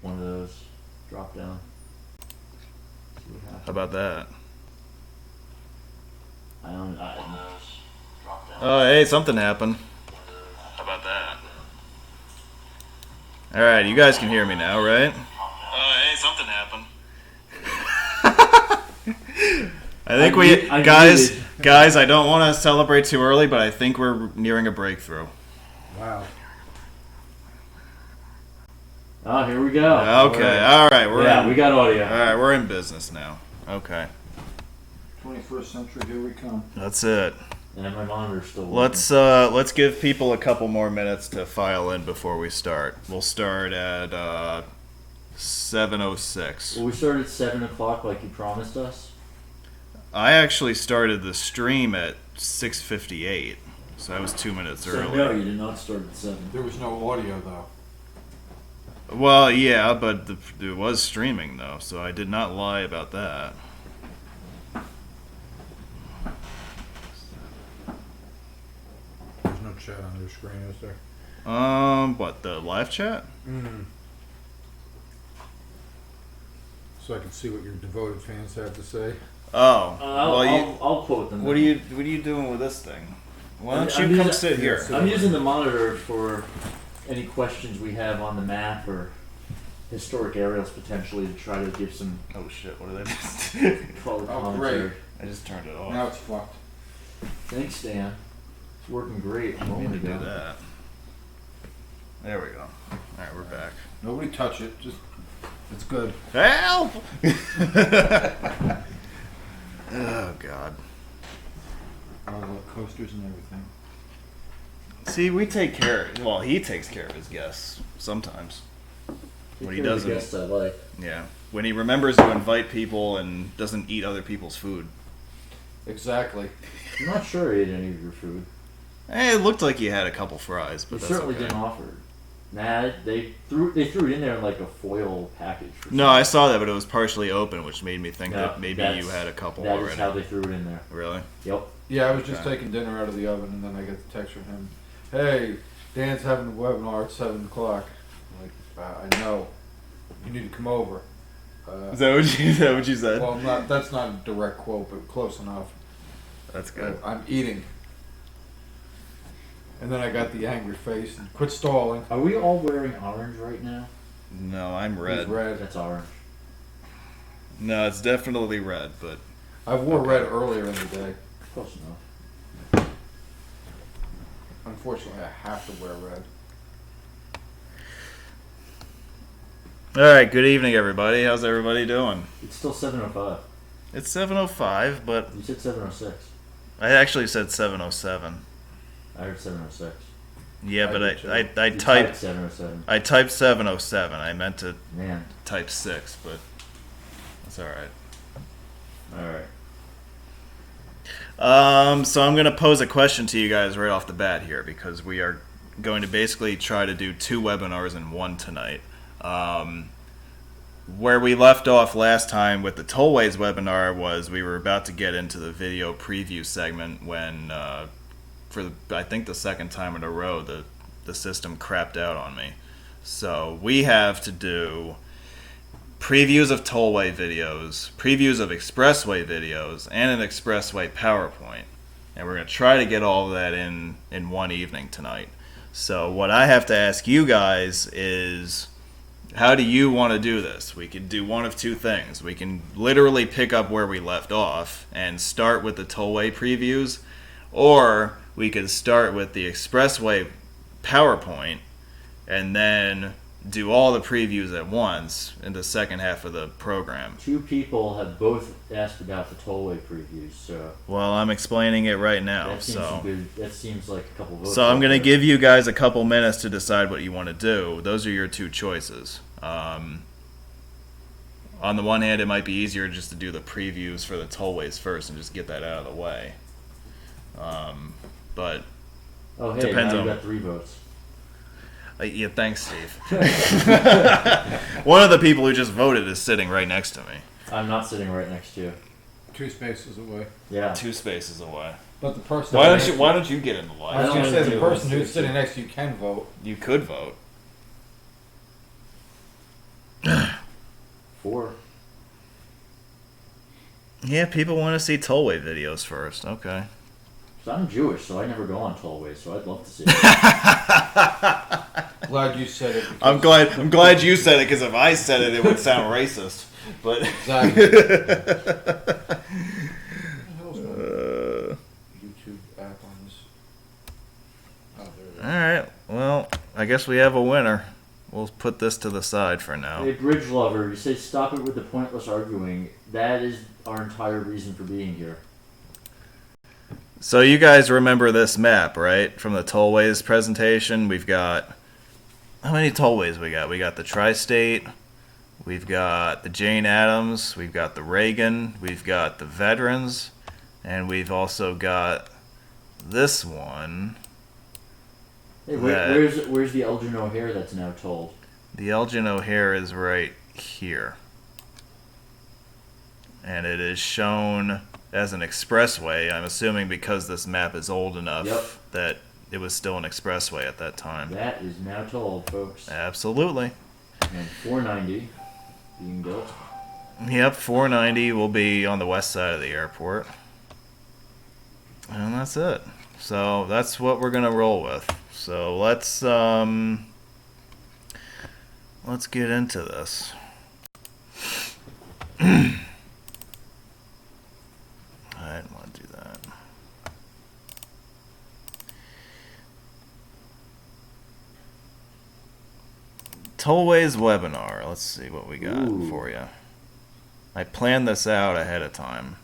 one of those drop down. How about that? Oh, hey, something happened. How about that? Alright, you guys can hear me now, right? Oh, hey, something happened. I think guys, I don't want to celebrate too early, but I think we're nearing a breakthrough. Wow. Oh, here we go. Okay, alright. We got audio. Alright, we're in business now. Okay. 21st century, here we come. That's it. And my monitor's still working. Let's give people a couple more minutes to file in before we start. We'll start at 7:06. Well, we started at 7 o'clock like you promised us. I actually started the stream at 6:58, so I was 2 minutes So early. no, you did not start at 7. There was no audio, though. Well, yeah, but it was streaming, though, so I did not lie about that. There's no chat on your screen, is there? What, the live chat? Mm. So I can see what your devoted fans have to say. Oh, I'll quote them. What are you doing with this thing? Why don't you come sit here? I'm using the monitor for any questions we have on the map or historic aerials potentially to try to give some Oh shit! What did I just? color Oh, commentary. great. I just turned it off. Now it's fucked. Thanks, Dan. It's working great. I'm gonna do that. There we go. All right, we're back. Nobody touch it. Just, it's good. Help! Oh God. All the coasters and everything. See, we take care. Well, he takes care of his guests sometimes. When he doesn't, Guests I like. yeah. When he remembers to invite people and doesn't eat other people's food. Exactly. I'm not sure I ate any of your food. It looked like you had a couple fries, but You that's certainly okay. didn't offer it. Nah, they threw it in there in like a foil package. No, I saw that, but it was partially open, which made me think No, that maybe you had a couple That already. is how they threw it in there. Really? Yep. Yeah, I was just Okay. taking dinner out of the oven, and then I get the text from him. Hey, Dan's having a webinar at 7 o'clock. I'm like, I know. You need to come over. Is that what you said? Well, that's not a direct quote, but close enough. That's good. I'm eating. And then I got the angry face and quit stalling. Are we all wearing orange right now? No, I'm red. He's red. That's orange. No, it's definitely red, but I wore red earlier in the day. Close enough. Unfortunately, I have to wear red. all right. Good evening, everybody. How's everybody doing? It's still 7:05. It's 7:05, but You said 7:06. I actually said 7:07. I heard 7:06. Yeah, but did too. I You typed 7:07. I typed 7:07. I meant to Man. type 6, but that's all right. All right. So I'm going to pose a question to you guys right off the bat here because we are going to basically try to do 2 webinars in one tonight. Where we left off last time with the Tollways webinar was we were about to get into the video preview segment when, I think the second time in a row, the system crapped out on me. So we have to do previews of tollway videos, previews of expressway videos, and an expressway PowerPoint. And we're going to try to get all of that in one evening tonight. So what I have to ask you guys is, how do you want to do this? We could do one of two things. We can literally pick up where we left off and start with the tollway previews, or we could start with the expressway PowerPoint and then do all the previews at once in the second half of the program. 2 people have both asked about the tollway previews, so Well, I'm explaining it right now, that seems good. That seems like a couple votes. So I'm out going to there. give you guys a couple minutes to decide what you want to do. Those are your 2 choices. On the one hand, it might be easier just to do the previews for the tollways first and just get that out of the way. But Oh, hey, depends now on- you got 3 votes. yeah, thanks, Steve. One of the people who just voted is sitting right next to me. I'm not sitting right next to you. 2 spaces away. Yeah. 2 spaces away. But the person. Why don't you get in the I live? was going to say the I don't wanna person do who's it. sitting next to you can vote. You could vote. before. Yeah, people want to see tollway videos first. Okay. So I'm Jewish, so I never go on Tollways, so I'd love to see it. Glad you said it. I'm glad you said it, because if I said it, it would sound racist. But Exactly. YouTube app on this. Oh, there it is. all right. Well, I guess we have a winner. We'll put this to the side for now. Hey, Bridge Lover, you say stop it with the pointless arguing. That is our entire reason for being here. So you guys remember this map, right? From the Tollways presentation. We've got... How many tollways we got? We got the Tri-State. We've got the Jane Addams. We've got the Reagan. We've got the Veterans. And we've also got this one. Hey, where's the Elgin O'Hare that's now tolled? The Elgin O'Hare is right here. And it is shown as an expressway. I'm assuming because this map is old enough that it was still an expressway at that time. That is now tolled, folks. Absolutely. And 490 being built. Yep, 490 will be on the west side of the airport. And that's it. So that's what we're gonna roll with. So let's get into this. I didn't want to do that. Tollways webinar. Let's see what we got for you. I planned this out ahead of time,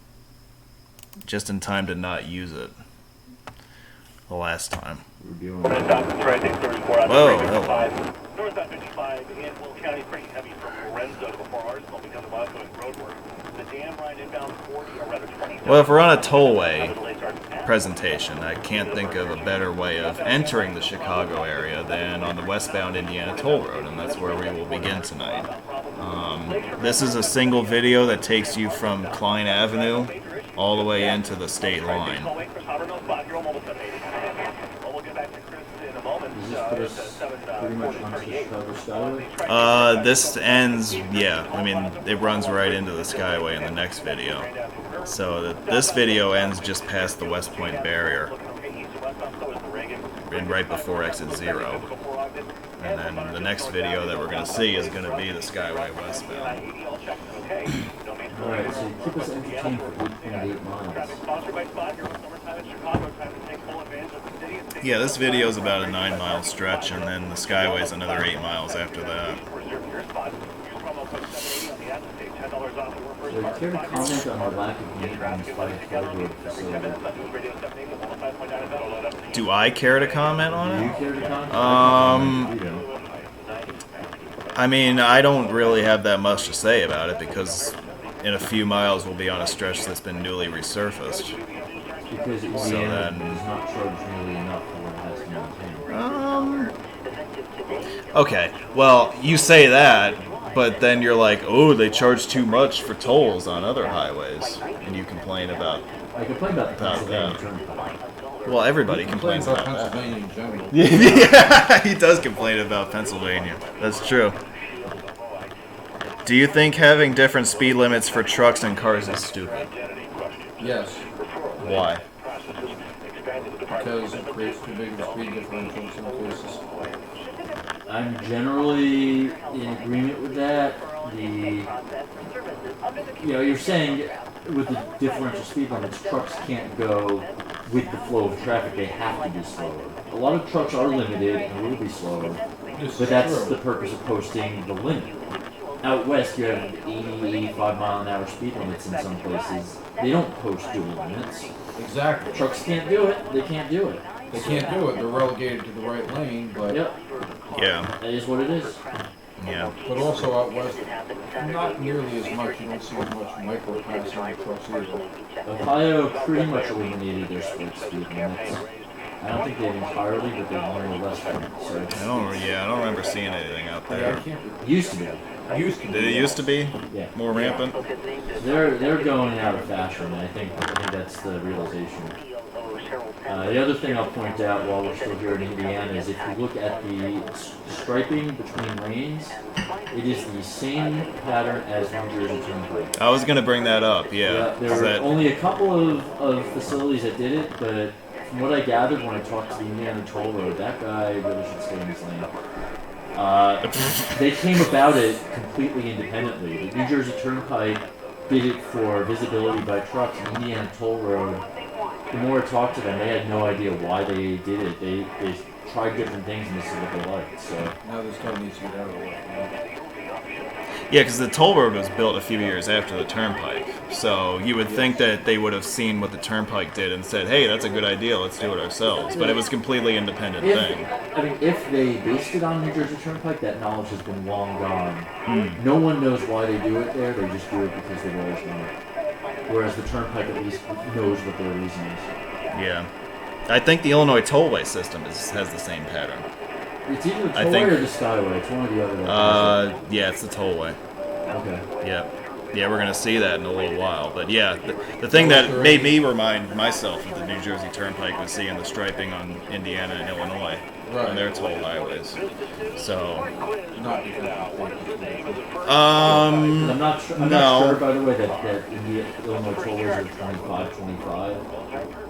just in time to not use it the last time. We're doing Whoa, hello. Northbound 55 in Will County, pretty heavy from Lorenzo to before Arsenal because of ongoing road work. The dam line inbound 40, or rather 20. Well, if we're on a tollway presentation, I can't think of a better way of entering the Chicago area than on the westbound Indiana Toll Road, and that's where we will begin tonight. This is a single video that takes you from Klein Avenue all the way into the state line. Does this put us pretty much onto the Chicago Skyway? This ends, yeah, I mean, it runs right into the Skyway in the next video. So this video ends just past the West Point barrier, and right before exit 0. And then the next video that we're going to see is going to be the Skyway westbound. Alright, so keep us entertained for 8.8 miles. Yeah, this video is about a 9-mile stretch, and then the Skyway's another 8 miles after that. So care to comment on the lack of maintenance by the Tollway facility? Do I care to comment on Do you it? care to comment? You don't. I mean, I don't really have that much to say about it because in a few miles we'll be on a stretch that's been newly resurfaced. Because Indiana does not charge nearly enough for what it has to maintain. Okay, well, you say that, but then you're like, oh, they charge too much for tolls on other highways, and you complain about... I complain about the Pennsylvania that. Turnpike. Well, everybody complains about that. Pennsylvania in general. Yeah, he does complain about Pennsylvania. That's true. Do you think having different speed limits for trucks and cars is stupid? Yes, Why? because it creates too big of a speed differential in some cases. I'm generally in agreement with that. You're saying with the differential speed limits, trucks can't go with the flow of traffic. They have to be slower. A lot of trucks are limited and will be slower, but that's the purpose of posting the limit. Out west, you have 80, 85 mile an hour speed limits in some places. They don't post dual limits. Exactly. Trucks can't do it. They can't do it. They can't do it. They're relegated to the right lane, but Yep, Yeah, that is what it is. yeah. but also out west, not nearly as much. You don't see as much micro passing on trucks either. Ohio pretty much eliminated their split speed limits. I don't think they've entirely, but they're more or less from it. So I don't remember seeing anything out Yeah, I there. can't. used to be. Used to Did it used to be Yeah. more rampant? They're going out of fashion. I think that's the realization. The other thing I'll point out while we're still here in Indiana is if you look at the striping between lanes, it is the same pattern as New Jersey Turnpike. I was gonna bring that up. Yeah. There were only a couple of facilities that did it, but from what I gathered when I talked to the Indiana Toll Road, that guy really should stay in his lane. They came about it completely independently. The New Jersey Turnpike did it for visibility by trucks. And Indiana Toll Road, the more I talked to them, they had no idea why they did it. They tried different things and this is what they liked. So Now this stuff needs to get out of the way. Yeah, because the toll road was built a few years after the turnpike. So you would think that they would have seen what the turnpike did and said, hey, that's a good idea, let's do it ourselves. But it was a completely independent thing. If they based it on New Jersey Turnpike, that knowledge has been long gone. No one knows why they do it there, they just do it because they've always done it. Whereas the Turnpike at least knows what their reason is. Yeah. I think the Illinois Tollway system has the same pattern. It's either the Tollway or the Skyway, it's one or the other. Yeah, it's the Tollway. Okay. Yeah. Yeah, we're going to see that in a little while. But yeah, the thing that made me remind myself of the New Jersey Turnpike was seeing the striping on Indiana and Illinois on their toll highways. So, Not because I'm not sure, by the way, that in the Illinois Tollways are 25.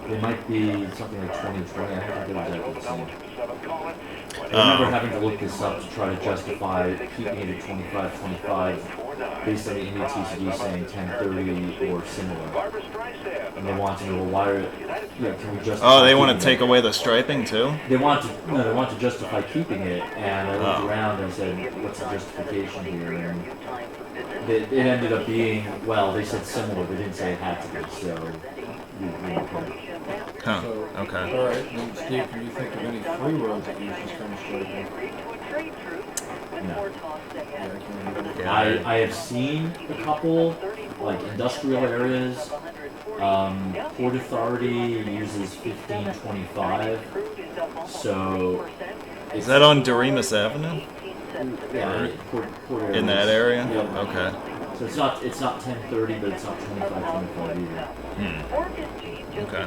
They might be something like 2020. I don't think they're exactly the same. I remember having to look this up to try to justify keeping it at 25 based on the NETCD saying 1030 or similar. And they want to know, well, why are, can we justify? Oh, they want to take away the striping too? They want to justify keeping it, and I looked around and said, what's the justification here? And it ended up being, well, they said similar, they didn't say it had to be, so we don't care. Huh, So, okay. Alright, then Steve, can you think of any free roads that use this kind of striping? No. Yeah, Yeah. I have seen a couple, like industrial areas. Port Authority uses 1525. So Is that on Doremus Avenue? yeah, port areas. In that area? Yep. Okay. So it's not 1030, but it's not 2525 either. Okay.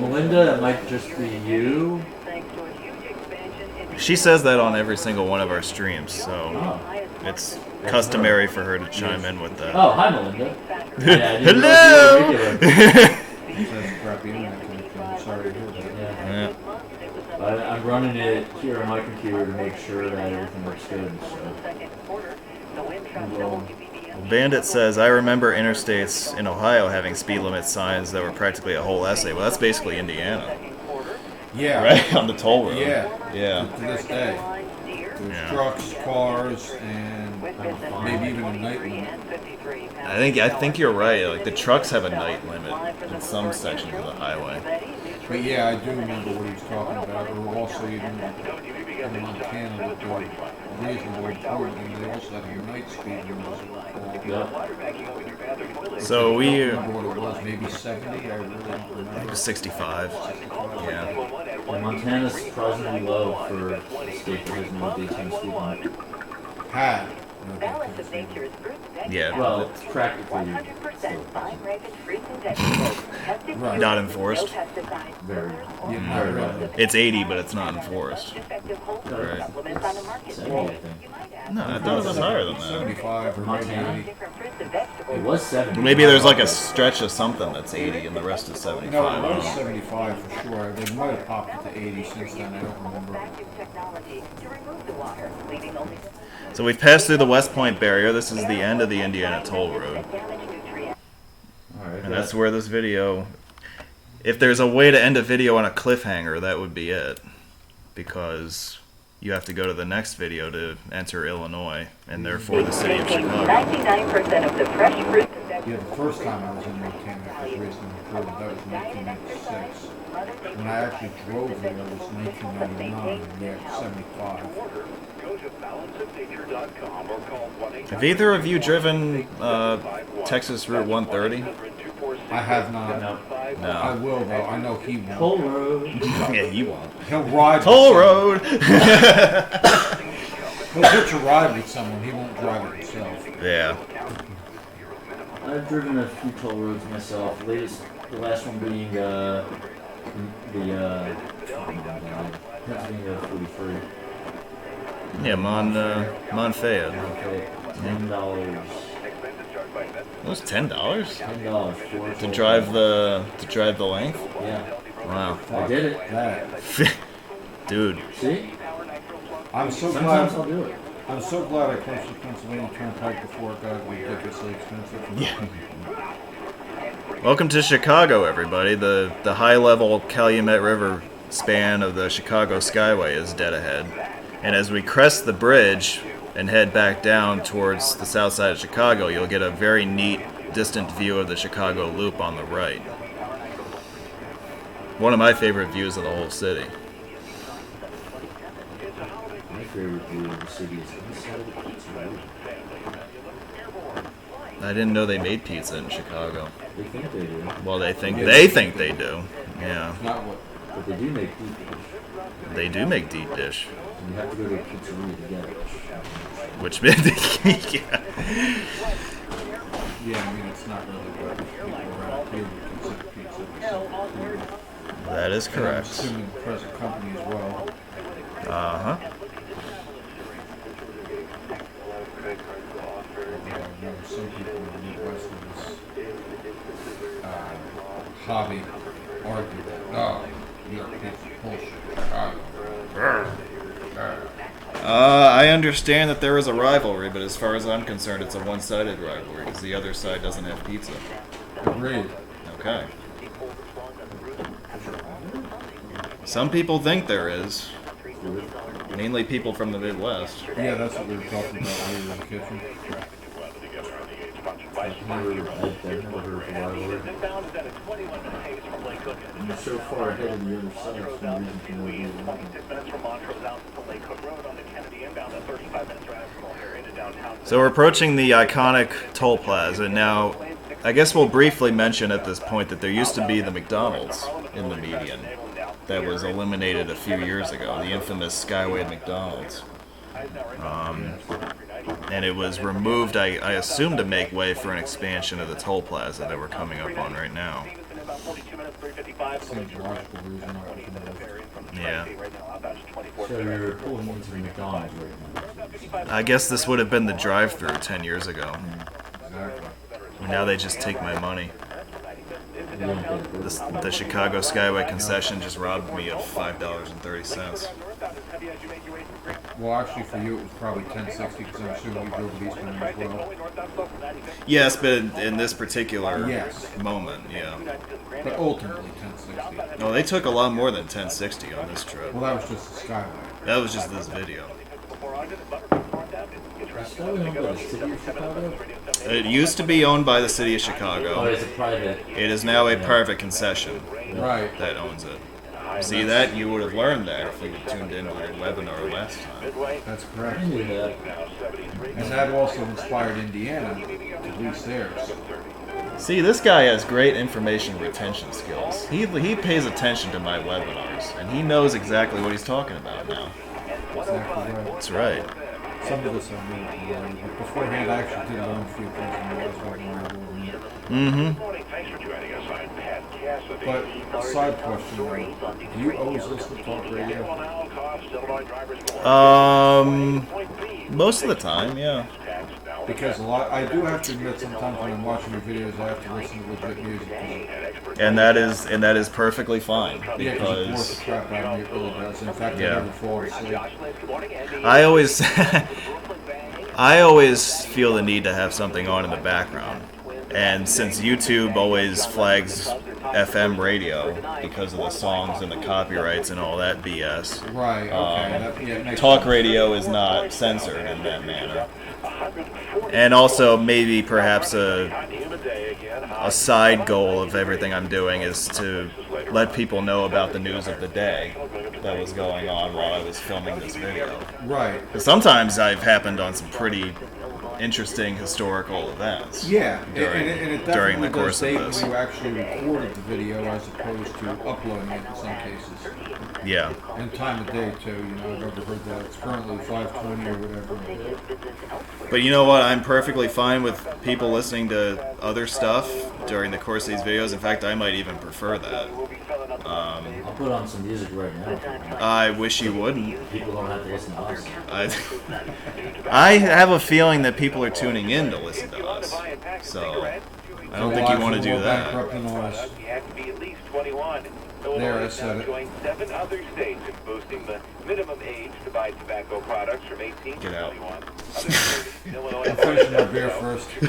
Melinda, that might just be you. She says that on every single one of our streams, so Oh. it's customary for her to chime in with that. Oh, hi, Melinda. Yeah, I didn't know Hello! if you were regular. Just has a crappy internet connection. Sorry to hear that. Yeah. Yeah. I'm running it here on my computer to make sure that everything works good. So. Bandit says, I remember interstates in Ohio having speed limit signs that were practically a whole essay. Well, that's basically Indiana, Yeah. right? On the toll road. Yeah. Yeah. To this day. There's Yeah. trucks, cars, and maybe even a night limit. I think you're right. Like the trucks have a night limit in some sections of the highway. But yeah, I do remember what he was talking about. Or also even in Montana with the reasonable important, and they also have a night speed limit. So I we don't remember what it was, maybe 70. I really don't remember. 65. Yeah. And Montana's surprisingly low for a state that has no daytime speed limit. Had. Yeah. Well, it's practically still Right. Not enforced. very, Yeah, very right. low. It's 80, but it's not enforced. Right. 70, I think. No, I thought it was higher than that. 75 or maybe Montana? 80. It was 70. Maybe there's like a stretch of something that's 80 and the rest is 75. No, I it don't was know. 75 for sure. They might have popped it to 80 since then. I don't remember. So we've passed through the West Point barrier. This is the end of the Indiana Toll Road. Alright, And that's where this video... If there's a way to end a video on a cliffhanger, that would be it. Because you have to go to the next video to enter Illinois, and therefore the city of Chicago. 99% of the fresh fruit. Yeah, the first time I was in Montana, I was racing the road. That was 1996. When I actually drove there, it was 1999. Yeah, 75. Have either of you driven Texas Route 130? I have not. No. I No. will though. I know he won't. Toll road. Yeah, you won't. He'll ride. Toll with road! someone. He'll hitch a ride with someone. He won't drive it himself. Yeah. I've driven a few toll roads myself. The last one being the Pennsylvania 43. Yeah, Monfayette. Okay, $10. It was $10 $10 to drive the length. Yeah, Wow, I did it. That. dude. See? I'm so Sometimes glad. I'll do it. I'm so glad I crossed the Pennsylvania Turnpike before it got ridiculously expensive. Yeah. Welcome to Chicago, everybody. The high-level Calumet River span of the Chicago Skyway is dead ahead. And as we crest the bridge and head back down towards the south side of Chicago, you'll get a very neat, distant view of the Chicago Loop on the right. One of my favorite views of the whole city. My favorite view of the city is inside the pizza road. I didn't know they made pizza in Chicago. They think they do, Well, they think they do. Yeah, Not what. but they do make pizza. they do make deep dish. You have to go to a pizzeria to get it. Which yeah. Yeah, I mean, it's not really what people around here would consider pizza. That is And I'm correct. assuming the present company as well. Uh-huh. I know some people in the Midwest of this hobby argue that, oh, New York pizza bullshit, Chicago. I understand that there is a rivalry, but as far as I'm concerned, it's a one-sided rivalry because the other side doesn't have pizza. Agreed. Okay. Some people think there is. Mainly people from the Midwest. Yeah, that's what we were talking about when we were in the kitchen. I've never heard of rivalry. You're so far ahead of the other side, it's no reason to know where you're going. So we're approaching the iconic toll plaza. Now, I guess we'll briefly mention at this point that there used to be the McDonald's in the median that was eliminated a few years ago, the infamous Skyway McDonald's. And it was removed, I assume, to make way for an expansion of the toll plaza that we're coming up on right now. Seems logical reason why we can have. Yeah. So you're pulling into the McDonald's right now. I guess this would have been the drive-thru 10 years ago. Exactly. Now they just take my money. You don't get it. The Chicago Skyway concession just robbed me of $5.30. Well, actually, for you, it was probably 1060 because I'm assuming you drove Eastman as well. Yes, but in this particular Yes. moment, yeah. But ultimately, 1060. No, they took a lot more than 1060 on this trip. Well, that was just the Skyway. That was just this video. Is that owned by the city of Chicago? It used to be owned by the city of Oh, Chicago. it's a private. It is now a private concession Right. that owns it. See that? You would have learned that if you tuned into the webinar last time. That's I correct. knew that. And that also inspired Indiana to lease theirs. See, this guy has great information retention skills. He pays attention to my webinars, and he knows exactly what he's talking about now. Exactly right. That's right. Some of this I knew, but beforehand I actually did learn a few things and realized what I wanted. Mm-hmm. But side question, do you always listen to talk radio? Most of the time, yeah. Because I do have to admit sometimes when I'm watching your videos I have to listen to legit music. And that is perfectly fine Yeah, because it bores the because crap out of me, it really does. In fact, Yeah. I never fall asleep. I always I always feel the need to have something on in the background. And since YouTube always flags FM radio because of the songs and the copyrights and all that BS, Right, okay. It makes talk sense. radio is not censored in that manner. And also maybe perhaps a side goal of everything I'm doing is to let people know about the news of the day that was going on while I was filming this video. Right. 'Cause sometimes I've happened on some pretty interesting historical events. Yeah, During- and it during the definitely course does of state this. when you actually recorded the video as opposed to uploading it in some cases. Yeah. And time of day too, you know, I've overheard that it's currently 5:20 or whatever. But you know what? I'm perfectly fine with people listening to other stuff during the course of these videos. In fact, I might even prefer that. I'll put on some music right now. If you want. I wish you wouldn't. People don't have to listen to us. I have a feeling that people are tuning in to listen to us. So I don't think you want to do that. Bankrupt and all this. You have to be at least 21. There, I Illinois said now it. joined 7 other states in boosting the minimum age to buy tobacco products from 18 Get to out. 21. Other states, Illinois, I'm finishing my beer first. I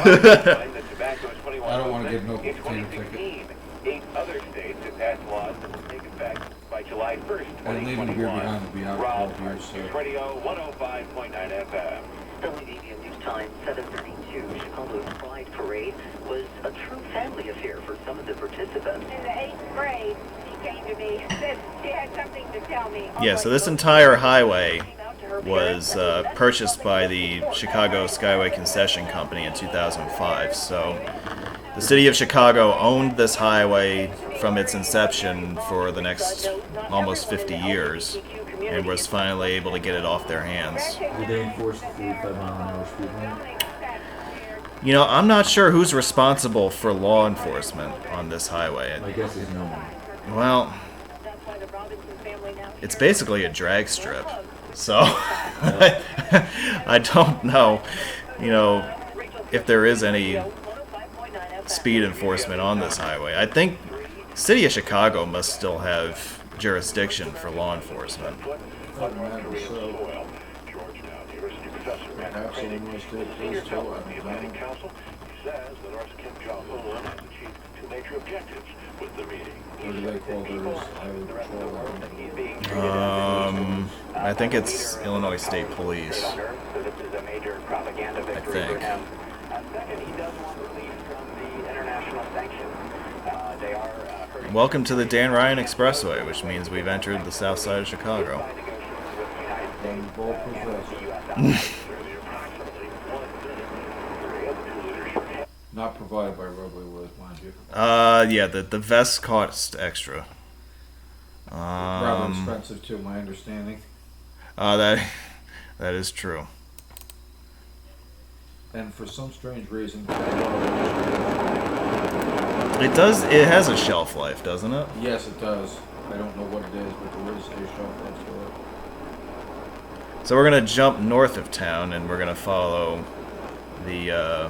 don't want to give no In potato ticket. 2016, 8 other states have passed laws that will take effect by July 1st, And leaving beer 2021. behind will be alcohol Rob, beer, so. News Radio 105.9 FM. WDBM News Time 732. Chicago's Pride Parade was a true family affair for some of the participants. In the 8th grade, she came to me, said she had something to tell me. Yeah, so this entire highway was purchased by the Chicago Skyway Concession Company in 2005. So the city of Chicago owned this highway from its inception for the next almost 50 years and was finally able to get it off their hands. Did they enforce the 45-mile-an-hour speed limit? You know, I'm not sure who's responsible for law enforcement on this highway. My guess is no one. Well, it's basically a drag strip. So I don't know, you know, if there is any speed enforcement on this highway. I think City of Chicago must still have jurisdiction for law enforcement. Doesn't matter, so. Perhaps Illinois State Police too, I don't know. Council says that our Kim Jong-un has achieved 2 major objectives with the meeting. What do they call theirs? Highway patrol, I think it's Illinois State Police. So this is a major propaganda victory think. for him. Second, he does want relief from the international sanctions. They are hurting Welcome to the Dan Ryan Expressway, which means we've entered the south side of Chicago. by negotiations with the United States. and ball possessed. Not provided by Roadway Woods, mind you. Yeah, the vest cost extra. Rather expensive too, my understanding. That is true. And for some strange reason, It does. It has a shelf life, doesn't it? yes, it does. I don't know what it is, but there is a shelf life to it. So we're gonna jump north of town, and we're gonna follow the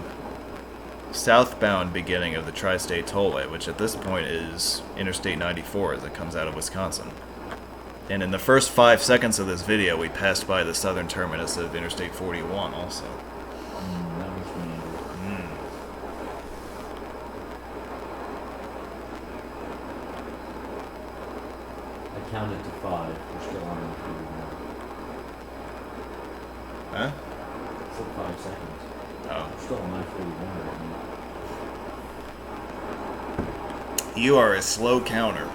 southbound beginning of the Tri-State Tollway, which at this point is Interstate 94 as it comes out of Wisconsin. And in the first 5 seconds of this video, we passed by the southern terminus of Interstate 41 also. That makes me angry. I counted to 5. We're still on the 41. Huh? It's like 5 seconds. Oh. We're still on I-41 right now. You are a slow counter.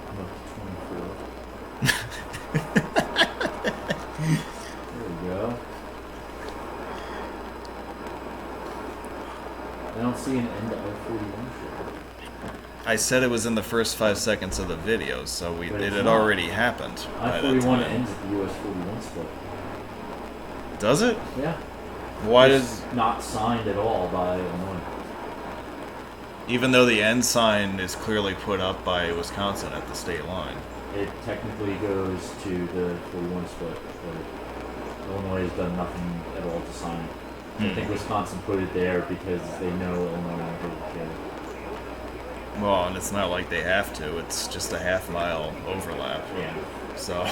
I'm up to 24. There we go. I don't see an end to I-41 shit. I said it was in the first 5 seconds of the video, so But it it's had not. already happened by that I-41 time. ends at the US 41 split. Does it? Yeah. Why It's does... not signed at all by Illinois. Even though the end sign is clearly put up by Wisconsin at the state line. It technically goes to the 41 split, but Illinois has done nothing at all to sign it. I think Wisconsin put it there because they know Illinois won't hold it together. Well, and it's not like they have to. It's just a half-mile overlap. Yeah. So...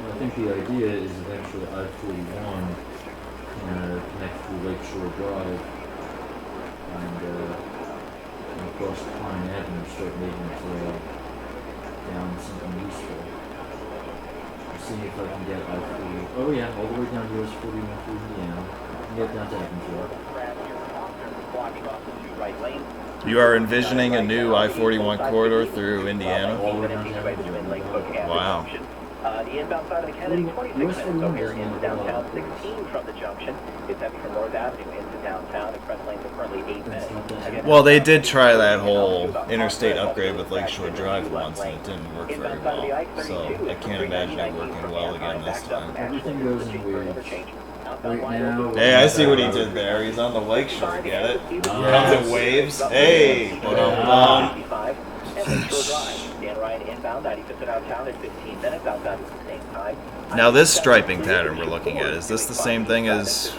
I think the idea is eventually I-41 connect through Lakeshore Drive and across Pine Avenue, start making its way down something useful. I'm seeing if I can get I-40. Oh yeah, all the way down US 41 through Indiana. I can get down to Evansville. blocking off the two right lanes. You are envisioning a new I-41 corridor through Indiana? Wow. The inbound side of the Kennedy, 26 minutes over here into downtown, 16 from the junction. It's heavy from North Avenue into downtown. Express lanes are currently 8 minutes. Well, they did try that whole interstate upgrade with Lakeshore Drive once, and it didn't work very well. So I can't imagine it working well again this time. Everything goes in waves. Right now. Hey, I see what he did there. He's on the Lakeshore, get it? Comes in waves. Hey! Ba-dum-bum. Now this striping pattern we're looking at, is this the same thing as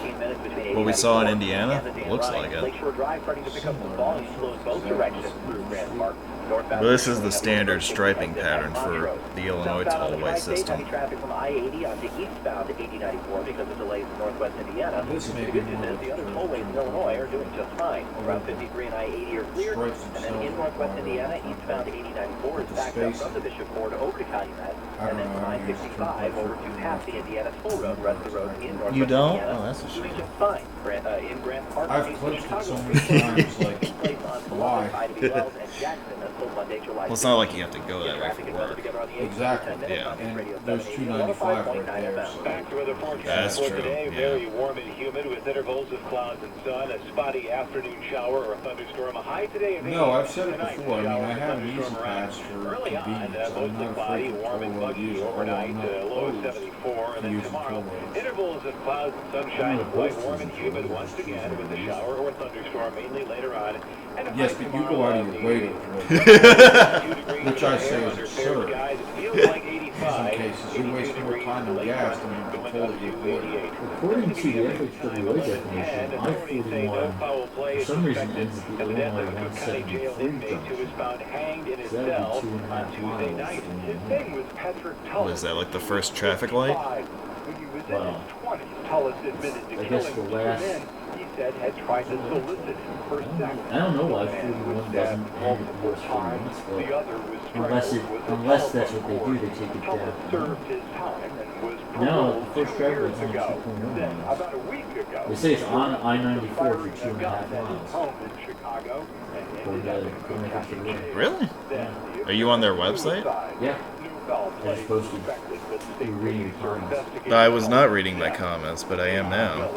what we saw in Indiana? It looks like it. But this is the standard striping pattern for the Illinois tollway system. Traffic from I-80 onto eastbound 8094 because of delays in northwest Indiana. This may The be good news more is the other tollways in Illinois are doing just fine. Route 53 and I-80 are clear, and then in northwest Indiana, eastbound 8094 is backed up from the Bishop Ford over to Calumet, and then from I-65 over to past the Indiana Toll Road, rest of the road in northwest You don't? Indiana. Oh, that's a Doing shame. just fine. In Grant Park, I've east clipped it so Chicagoland. many times, like, Place on why? Columbus, Ivy Wells, and Jackson until Monday, July Well, it's not like you have to go that way Traffic for is held work. together on the Exactly. 10 minutes Yeah. on And Radio there's 78, 295 right 105.9 there, FM. so. Back to weather forecast That's for true, today. yeah. Very warm and humid with intervals of clouds and sun. A spotty afternoon shower or thunderstorm. A high today of 80. No, I've said it Tonight, before. I mean, shower I and have an easy thunderstorm around. pass for Early on, convenience. I'm mostly not cloudy, afraid to warm and toll road muggy user, although overnight. I'm not Low of opposed 74, to and then using tomorrow, toll roads. intervals of clouds and sunshine. Quite warm and humid once again with a shower or thunderstorm mainly later on. And a Yes, high but you tomorrow go out of of your the way to 80s. avoid 2 degrees Which I under say is fair absurd. skies. It feels like 85. in some cases. You waste 82 more degrees time in on Lakefront, gas than you going toll up that you to avoid. 88. According to the FHWA definition, And authorities say no I-41 foul play for is some reason suspected ends at in the the death of a Illinois Cook County jail 173 inmate who was junction. found hanged in his So that cell would be 2.5 on Tuesday miles night. from His the name was Patrick Tullis. What is that, like the first traffic light? When he was in Wow. his 20s, Tullis admitted to I guess killing the last- two men he said had tried to solicit him for sex. I don't know why The man 41 was dead doesn't have multiple it times. but The other was unless strangled with a unless that's what they telephone do, they take it cord. Tullis down. served his time and was No, paroled the first 2 driver years was only ago. 2.1 Then, miles. about a week ago, They say it's on I-94 for firing a 2.5 gun at his miles. home in Chicago and ended up in Cook County jail. Really? Then the Are you on their website? suicide. Yeah. New foul play I was supposed to suspected, but be state reading police are comments. investigating I was not Tullis' reading my death. comments, but I am now.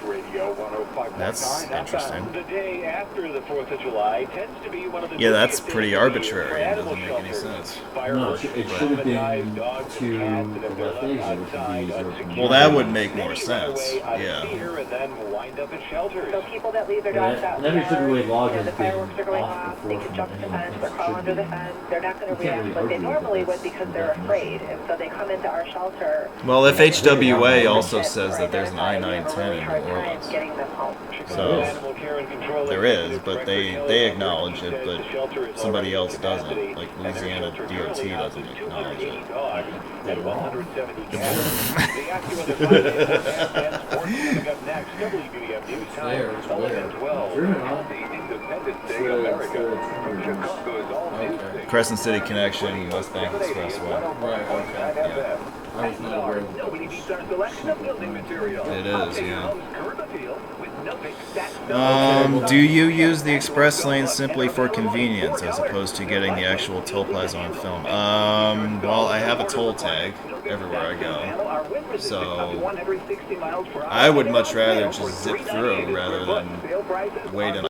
Radio 105.9 That's FM. interesting. The day after the 4th of July tends to be one of the Yeah, that's busiest pretty days of the year arbitrary. for It animal doesn't make any shelters. sense. No, Fireworks, it should have been traumatized dogs to and cats that have the been left left exit, which would outside be unsecured. Well, that would make more Many run sense. away out of Yeah. fear and then wind up at shelters. So people that leave their dogs Yeah, out and every FHWA log you know, has the fireworks been are going off off, before they can from jump the anyone fence that or crawl should under the be. fence. They're not going You to can't react really like they argue with normally that. would because they're afraid. And so they come into our shelter. Well, FHWA also Shit, says that right? there's an We have a I-910 really in hard New time Orleans. getting them home. So, Animal care and control there is, executive but Director they Kelly acknowledge says it, the but shelter is somebody already else at doesn't. capacity, Like and their Louisiana shelter DOT currently doesn't houses acknowledge 280 it. dogs and 170 cats. The active and the 5-day forecast and sports coming up next. WBM News Time, There, it's 11 there. and 12. Sure enough. Happy Independence Day, So, America. so- From Chicago's all news Okay. station. Crescent City Connection, West Bank Expressway. Right, okay. Yeah. I was not aware of Nobody beats our selection of building materials. It is, yeah. No Do you use the express lane simply for convenience as opposed to getting the actual toll plaza on film? Well, I have a toll tag everywhere I go, so I would much rather just zip through rather than wait in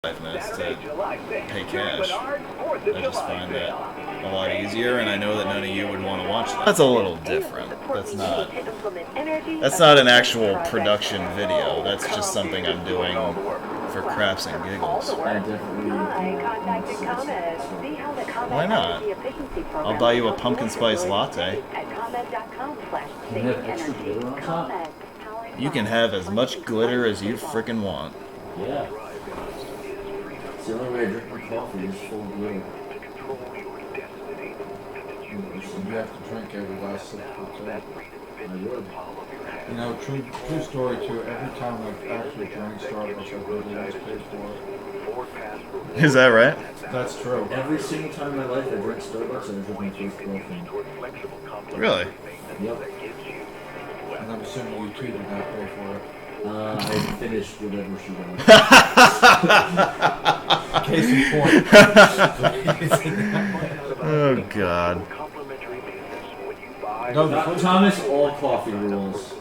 5 minutes to pay cash. I just find that a lot easier, and I know that none of you would want to watch that. That's a little different. That's not an actual production video. That's just something I'm doing for craps and giggles. I definitely. I contacted ComEd. See how the ComEd Why not? energy efficiency program I'll buy you a helps pumpkin your spice neighborhood latte. At ComEd.com/saving You have extra energy. glitter on top? ComEd, powering You can lives. have as much glitter as you frickin' want. Yeah. It's the only way I drink my coffee is full of glitter. You have to drink every last sip of it. I would. You know, true story too. Every time I've actually drank Starbucks, I've really always paid for it. Is that right? That's true. Every single time in my life I drink Starbucks, I drink my first girlfriend. Really? Yep. And I'm assuming you too did not pay for it. I finished whatever she wanted. Case in point. Oh God. No, the first Thomas, all coffee rules.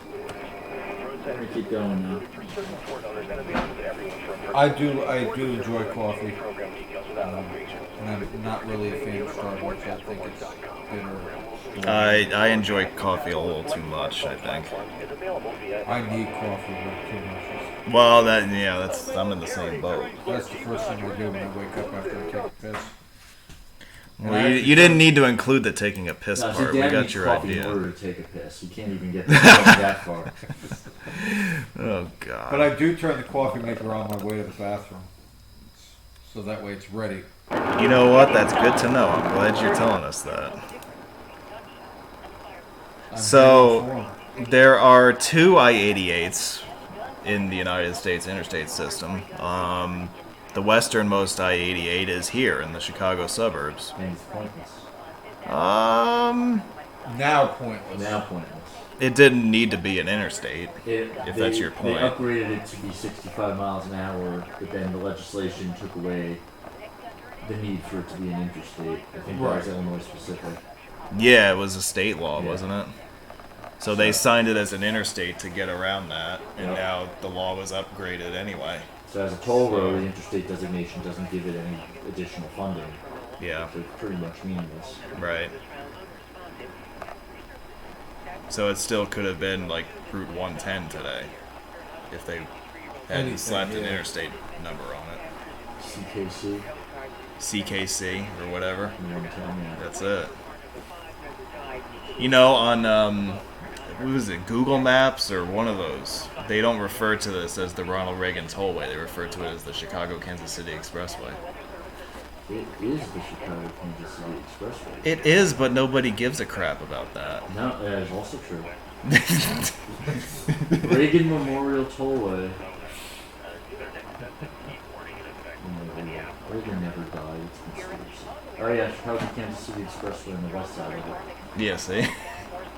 Let me keep going now. I do enjoy coffee. And I'm not really a fan of Starbucks. I think it's bitter. I enjoy coffee a little too much, I think. I need coffee a little too much. Well, I'm in the same boat. That's the first thing I do when I wake up after I take a piss. Well, you didn't need to include the taking a piss No, part. see, We Dad got needs your coffee in idea. order to take a piss. You can't even get that far. Oh God. But I do turn the coffee maker on my way to the bathroom. So that way it's ready. You know what? That's good to know. I'm glad you're telling us that. So there are two I-88s in the United States interstate system. The westernmost I-88 is here in the Chicago suburbs. And it's pointless. Now pointless. Now pointless. It didn't need to be an interstate, if that's your point. They upgraded it to be 65 miles an hour, but then the legislation took away the need for it to be an interstate. I think that was Illinois specific. Yeah, it was a state law, Yeah. wasn't it? So they signed it as an interstate to get around that, and Yep. now the law was upgraded anyway. So as a toll road, the interstate designation doesn't give it any additional funding. Yeah, So it's pretty much meaningless. right. So it still could have been like Route 110 today, if they hadn't Anything, slapped an yeah. interstate number on it. CKC, CKC or whatever. 110, yeah. That's it. You know, on what was it, Google Maps or one of those, they don't refer to this as the Ronald Reagan Tollway. They refer to it as the Chicago-Kansas City Expressway. It is the Chicago-Kansas City Expressway. It is, but nobody gives a crap about that. No, that is also true. Reagan Memorial Tollway. Reagan never died. It's conspiracy. Oh yeah, Chicago-Kansas City Expressway on the west side of it. Yeah, see?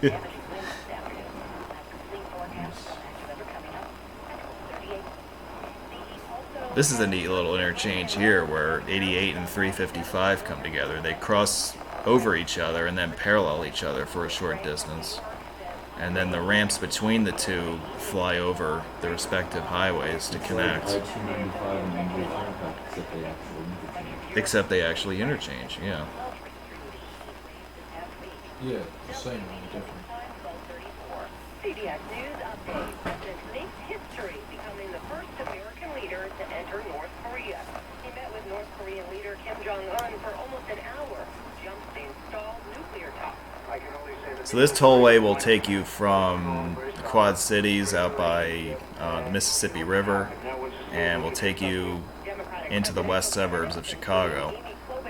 Yes. This is a neat little interchange here where 88 and 355 come together. They cross over each other and then parallel each other for a short distance. And then the ramps between the two fly over the respective highways to connect. Like I-295 and NJ Turnpike, except they actually interchange. Except they actually interchange, yeah. Yeah, the same one, different. CBS News update. President makes history, becoming the first American leader to enter North Korea. He met with North Korean leader Kim Jong-un for almost an hour. Jumps the installed nuclear talks. So this tollway will take you from the Quad Cities out by the Mississippi River, and will take you into the west suburbs of Chicago.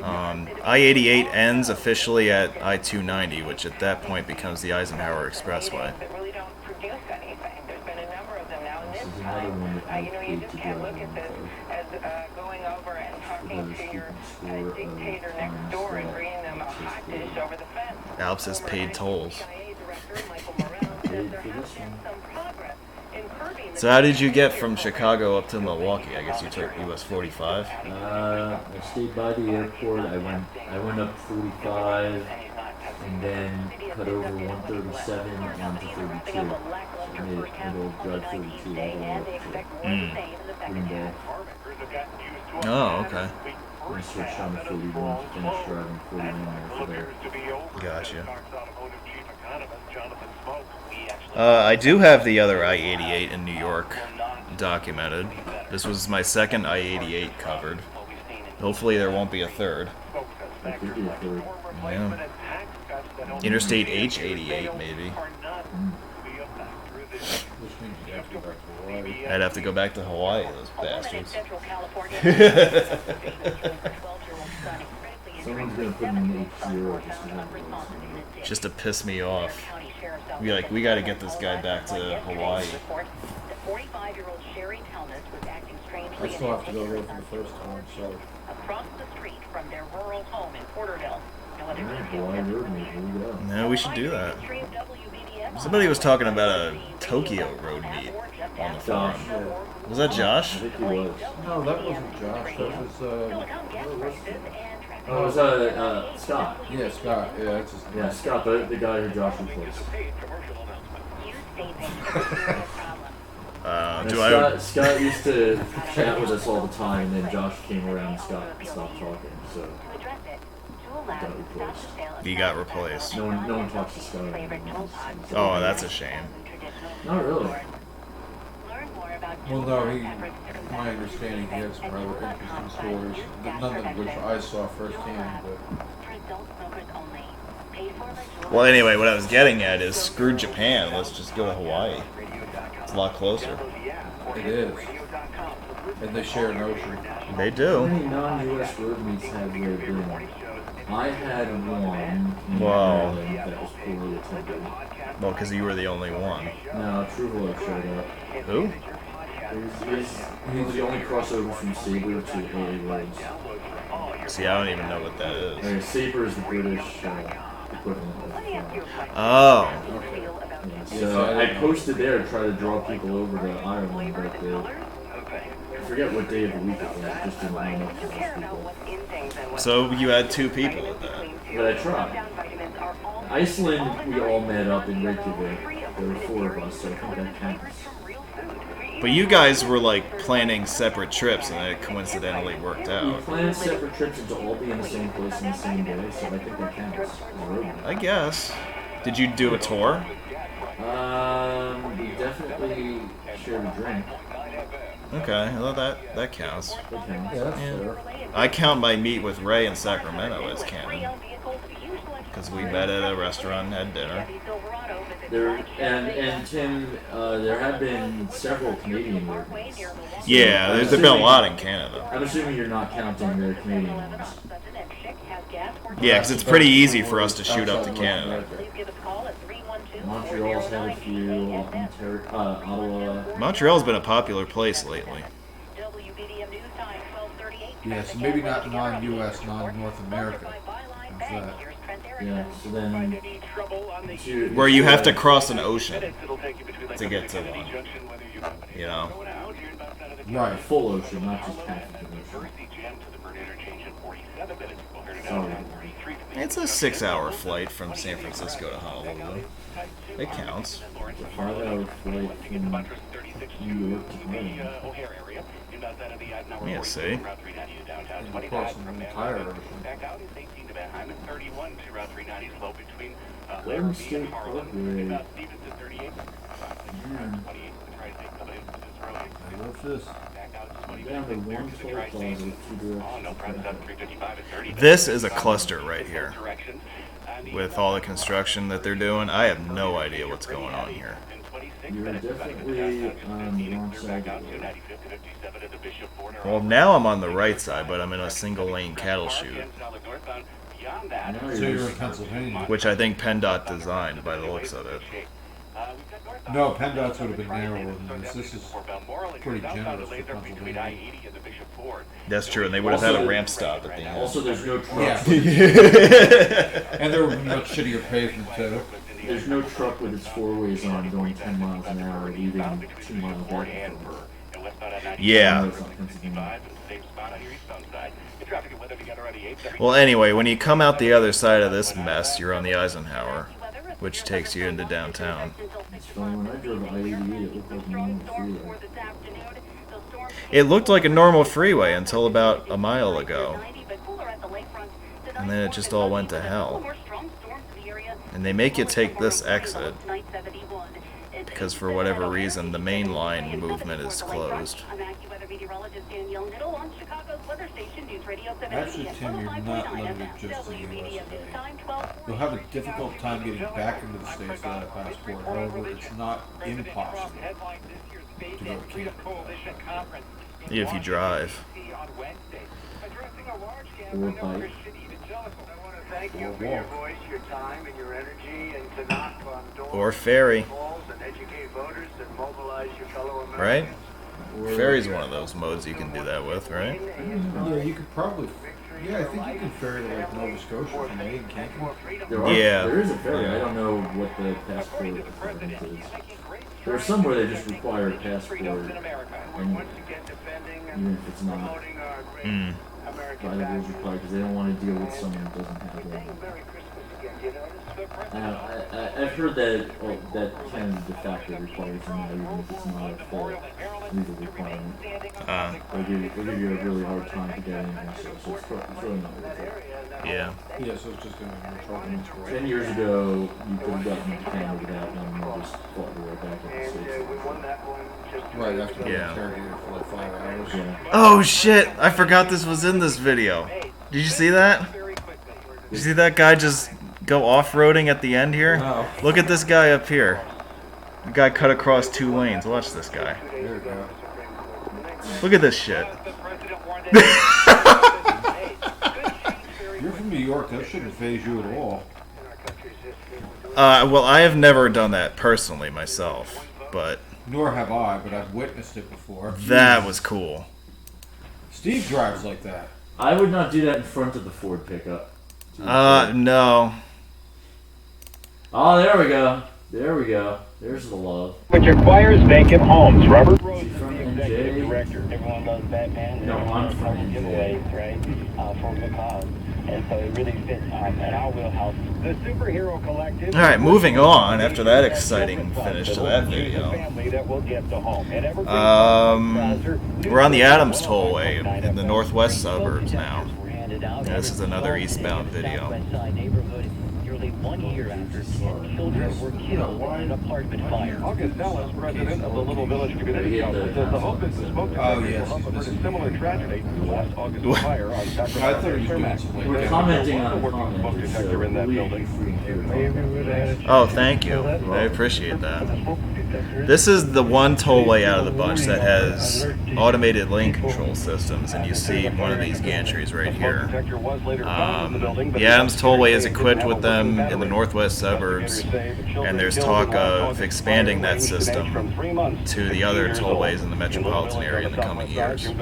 I-88 ends officially at I-290, which at that point becomes the Eisenhower Expressway. That really don't produce anything. There's been a number of them now, and This this is another one that time, you paid just to can't go look at this as going over and talking to your dictator next door and bringing them a hot dish over the fence. Alps has paid tolls. CIA Director Michael Morrell says there has been some progress in curbing the So how did you get from Chicago up to Milwaukee? I guess you took US 45? I stayed by the airport. I went up 45 and then cut over 137 onto 32. So I made it middle of drive 32 all the way up to Green Bay. Oh, okay. Then switched on to 41 to finish driving 41 over there. Gotcha. I do have the other I-88 in New York documented. This was my second I-88 covered. Hopefully there won't be a third. I could be a third. Yeah. Interstate H-88 maybe. Which means you have to go back to Hawaii. I'd have to go back to Hawaii, those bastards. Central California. Someone's gonna put in an H0 just to have Just to piss me off. Be like, we gotta get this guy back to Hawaii. The 45-year-old Sherry Talmadge was acting strangely I still have to go there for the first time, so. across the street from their rural home in Porterville. No other Hawaii details. Road, maybe we go. No, we should do that. Stream WBBM Somebody was talking about a Tokyo road meet on the forum. Was that I Josh? think he was. No, that wasn't Josh. That was Oh, it was Scott. yeah, Scott. Yeah, that's his name. Yeah, Scott, the guy who Josh replaced. Scott used to chat with us all the time, and then Josh came around and Scott stopped talking, so got replaced. He got replaced. No one talks to Scott anymore. Oh, that's a shame. Not really. Well, no, my understanding, he had some rather interesting stories, none of which I saw firsthand, but Well, anyway, what I was getting at is screw Japan. Let's just go to Hawaii. It's a lot closer. it is. And they share an ocean. They How do. many non-US road meets have there been? I had one in Wow. Maryland that was poorly attended. Well, because you were the only one. No, True showed up. Who? He was the only crossover from Sabre to AA Roads. See, I don't even know what that is. Sabre is the British equivalent of. Oh. Yeah, so I posted there to try to draw people over to Ireland, but I forget what day of the week it was. It just didn't line up for most people. So you had 2 people at that. But I tried. Iceland, we all met up in Reykjavik. There were 4 of us, so I think that counts. But you guys were like planning separate trips, and it coincidentally worked We out. planned separate trips and to all be in the same place on the same day, so I think that counts. I guess. Did you do a tour? We definitely shared a drink. Okay, well that counts. That counts. Yeah, that's Yeah. fair. I count my meet with Ray in Sacramento as canon, because we met at a restaurant and had dinner. And Tim, there have been several Canadian movements. Yeah, there's been a lot in Canada. I'm assuming you're not counting the Canadian ones. Yeah, because it's pretty easy for us to shoot up to Canada. Montreal's had a few, Ottawa. Montreal's been a popular place lately. Yeah, so maybe not non-US, non-North America. How's that? Yeah, so then Where you have to cross an ocean to get to one. You know? Right. full ocean, not just half of the ocean. Sorry. It's a 6-hour flight from San Francisco to Honolulu. It counts. A 5-hour flight from New York to Maine. Yeah, see? And crossing the entire ocean. Golden State Parkway. Man, I love this. down to one toll plaza with 2 directions. This is a cluster right here. With all the construction that they're doing, I have no idea what's going on here. You're definitely on the wrong side of the road. Well, now I'm on the right side, but I'm in a single-lane cattle chute, Now So you're in Pennsylvania. which I think PennDOT designed by the looks of it. No, PennDOT's would have been narrower than this. This is pretty generous for Pennsylvania. That's true, and they would have had a ramp stop at the end. Also, there's no truck. Yeah. And there would be much shittier pavement too. There's no truck with its 4-ways on going 10 miles an hour, leaving 2 miles back and forth. Yeah. It's not Pennsylvania. Well, anyway, when you come out the other side of this mess, you're on the Eisenhower, which takes you into downtown. So when I drove I-88, it looked like a normal freeway. It looked like a normal freeway until about a mile ago. And then it just all went to hell. And they make you take this exit because for whatever reason the main line movement is closed. Actually, Tim, you're not limited just to the U.S. You'll have a difficult time getting back into the States without a passport. However, it's not impossible to go to Canada. If you drive. Or bike. Or walk. Or ferry. Right? Or Ferry's one of those modes you can do that with, right? Yeah, you could probably Yeah, I think you can ferry to like Nova Scotia from Maine, can't you? There is a ferry. I don't know what the passport requirement is. There's somewhere they just require a passport, and even if it's not by the rules required, because they don't want to deal with someone who doesn't have one. I've heard that that Canada de facto requires them, even if it's not a full legal requirement. They'll give you a really hard time to get in here, so it's really not worth it. Yeah. Yeah, so it's just gonna be more trouble. 10 years ago, you could have gotten into Canada without them, and just fought your way back in the States. Right, after being Yeah. interrogated for like 5 hours. Yeah. Oh shit! I forgot this was in this video. Did you see that? Did you see that guy just go off-roading at the end here? No. Look at this guy up here. The guy cut across 2 lanes. Watch this guy. There we go. Look at this shit. You're from New York, that shouldn't faze you at all. Well, I have never done that personally myself, but Nor have I, but I've witnessed it before. that was cool. Steve drives like that. I would not do that in front of the Ford pickup. No. Oh, there we go. There we go. There's the love. Which acquires vacant homes. Robert Rose is From the executive NJ. director. Everyone loves Batman. No, I'm from NJ. giveaways, right? For the cause. And so it really fits at our wheelhouse. The superhero collective. Alright, moving on after that exciting finish to that The video. family that will get the home. And Evergreen We're on the Adams Tollway in the northwest suburbs now. This is another eastbound video. Nearly 1 year after 10 children were killed in an apartment fire. August Dallas, president of the Little Village Community Council, says the hope is the smoke detector suffered a similar tragedy in the last August fire on I thought Sacramento. he was doing something We're like commenting on the Working smoke comment. detector in that building. Oh, thank you. I appreciate that. This is the one tollway out of the bunch that has automated lane control systems, and you see one of these gantries right here. The Adams Tollway is equipped with them in the northwest suburbs, and there's talk of expanding that system to the other tollways in the metropolitan area in the coming years. The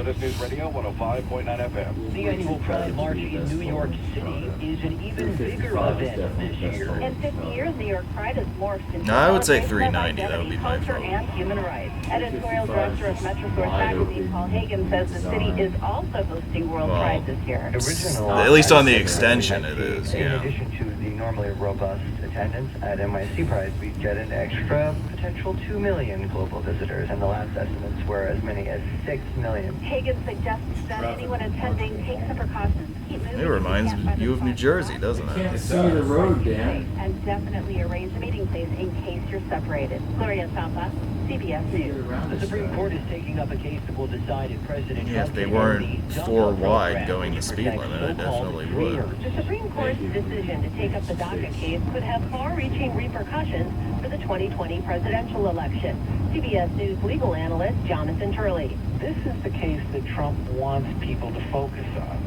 annual Pride March in New York City is an even bigger event this year. In 50 years, New York Pride has morphed into No, I would say a 390. That would be my culture vote. and human rights. Editorial director of MetroSource magazine, Paul Hagen, says the city is also hosting World Well, Pride this year. At least on the extension it is, In yeah. addition to the normally robust attendance at NYC Pride, we get an extra potential 2 million global visitors, and the last estimates were as many as 6 million. Hagen suggests that anyone attending take some precautions. Keep moving It reminds you of New Jersey, doesn't it? Can't see the road, Dan. and definitely arrange a meeting place in case you're separated. Gloria Sampa, CBS News. The Supreme Court is taking up a case that will decide if President Yeah, if Trump they can weren't end the 4 DACA wide program, going the which speed protects limit, I so-called definitely would. dreamers. The Supreme Court's decision to take up the DACA case could have far-reaching repercussions for the 2020 presidential election. CBS News legal analyst Jonathan Turley. This is the case that Trump wants people to focus on.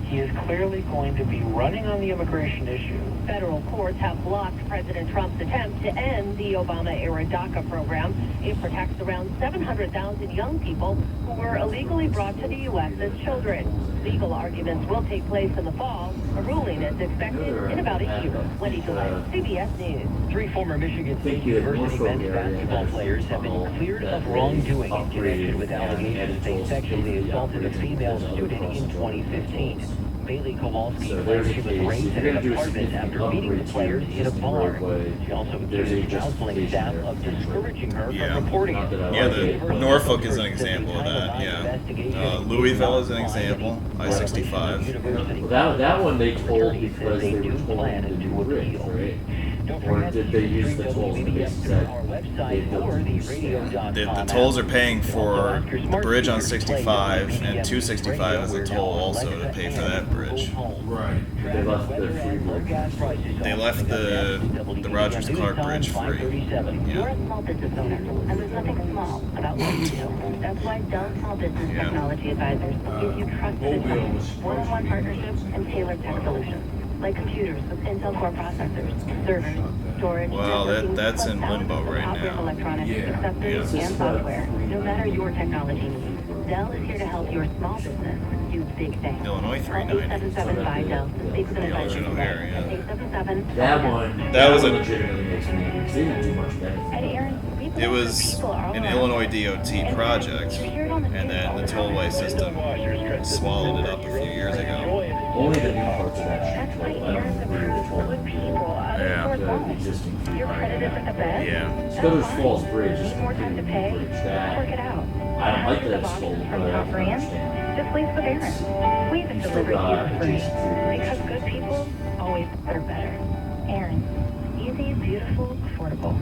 He is clearly going to be running on the immigration issue. Federal courts have blocked President Trump's attempt to end the Obama-era DACA program. It protects around 700,000 young people who were illegally brought to the U.S. as children. Legal arguments will take place in the fall. A ruling is expected in about a year. Wendy Gillette, CBS News. 3 former Michigan State University men's basketball players have been cleared of wrongdoing in connection with allegations they sexually assaulted a female student in 2015. Bailey Kowalski claims she was raped in an apartment after meeting the players in a bar. She also accused counseling staff of discouraging her Yeah. from reporting it. Yeah, the Norfolk is an example of that, yeah. Louisville is an example, I-65. Well, that one they told because they were told to do a bridge, right? Or did they use the tolls on the basis that they built these? The tolls are paying for the bridge on 65, and 265 is a toll also to pay for that bridge. Right. They left the free bridge. They left the Rogers Clark Bridge free. You're Yeah. a small business owner, and there's nothing small about what you do. That's why Dell Small Business Yeah. Technology Advisors gives you trusted advice, one-on-one partnerships, and tailored tech solutions, like computers with Intel Core processors, servers, storage, Well, networking, that's plus in thousands limbo of right top-end now. electronics, Yeah. accessories, Yeah. and software, no matter your technology needs. Dell is here to help your small business do big things. Illinois Call 390. 8775 Dell to speak with an The advisor original today. area. 877 That one, That was a- legitimately makes me angry. 'Cause they didn't do much And better. Aaron, we It believe was that people are all an around. Illinois DOT project, We hear it on the and news then all the the time. tollway system swallowed it up a few years ago. Only the new parts of that That's street. why I don't Aaron's agree with approved the good people. Yeah. The existing fee. Your credit isn't the best? Yeah. Scudder's Falls Bridge is Need more time to completely pay? bridge. That, Work it out. I don't like that it's Options full, from but I top can brands? understand. Just lease with Aaron. We even You still deliver you got for free. adjacent to- Because good people always deserve better. Aaron. Easy, beautiful, affordable.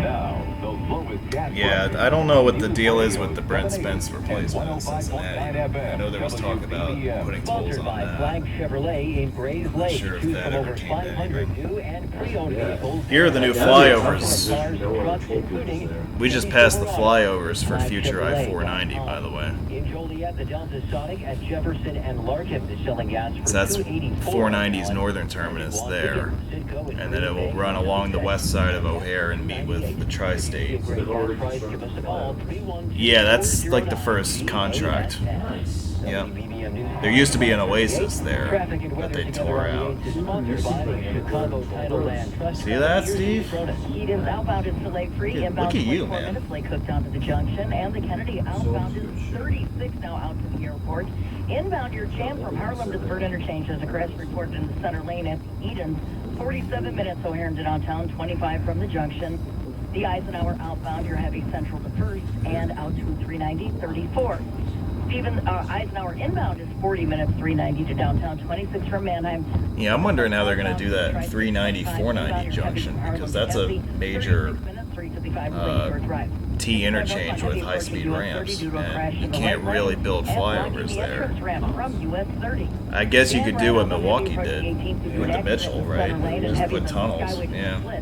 Now, the lowest gas Yeah, prices. I don't know what the deal is with the Brent Spence replacement in Cincinnati. I know there was talk about putting tolls Sponsored on by that. Flag Chevrolet in Grays Not Lake. sure if Choose that from ever over came to 500 anything. new and pre-owned vehicles. Here are the new That'd be a tough one, flyovers. because you know what a toll bridge is there. We just passed the flyovers for future I-490, by the way. In Joliet, the Delta Sonic at Jefferson and Larkin is selling gas for So that's $2.84 490's a gallon. northern terminus In there, Simcoe and and then it will Green run Bay, along the west side of O'Hare and meet with the tri-state. So they've already Price, constructed give us a the call, flyover. 312 Yeah, that's like the first contract. Nice. Yep. WBBM News. There used to be an Oasis there Traffic and that weather they together tore on the out. 8th is sponsored by the Chicago Title Land Trust. See that, Here's Steve? your bonus. Eden's outbound is delay-free. Look Inbound at you, 24 man. minutes. Lake Cook down to the junction. And the Kennedy outbound is 36 now out to the airport. Inbound, your jam from Harlem to the Bird Interchange has a crash reported in the center lane at Eden's. 47 minutes O'Hare to downtown, 25 from the junction. The Eisenhower outbound, your heavy central to first, and out to 390, 34. Eisenhower inbound is 40 minutes, 390 to downtown, 26 from Mannheim. Yeah, I'm wondering how they're going to do that 390, 490 junction, because that's a major T interchange with high-speed ramps, and you can't really build flyovers there. I guess you could do what Milwaukee did with the Mitchell, right? Just put tunnels, yeah.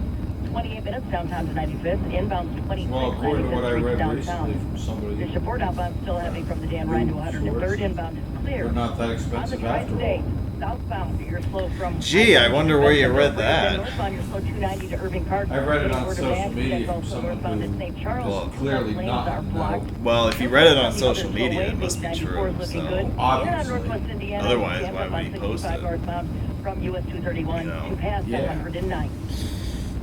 28 minutes downtown to 95th, inbound 26. Well, according to what I read downtown. recently from somebody, Bishop Ford outbound still heavy from the Dan Ryan to 103rd. Inbound is clear. they're not that On the expensive after tri-state, all. southbound, you're slow from. Gee, I wonder where you read that. Northbound, you're slow 290 to Irving Park. I read it on Word of social Max, media that's from also someone northbound at who St. Charles. Well, clearly Lanes not are know. blocked. Well, if you read it on social media, it must be true, so Obviously. Otherwise, why would he post it? From US 231 You know. to past Yeah. 109.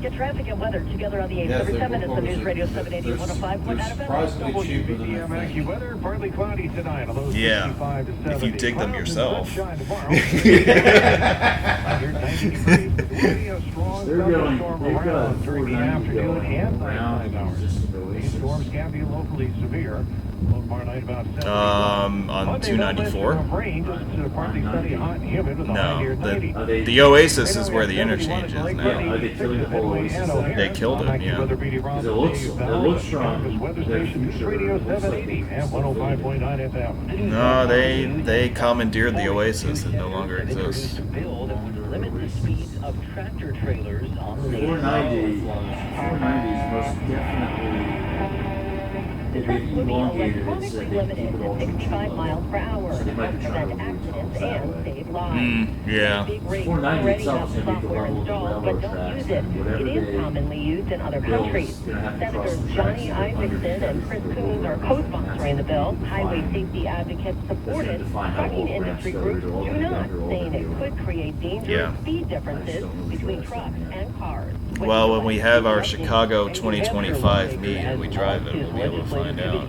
Get traffic and weather together on the 8th. Yes, Every they 7 minutes were on News Radio they're- 780 105.9 they're FM. surprisingly cheaper than I WBBM think. weather, partly cloudy tonight. Although Yeah, 65 to if you 70. dig them Clouds and yourself. sunshine tomorrow. Under 90 degrees. Will be a strong They're going, thunderstorm they've got around during the 490 afternoon going and around nighttime the hours. existing These Oasis. storms can be locally severe. Low tomorrow night about 70. On Monday, 294? no mention of rain, just partly sunny, hot and humid with a high near No, 90. the Oasis is where the interchange is Are now. they killing the whole Oasis there? They killed it, yeah. Because it looks strong. Weather Their station News future Radio looks like 780 and 105.9 FM. No, they commandeered the Oasis. It no longer exists. Bill that would limit the speeds of tractor trailers on the nation. 490 is most definitely, they've elongated it so they can keep it all 65 miles per hour. So they might be trying to Prevent reduce accidents that and way. save lives. Yeah. Big rate 490 already itself have is gonna be the software level of the installed, railroad but don't tracks, use it. and whatever It is they commonly used in other build countries. is gonna have to cross Senators the Johnny tracks that are Isakson and Chris under Coons are the co-sponsoring the bill. That's Highway fine. safety advocates support Doesn't it. define how Trucking all ramps industry go, groups they're all do gonna be not, under all saying the it wheels. could create dangerous Yeah. speed differences don't know what between you're trucks asking yet. and cars. Well, when we have our Chicago 2025 meet and we drive it, we'll be able to find out.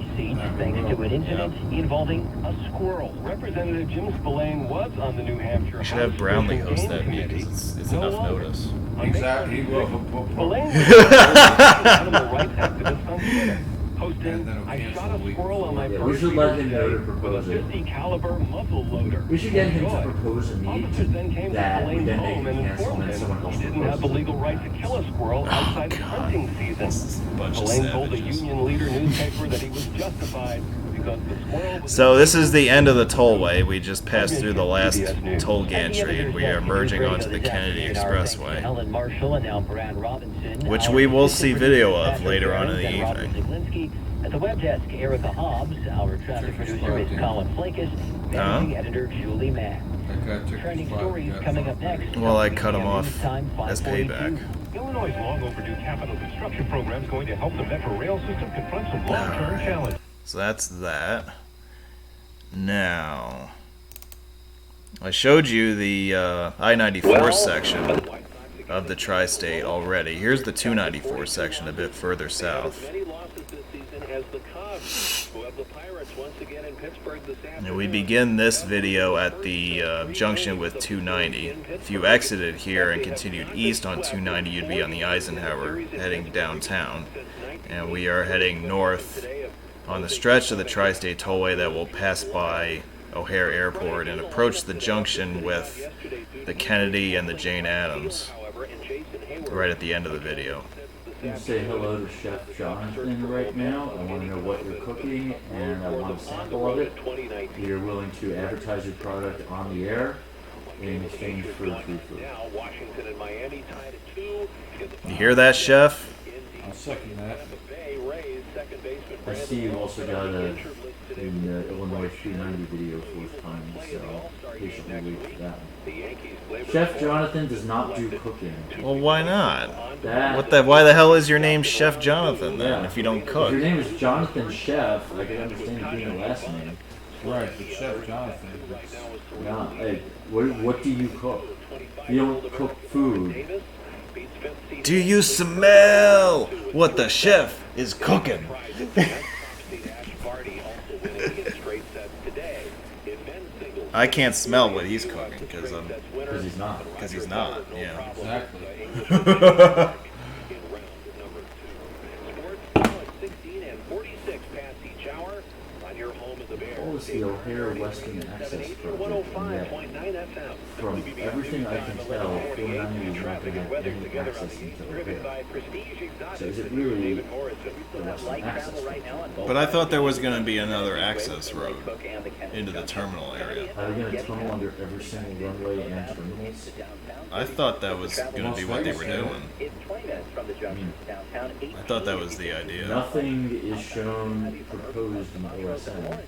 Thanks to an incident involving a squirrel. Representative Jim Spillane was on the New Hampshire. We should have Brownlee host that meet because it's enough notice. Exactly, he will. Spillane was an animal rights activist on Twitter, posting, And then it'll "I cancel shot a a week squirrel on my Yeah, we first should let year's him know day to with a propose it. 50 caliber muzzle loader." We should get him to Enjoy. propose a meet Officers then came to that we Spillane's then home make and him cancel informed and then someone him else he didn't have the proposes. legal right to kill a squirrel outside the hunting season. This is a bunch of Spillane told the savages. Union Leader newspaper that he was justified because the squirrel was... So this is the end of the tollway. We just passed through the last toll gantry and we are merging onto the Kennedy Expressway, Alan Marshall and now Brad Robinson, which our we will see assistant video producer, of later on in the and Robert evening. Zaglinski. At the web desk, Erica Hobbs. Our traffic producer is Colin Flakus. Managing editor Julie Mann. Trending stories coming up next. Well, I cut him off Time as 5:42. payback. Illinois' long overdue capital construction program is going to help the Metro rail system confront some long-term challenges. So that's that. Now, I showed you the I-94 section of the tri-state already. Here's the 294 section a bit further south. And we begin this video at the junction with 290. If you exited here and continued east on 290, you'd be on the Eisenhower heading downtown. And we are heading north on the stretch of the Tri-State Tollway that will pass by O'Hare Airport and approach the junction with the Kennedy and the Jane Addams right at the end of the video. I'm going to say hello to Chef Jonathan right now. I want to know what you're cooking, and I want a sample of it. You're willing to advertise your product on the air in exchange for free food. You hear that, Chef? I'll second that. I see you also got the Illinois 390 video forthcoming, so patiently wait for that one. Chef Jonathan does not do cooking. Well, why not? Why the hell is your name Chef Jonathan then, if you don't cook? If your name is Jonathan Chef, I can understand it being a last name. Right, but Chef Jonathan. Nah, hey, what do you cook? You don't cook food. Do you smell what the chef is cooking? I can't smell what he's cooking because he's not. Because he's not. Yeah. Exactly. What was the O'Hare Western Access project? From everything I can tell, 490 is not going to have any access into O'Hare. So is it really the Western Access project? But I thought there was going to be another access road into the terminal area. Are they going to tunnel under every single runway and terminals? I thought that was going to be what they were doing. I thought that was the idea. Nothing is shown proposed in OSN,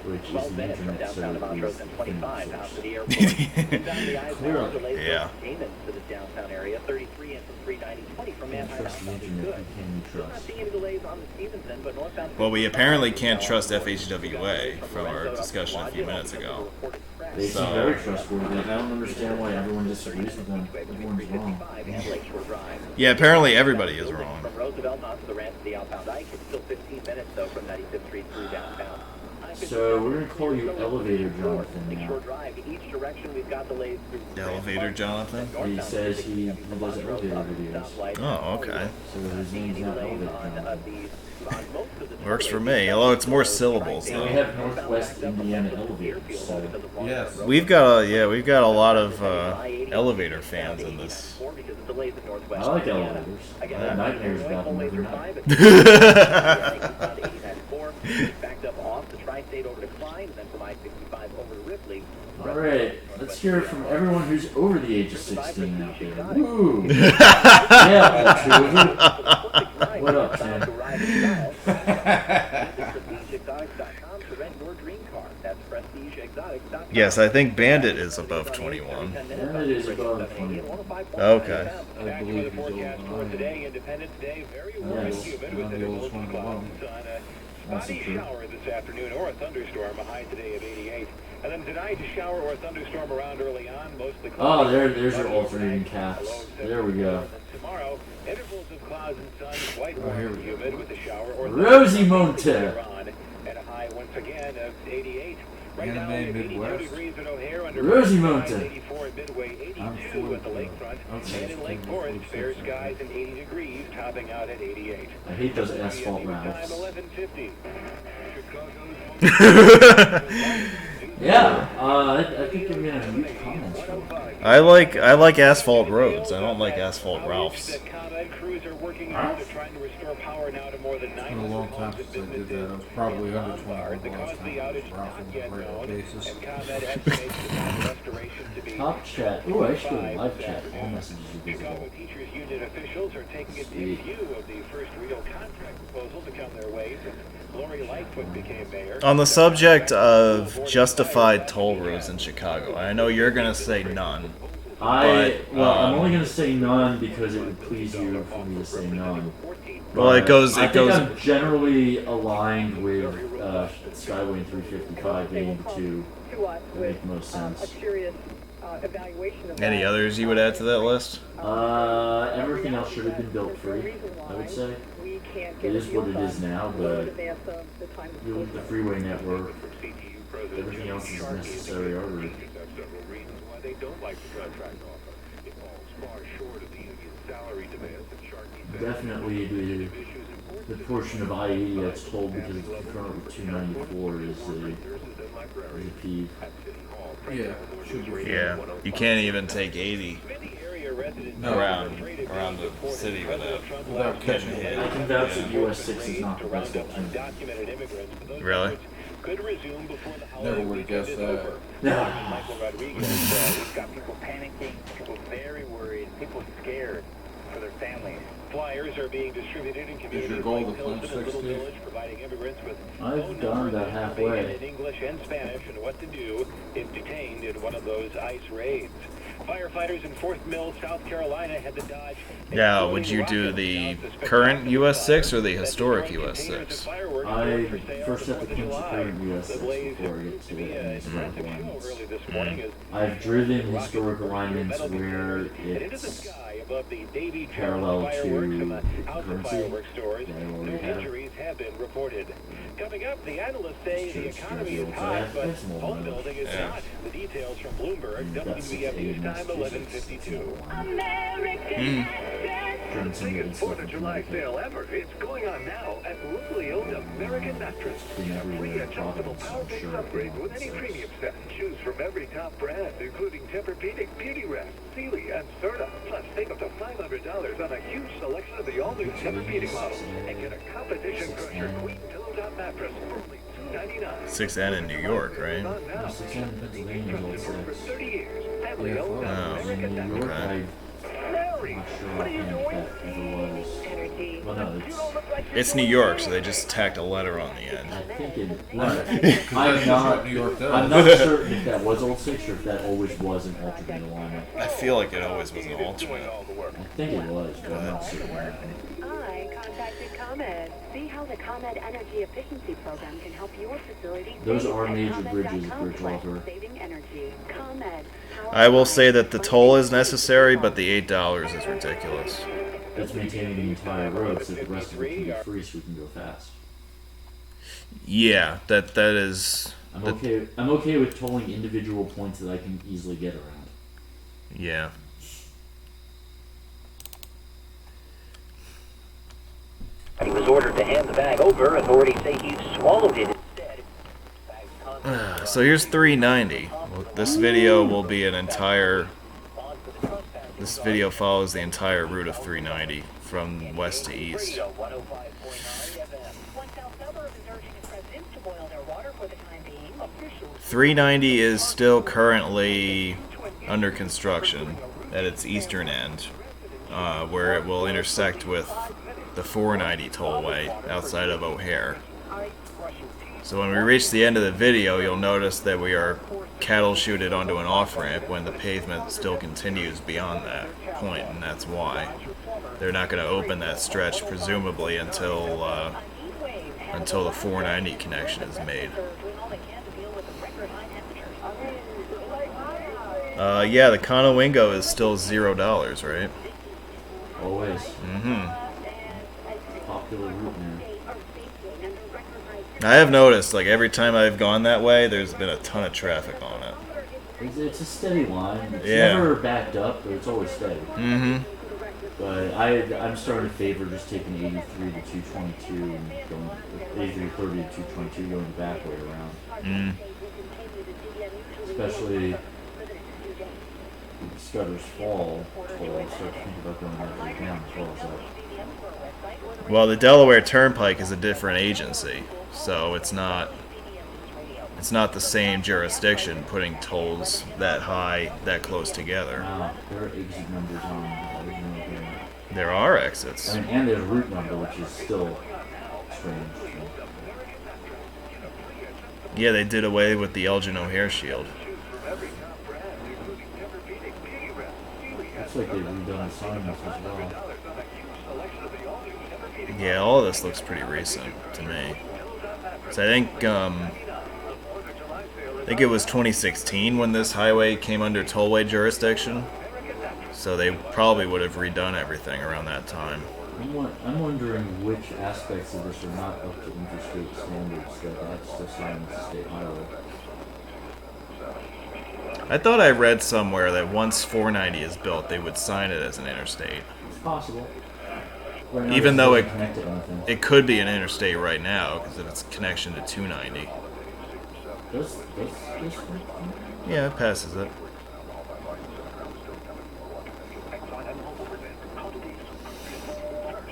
which is the internet service thing. Clearly. Yeah. Can't trust the internet, who can you trust? Well, we apparently can't trust FHWA from our discussion a few minutes ago. They seem very trustworthy. I don't understand why everyone disagrees with them. Everyone's wrong. Yeah, apparently everybody is wrong. So we're going to call you Elevator Jonathan now. Elevator Jonathan? He says he does elevator videos. Oh, okay. So his name's not Elevator Jonathan. Works for me, although it's more syllables And we though. have Northwest Indiana Elevators, so Yes. We've got a lot of elevator fans in this. I like elevators. I have nightmares about them every night. Alright, let's hear it from everyone who's over the age of 16 out there. Woo! Yeah, two of you. What up, Tim? Yes, I think Bandit is above 21. Bandit is above 21. Okay. I believe he's old. Yes. I'm the oldest one alone. That's the truth. Shower this afternoon or a thunderstorm, a high today of 88. And then tonight, a shower or a thunderstorm around early on, mostly Oh, there's your alternating caps. There we go. tomorrow, intervals of clouds and sun, quite Oh, warm here and we go. humid with a shower or Rosie Monte. and a high once again of 88. Right Anime now, 82 Midwest. degrees at O'Hare under Rosie Monte. 84 at Midway, 82 I'm at the lakefront, okay, and in Lake so Forest, fair 46. skies and 80 degrees, topping out at 88. I hate those asphalt Time routes. 11:50. Yeah, I think I'm gonna mute comments from I like asphalt roads. I don't like asphalt Ralphs. That ComEd crews are working hard. They're trying to restore power now to more than It's been a long time since I did that. I was probably under 21 The the cause last of time the I was outage Ralph not on yet a regular known, basis. and ComEd estimates the restoration to be Top chat. Ooh, I should do a live chat. All messages are visible. Chicago Teachers Union officials are taking a deep view of the first real contract proposal to come their way since Lori Lightfoot became mayor. On the subject of justified toll roads in Chicago, I know you're gonna say none. I'm only gonna say none because it would please you for me to say none. Well, it goes. I It think goes. I'm generally aligned with Skyway and 355 being the two that make the most sense. Any others you would add to that list? Everything else should have been built free, I would say. It is what it is now, but the freeway network, everything else is a necessary artery. They don't like the contract offer. It falls far short of the union's salary demands and Sharkey Definitely the portion of I-80 that's told because it's concurrent with 294 is a peeve. Yeah, should be. Yeah, you can't even take 80 around the city Without catching getting it. hit. I can vouch that US 6 is not the best option. Really? Never would have guessed that. Yeah. Michael Rodriguez, we've got people panicking, people very worried, people scared for their families. Flyers are being distributed in communities your goal like to Pilsen punch and Little 60? Village, providing immigrants with I've gone about halfway. in English and Spanish and what to do if detained in one of those ICE raids. Firefighters in Fort Mill, South Carolina had to dodge. Now, would you do the current US 6 or the historic US 6? I first have to pinch the current US 6 before I get to the historic alignments. I've driven historic alignments where it's parallel to the currency that I already have. Injuries have been reported. Coming up, the analysts say the economy is hot, but home building is not. The details from Bloomberg, WBF News Time 11:52. Biggest 4th of July sale ever. It's going on now at locally owned American Mattress. Free adjustable power picks upgrade with any premium set. Choose from every top brand, including Tempur-Pedic, Beautyrest, Sealy, and Serta. Plus, save up to $500 on a huge selection of the all-new Tempur-Pedic models. And get a competition crusher queen pillow top mattress for only $299. 6N in New York, right? 6N in Pennsylvania is all For 6. 30 years. Family owned Oh, American In New York, okay. I'm not sure offhand if that ever was. Well, no, It's New York, so they just tacked a letter on the end. I think it. That's what New York does. I'm not certain if that was old 6 or if that always was an alternate alignment. I feel like it always was an alternate. I think it was, but I'm not certain. I contacted ComEd. See how the ComEd Energy Efficiency Program can help your facility. Those save are at major ComEd.com bridges, Bridgewater. Saving energy. ComEd. I will say that the toll is necessary, but the $8 is ridiculous. That's maintaining the entire road so that the rest of it can be free so we can go fast. Yeah, that is. I'm okay with tolling individual points that I can easily get around. Yeah. He was ordered to hand the bag over. Authorities say he swallowed it instead. So here's 390. Well, this video will be an entire. This video follows the entire route of 390 from west to east. 390 is still currently under construction at its eastern end, where it will intersect with the 490 tollway outside of O'Hare. So when we reach the end of the video, you'll notice that we are cattle chooted onto an off-ramp when the pavement still continues beyond that point, and that's why. They're not going to open that stretch, presumably, until the 490 connection is made. Yeah, the Conowingo is still $0, right? Always. Mm-hmm. Popular route now. I have noticed, like, every time I've gone that way, there's been a ton of traffic on it. It's a steady line. It's Yeah. never backed up, but it's always steady. Mm-hmm. But I'm starting to favor just taking 83 to 222 and going 83 30 to 222 going the back way around. Mm. Especially with Scudder's Fall, so I start to think about going that way down as well as up. Well, the Delaware Turnpike is a different agency, so it's not the same jurisdiction putting tolls that high, that close together. There are exit numbers on the original agreement. There are exits. I mean, and there's a route number, which is still strange. Yeah, they did away with the Elgin O'Hare shield. Looks like they've redone assignments as well. Yeah, all of this looks pretty recent to me. So I think it was 2016 when this highway came under tollway jurisdiction. So they probably would have redone everything around that time. I'm wondering which aspects of this are not up to interstate standards that that's still signed as a state highway. I thought I read somewhere that once 490 is built, they would sign it as an interstate. It's possible. Right now, Even though doesn't connect to anything. it could be an interstate right now because of its connection to 290. Does this one? Yeah, it passes it.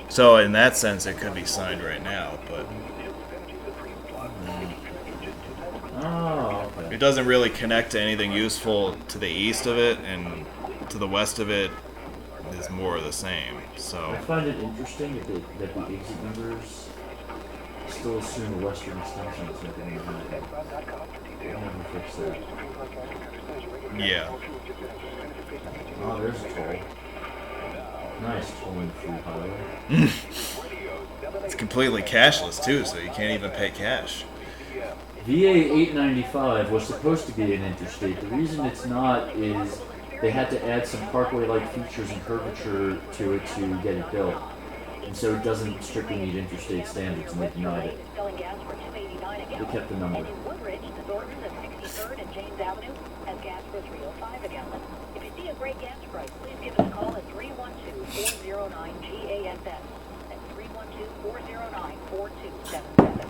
So in that sense, it could be signed right now, but Oh, okay. it doesn't really connect to anything useful to the east of it, and to the west of it is more of the same. So I find it interesting that the exit numbers still assume a western extension is something in the highway. They'll never fix that. yeah, Oh, there's a toll. Nice tolling through highway. it's completely cashless too, so you can't even pay cash. VA 895 was supposed to be an interstate. The reason it's not is they had to add some parkway-like features and curvature to it to get it built. And so it doesn't strictly meet interstate standards, and they denied it. They kept the number. Woodridge, the Thorntons of 63rd and James Avenue, has gas for $3.05 a gallon. If you see a great gas price, please give us a call at 312-409-GASS. That's 312-409-4277.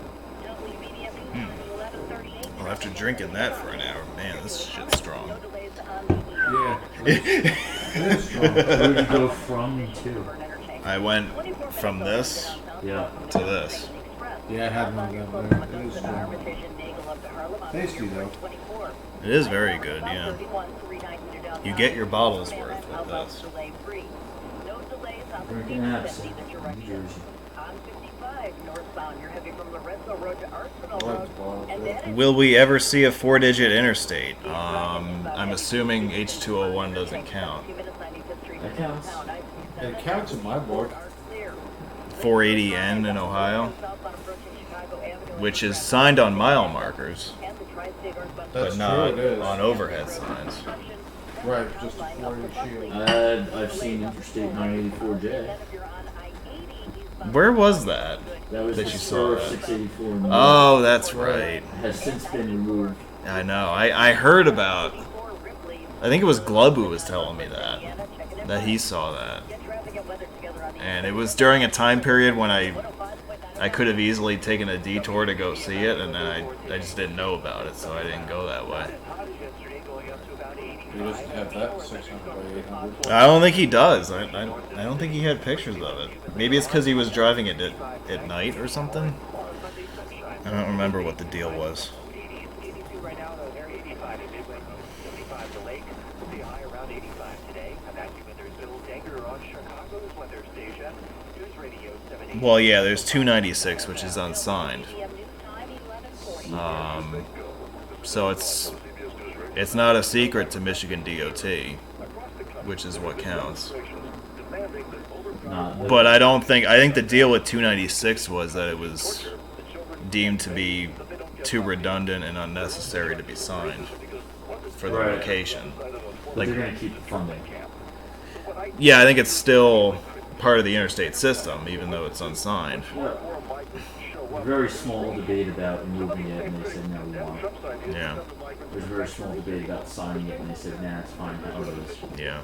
WBDF News, 1138. Well, after drinking that for an hour, man, this shit's strong. No delays on the Yeah. Where did you go from to? I went from this Yeah. to this. Yeah, I had one of them there. It is strong. Tasty though. It is very good, yeah. You get your bottle's worth with this. Drinking apps in New Jersey. Will we ever see a 4-digit interstate? I'm assuming H201 doesn't count. That counts. It counts in my book. 480N in Ohio, which is signed on mile markers, but That's not true, it is. on overhead signs. Right, just a 480 shield. I've seen Interstate 984J. Where was that? That was That the you spur saw of that. 684 in New York. Oh, that's right. Has since been removed. I know. I heard about. I think it was Glub who was telling me that he saw that, and it was during a time period when I could have easily taken a detour to go see it, and then I just didn't know about it, so I didn't go that way. He doesn't have that 600 by 800. I don't think he does. I don't think he had pictures of it. Maybe it's because he was driving it at night or something. I don't remember what the deal was. Well, yeah, there's 296, which is unsigned. So it's not a secret to Michigan DOT, which is what counts. But I think the deal with 296 was that it was deemed to be too redundant and unnecessary to be signed for the Right. location. But Like, they're going to keep the funding. yeah, I think it's still part of the interstate system, even though it's unsigned. Yeah. Very small debate about removing it, and they said no, we won't. Yeah, There's a very small debate about signing it, and they said nah, it's fine how it is. yeah.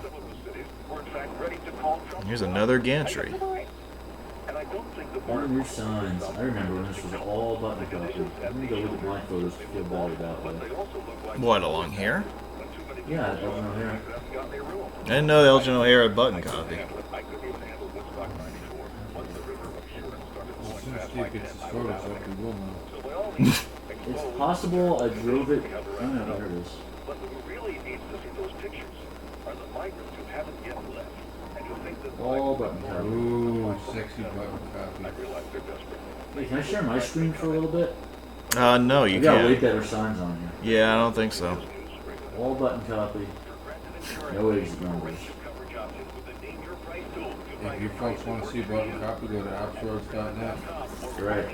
Here's another gantry. All the new signs. I remember when this was all button copy. I'm going to go look at my photos to feel better about that. What, along here? Yeah, I don't know here. I didn't know the Elgin O'Hara had button copy. As soon as Steve gets his photos up, we will know. It's possible I drove it. Oh no, there it is. But who really needs to see those pictures are the migrants who haven't yet left and who think that All button copy. Ooh, sexy button copy. realize they're desperate. Hey, can I share my screen for a little bit? No, you I got way can't. better signs on here. Yeah, I don't think so. All button copy. No exit numbers. If you folks want to see about the copy, go to appsroads.net. Right.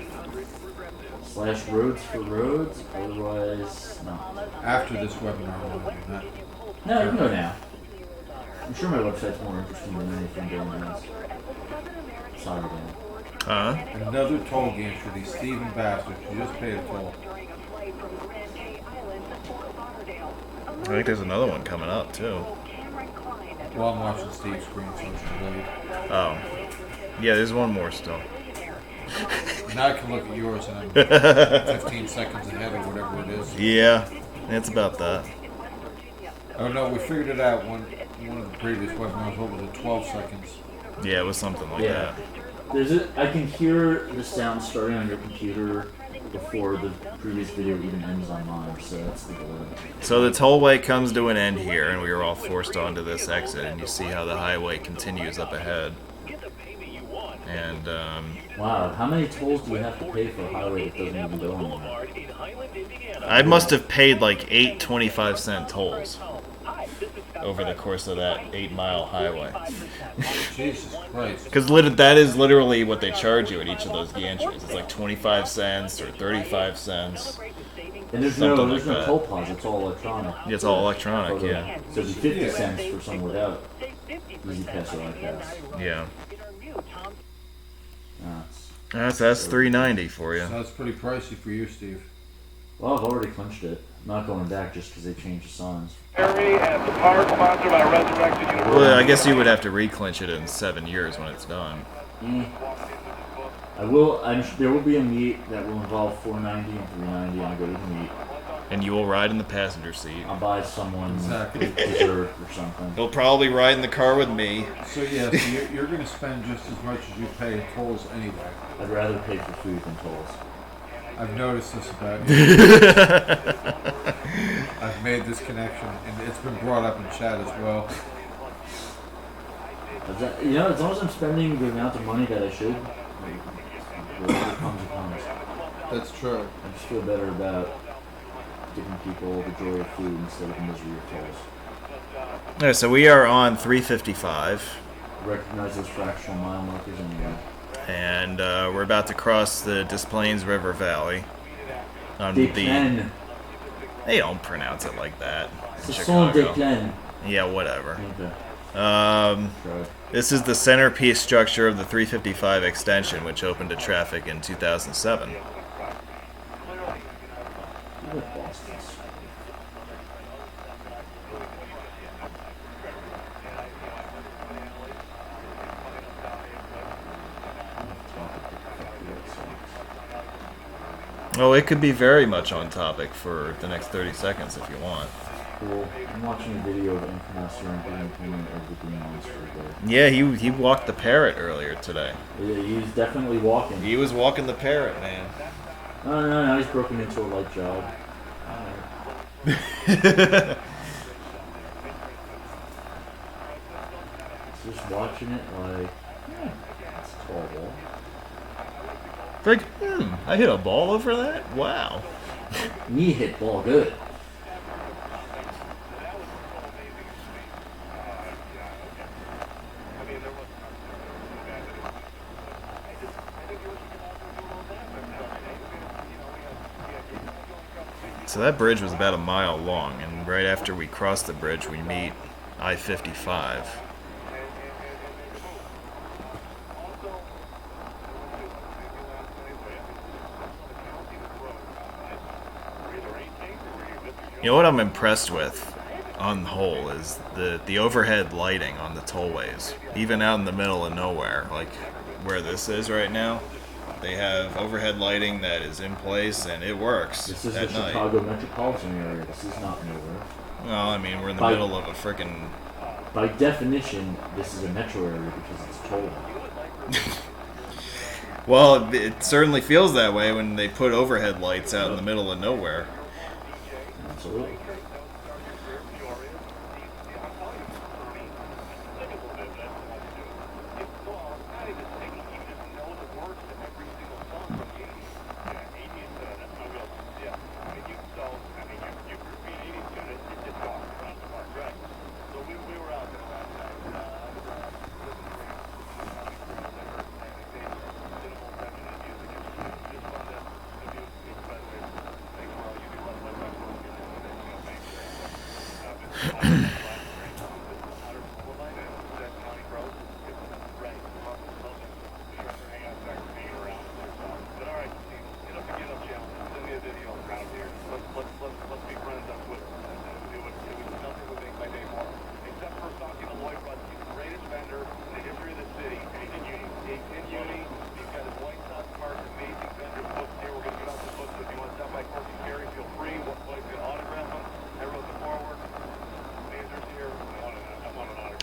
/roads for roads, otherwise, no. After this webinar, I'm going to do that. No, you can go now. I'm sure my website's more interesting than anything going else. Sorry, Dan. Huh? Another toll game for these thieving bastards who just paid a toll. I think there's another one coming up too. Well, I'm watching Steve's screen, so it's delayed. Oh. Yeah, there's one more still. Now I can look at yours and I'm 15 seconds ahead or whatever it is. Yeah, it's about that. Oh no, we figured it out one of the previous webinars. What was it, 12 seconds? Yeah, it was something like Yeah. I can hear the sound starting on your computer before the previous video even ends on mine, so that's the goal. that. So the tollway comes to an end here, and we are all forced onto this exit, and you see how the highway continues up ahead. And, Wow, how many tolls do you have to pay for a highway that doesn't even go anywhere? I must have paid like 8 25-cent tolls over the course of that 8-mile highway. Jesus Christ. Because that is literally what they charge you at each of those gantries. It's like 25 cents or 35 cents. And there's Something no like that. toll plaza, it's all electronic. It's all electronic, yeah. So it'd be 50 cents for someone without Easy Pass or iPass. Yeah. That's That's $3.90 for you. So that's pretty pricey for you, Steve. Well, I've already clinched it. I'm not going back just because they changed the signs. Well, I guess you would have to reclinch it in 7 years when it's done. I will. There will be a meet that will involve 490 and 390, and I go to the meet. And you will ride in the passenger seat. I'll buy someone Exactly. dessert or something. He'll probably ride in the car with me. So yeah, so you're going to spend just as much as you pay in tolls anyway. I'd rather pay for food than tolls. I've noticed this about you. I've made this connection, and it's been brought up in chat as well. You know, as long as I'm spending the amount of money that I should, whatever comes, it comes. That's true. I just feel better about giving people the joy of food instead of the misery of tolls. Alright, so we are on 355. Recognize those fractional mile markers anyway. And we're about to cross the Des Plaines River Valley. On Des Plaines. They don't pronounce it like that. Ce sont des Plaines. Yeah, whatever. Okay. This is the centerpiece structure of the 355 extension, which opened to traffic in 2007. Oh, it could be very much on topic for the next 30 seconds if you want. Cool. I'm watching a video of Infamous here and getting opinion of the Green Monster there. Yeah, he walked the parrot earlier today. Yeah, he's definitely walking. He was walking the parrot, man. No, he's broken into a light jog. Just watching it like, it's a tall ball. Like, I hit a ball over that? Wow. Me hit ball good. So that bridge was about a mile long, and right after we cross the bridge, we meet I-55. You know what I'm impressed with, on the whole, is the overhead lighting on the tollways. Even out in the middle of nowhere, like where this is right now, they have overhead lighting that is in place, and it works This is at the night. Chicago metropolitan area. This is not nowhere. Well, I mean, we're in the middle of a frickin'... By definition, this is a metro area because it's toll. Well, it certainly feels that way when they put overhead lights out in the middle of nowhere. Absolutely.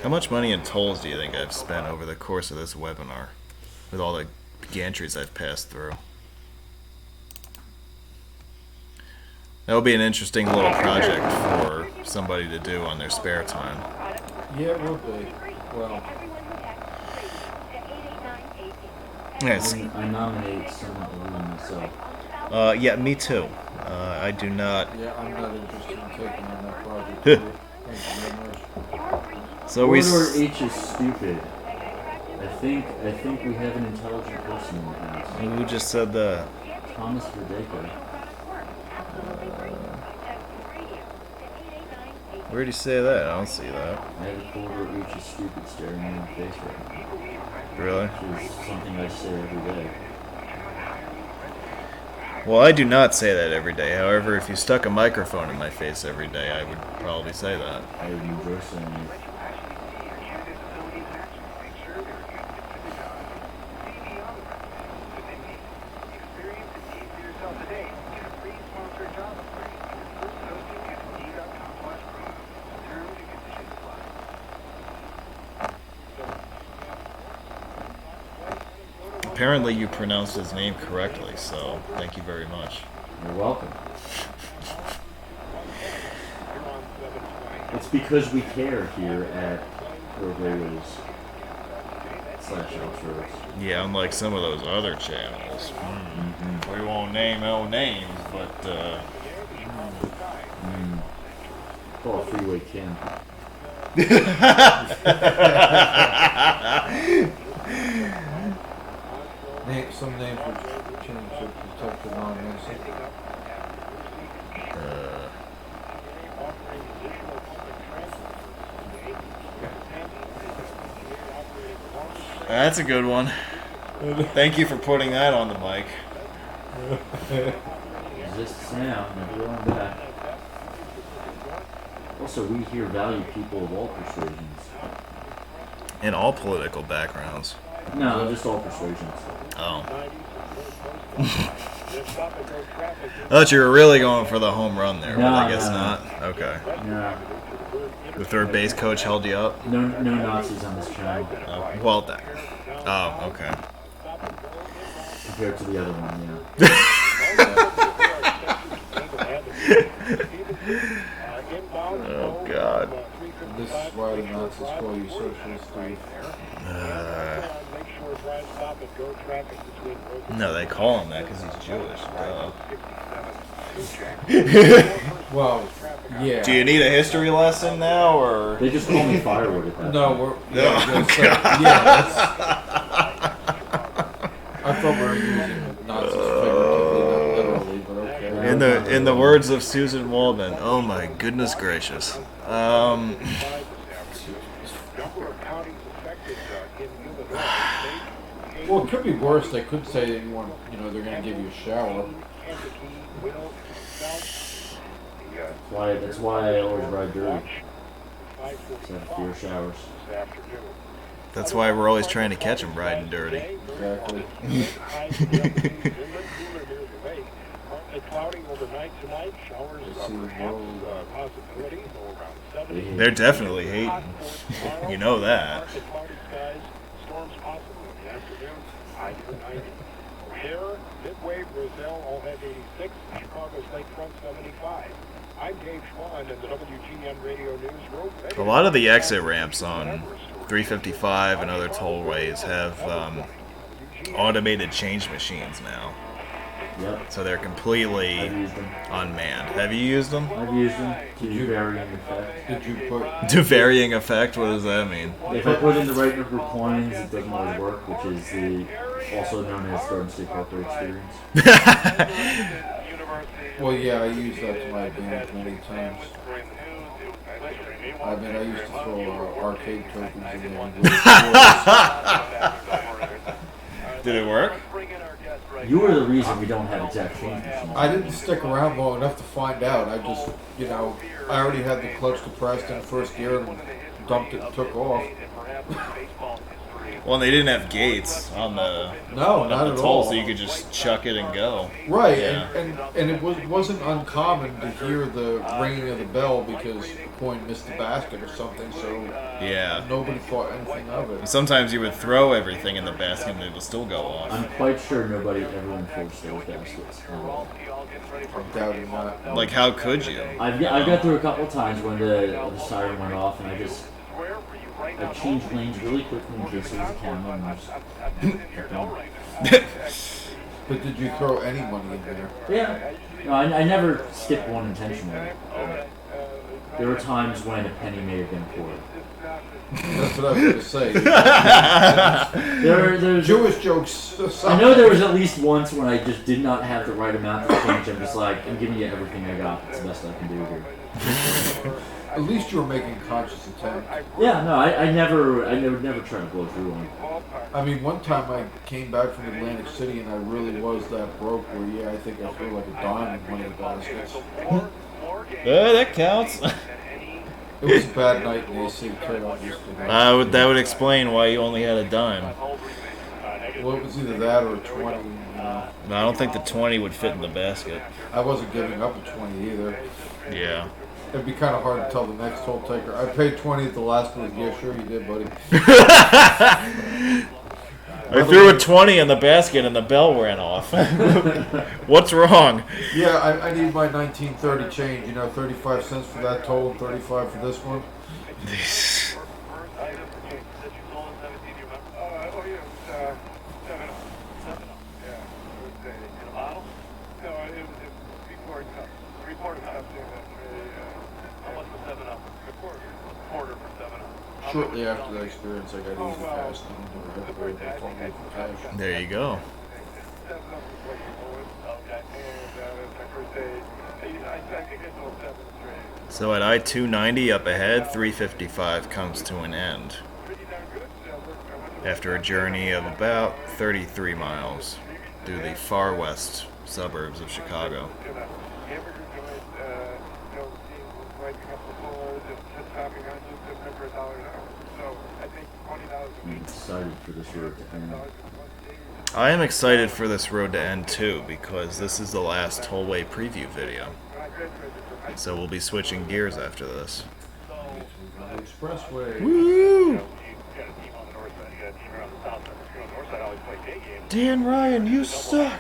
How much money in tolls do you think I've spent over the course of this webinar with all the gantries I've passed through? That would be an interesting little project for somebody to do on their spare time. Yeah, it would be. Well, Yes. I nominate someone to lead myself. Yeah, me too. I do not. yeah, I'm not interested in taking on that project. Huh. Thank you very much. So we. Corridor H is stupid. I think we have an intelligent person in the house. Who just said that? Thomas Verdeka. Where'd you say that? I don't see that. I have a corridor H is stupid staring me in the face right now. Really? Which is something I say every day. Well, I do not say that every day. However, if you stuck a microphone in my face every day, I would probably say that. I would enjoy saying it. Apparently you pronounced his name correctly, so thank you very much. You're welcome. It's because we care here at Tollways/Outros. Yeah, unlike some of those other channels. We won't name no names, but Call Freeway Kim. Some names would change to protect the non-innocent. That's a good one. Thank you for putting that on the mic. Resist sound, never going back. Also, we here value people of all persuasions. In all political backgrounds. No, just all persuasions. Oh. I thought you were really going for the home run there, but I guess not. Okay. No, The third base coach held you up? no Nazis on this channel Oh, well, that. Oh, okay. compared to the other one, yeah. Oh, God. This is why the Nazis call you socialist, Steve. No, they call him that because he's Jewish. Well, yeah. Do you need a history lesson now, or? They just call me firewood at that No, point. we're. Yeah, that's. I thought we were using Nazis figuratively, not literally, but okay. In the words of Susan Waldman, oh my goodness gracious. Well, it could be worse. They could say that they're going to give you a shower. That's why I always ride dirty. So I have fewer showers. That's why we're always trying to catch them riding dirty. Exactly. They're definitely hating. You know that. Midway, Brazil, all have 86. Chicago's lakefront 75. I'm Dave Schwan in the WGN Radio Newsroom. A lot of the exit ramps on 355 and other tollways have automated change machines now. Yep. So they're completely I've used them. unmanned. Have you used them? I've used them to varying effect. Did you put? To varying effect? What does that mean? If I put in the right number of coins, it doesn't always work, which is also known as Garden State Parkway experience. Well, yeah, I used that to my advantage many times. I mean, I used to throw arcade tokens in there. Did it work? You were the reason we don't have exact change machines. I didn't stick around long enough to find out. I just, you know, I already had the clutch depressed in first gear and dumped it and took off. Well, they didn't have gates on the No, not the at toll, all. so you could just chuck it and go. Right, Yeah. and it wasn't uncommon to hear the ringing of the bell because the coin missed the basket or something, so Yeah. nobody thought anything of it. Sometimes you would throw everything in the basket and it would still go off. I'm quite sure nobody ever enforced those baskets at all. I'm doubting that. Like, how could you? I've got through a couple of times when the siren went off, and I changed lanes really quickly in case there was a camera, and I just kept going. But did you throw any money in there? Yeah. No, I never skipped one intentionally. There were times when a penny may have been poured. That's what I was going to say. There's Jewish jokes. I know there was at least once when I just did not have the right amount of change. I'm just like, I'm giving you everything I got. It's the best I can do here. At least you were making a conscious attempt. Yeah, no, I would never try to blow through one. I mean, one time I came back from Atlantic City and I really was that broke where, yeah, I think I threw like a dime in one of the baskets. Yeah, that counts. It was a bad night in the AC turnout yesterday. That would explain why you only had a dime. Well, it was either that or a 20. No, I don't think the 20 would fit in the basket. I wasn't giving up a 20 either. Yeah. It'd be kind of hard to tell the next toll taker. I paid 20 at the last one. Yeah, sure you did, buddy. I threw a 20 in the basket and the bell ran off. What's wrong? Yeah, I need my 1930 change. You know, 35 cents for that toll and 35 for this one. Shortly after that experience, I got easy pass. There you go. So at I-290 up ahead, 355 comes to an end. After a journey of about 33 miles through the far west suburbs of Chicago. I'm excited for this road to end. I am excited for this road to end too, because this is the last Tollway preview video. So we'll be switching gears after this. Expressway. Woo! Dan Ryan, you suck!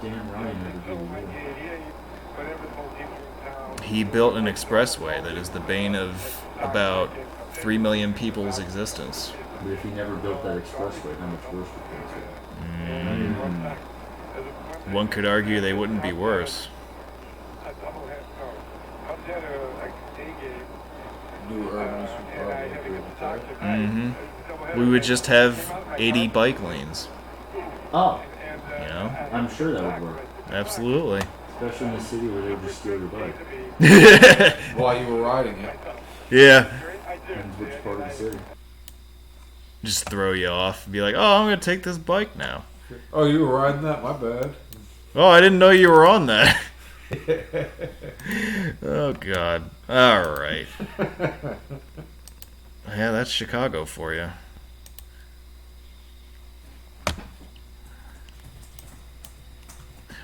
Dan Ryan never did it. He built an expressway that is the bane of about 3 million people's existence. But if he never built that expressway, how much worse would things be? One could argue they wouldn't be worse. New Urbanus would probably agree with that. We would just have 80 bike lanes, Oh, you know? I'm sure that would work. Absolutely. Especially in the city where they would just steal your bike. While you were riding it. Yeah. Depends which part of the city. Just throw you off and be like, oh, I'm going to take this bike now. Oh, you were riding that? My bad. Oh, I didn't know you were on that. Oh, God. All right. Yeah, that's Chicago for you.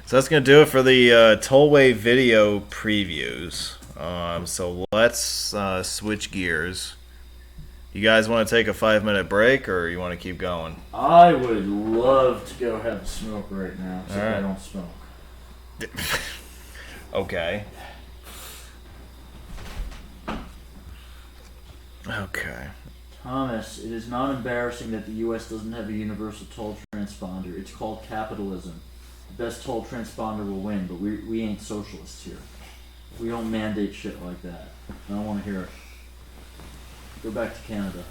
So that's going to do it for the Tollway video previews. So let's switch gears. You guys want to take a 5-minute break, or you want to keep going? I would love to go have a smoke right now, except All right. I don't smoke. Okay. Okay. Thomas, it is not embarrassing that the U.S. doesn't have a universal toll transponder. It's called capitalism. The best toll transponder will win, but we ain't socialists here. We don't mandate shit like that. I don't want to hear it. Go back to Canada.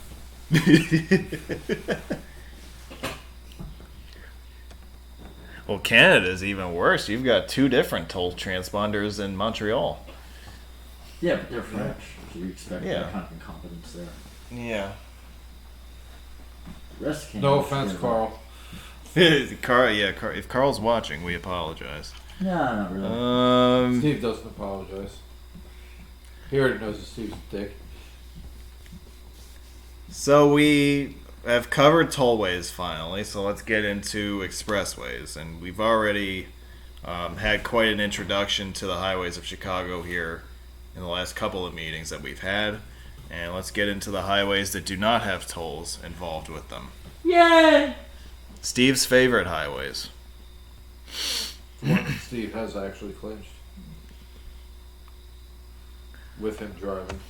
Well, Canada's even worse. You've got 2 different toll transponders in Montreal. Yeah, but they're French, so you expect Yeah. that kind of incompetence there. Yeah. The rest of No Canada's offense, good. Carl. If Carl's watching, we apologize. No, not really. Steve doesn't apologize. He already knows that Steve's a dick. So we have covered tollways finally, so let's get into expressways. And we've already had quite an introduction to the highways of Chicago here in the last couple of meetings that we've had. And let's get into the highways that do not have tolls involved with them. Yay! Steve's favorite highways. The one that Steve has actually clinched. With him driving.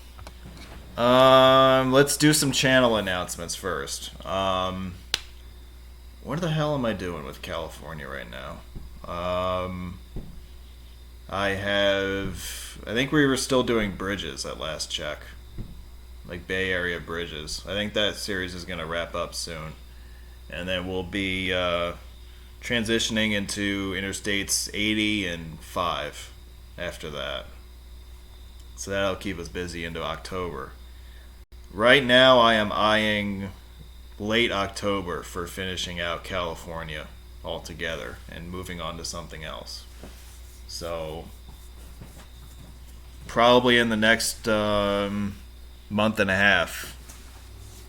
Let's do some channel announcements first. What the hell am I doing with California right now? I think we were still doing bridges at last check. Like Bay Area bridges. I think that series is going to wrap up soon. And then we'll be transitioning into Interstates 80 and 5 after that. So that'll keep us busy into October. Right now I am eyeing late October for finishing out California altogether and moving on to something else. So probably in the next month and a half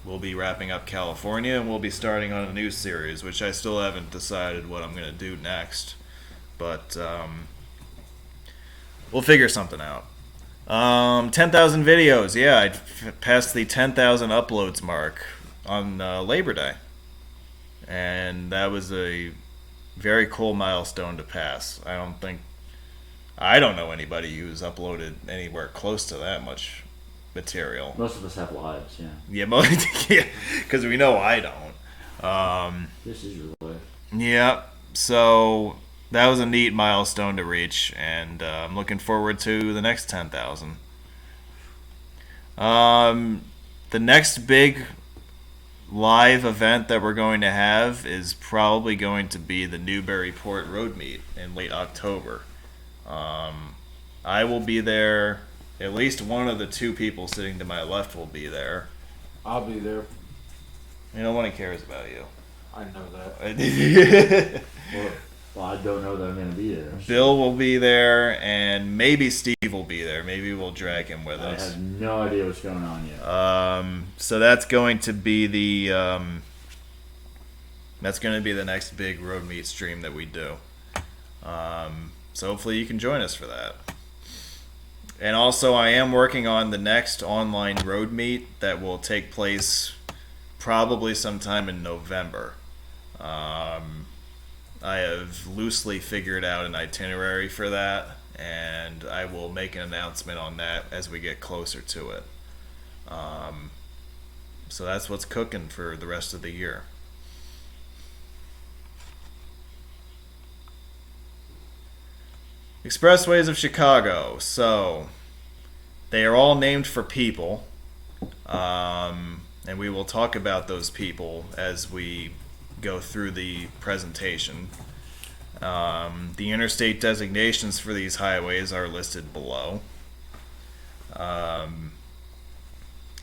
we'll be wrapping up California and we'll be starting on a new series, which I still haven't decided what I'm going to do next. But we'll figure something out. 10,000 videos. Yeah, I passed the 10,000 uploads mark on Labor Day. And that was a very cool milestone to pass. I don't know anybody who's uploaded anywhere close to that much material. Most of us have lives, yeah. Yeah, because we know I don't. This is your life. Yeah, so that was a neat milestone to reach, and I'm looking forward to the next 10,000. The next big live event that we're going to have is probably going to be the Newburyport Road Meet in late October. I will be there. At least one of the 2 people sitting to my left will be there. I'll be there. No one cares about you. I know that. Well, I don't know that I'm going to be there. So Bill will be there, and maybe Steve will be there. Maybe we'll drag him with I us. have no idea what's going on yet. So that's going to be the next big road meet stream that we do. So hopefully you can join us for that. And also, I am working on the next online road meet that will take place probably sometime in November. I have loosely figured out an itinerary for that, and I will make an announcement on that as we get closer to it. So that's what's cooking for the rest of the year. Expressways of Chicago. So they are all named for people, and we will talk about those people as we go through the presentation. The interstate designations for these highways are listed below.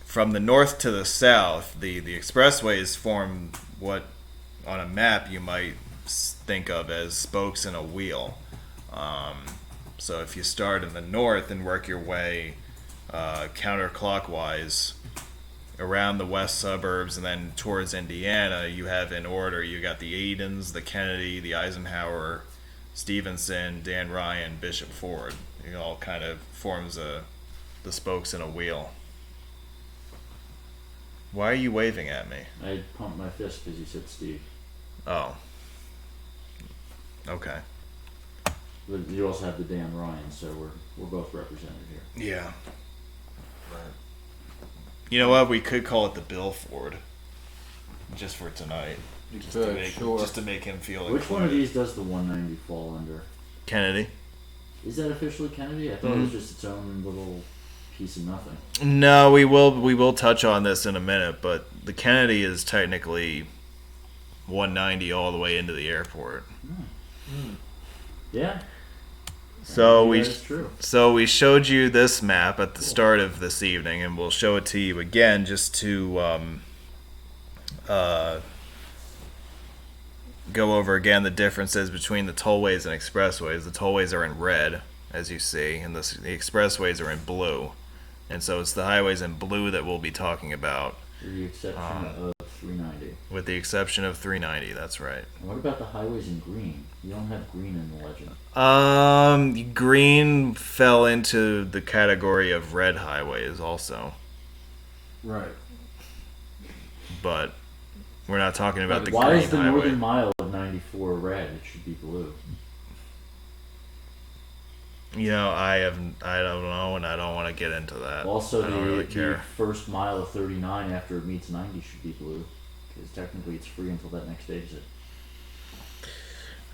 From the north to the south, the expressways form what on a map you might think of as spokes in a wheel. So if you start in the north and work your way counterclockwise around the west suburbs and then towards Indiana, you have in order, you got the Edens, the Kennedy, the Eisenhower, Stevenson, Dan Ryan, Bishop Ford. It all kind of forms the spokes in a wheel. Why are you waving at me? I pumped my fist because you said Steve. Oh. Okay. But you also have the Dan Ryan, so we're both represented here. Yeah. Right. You know what? We could call it the Bill Ford, just for tonight. You Just could, to make, sure. just to make him feel Which one of included. these does the 190 fall under? Kennedy. Is that officially Kennedy? I thought it was just its own little piece of nothing. No, we will touch on this in a minute, but the Kennedy is technically 190 all the way into the airport. Yeah. So we showed you this map at the start of this evening, and we'll show it to you again just to go over again the differences between the tollways and expressways. The tollways are in red, as you see, and the expressways are in blue. And so it's the highways in blue that we'll be talking about. With the exception of 390. With the exception of 390, that's right. And what about the highways in green? You don't have green in the legend. Green fell into the category of red highways also. Right. But we're not talking about the Why green is the highway. northern mile of 94 red? It should be blue. You know, I don't know, and I don't want to get into that. Also, I don't really the care. first mile of 39 after it meets 90 should be blue, because technically it's free until that next exit.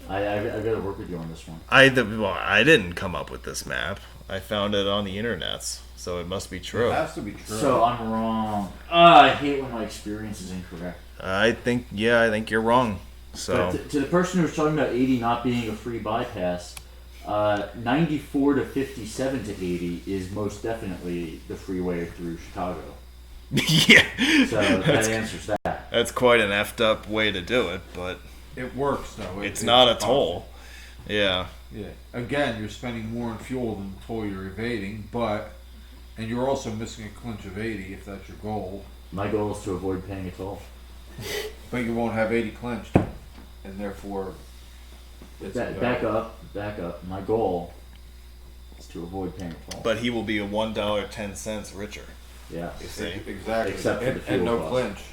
I've got to work with you on this one. I didn't come up with this map. I found it on the internets, so it must be true. It has to be true. So I'm wrong. I hate when my experience is incorrect. I think you're wrong. So But to the person who was talking about 80 not being a free bypass, 94 to 57 to 80 is most definitely the freeway through Chicago. yeah, So that answers that. that's quite an effed up way to do it, but It works though. it's not a toll. Yeah. Yeah. Again, you're spending more on fuel than the toll you're evading, and you're also missing a clinch of 80 if that's your goal. My goal is to avoid paying a toll. But you won't have 80 clinched, and therefore it's Back up. My goal is to avoid paying a toll. But he will be a $1.10 richer. Yeah. You see. Exactly. Except for the fuel and no cost. clinch.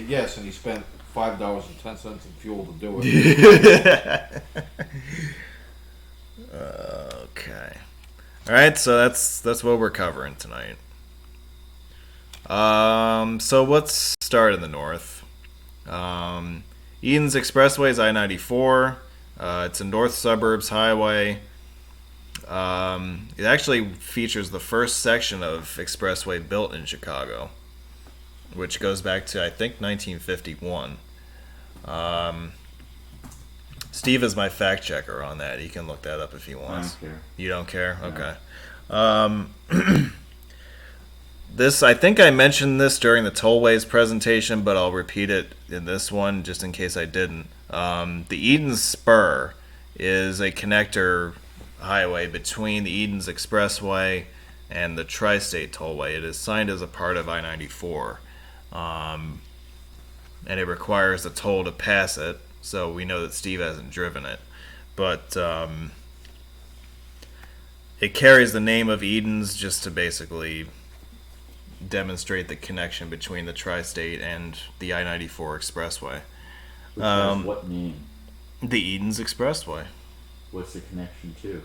Yes, and he spent $5.10 in fuel to do it. Okay. All right, so that's what we're covering tonight. So let's start in the north. Eden's Expressway is I-94. It's a north suburbs highway. It actually features the first section of expressway built in Chicago, which goes back to, I think, 1951. Steve is my fact checker on that. He can look that up if he I wants. don't care. You don't care? No. Okay. This, I think I mentioned this during the Tollways presentation, but I'll repeat it in this one just in case I didn't. The Eden Spur is a connector highway between the Eden's Expressway and the Tri-State Tollway. It is signed as a part of I-94, and it requires a toll to pass it, so we know that Steve hasn't driven it. But it carries the name of Eden's just to basically demonstrate the connection between the Tri-State and the I-94 Expressway. Which has what name? The Eden's Expressway. What's the connection to?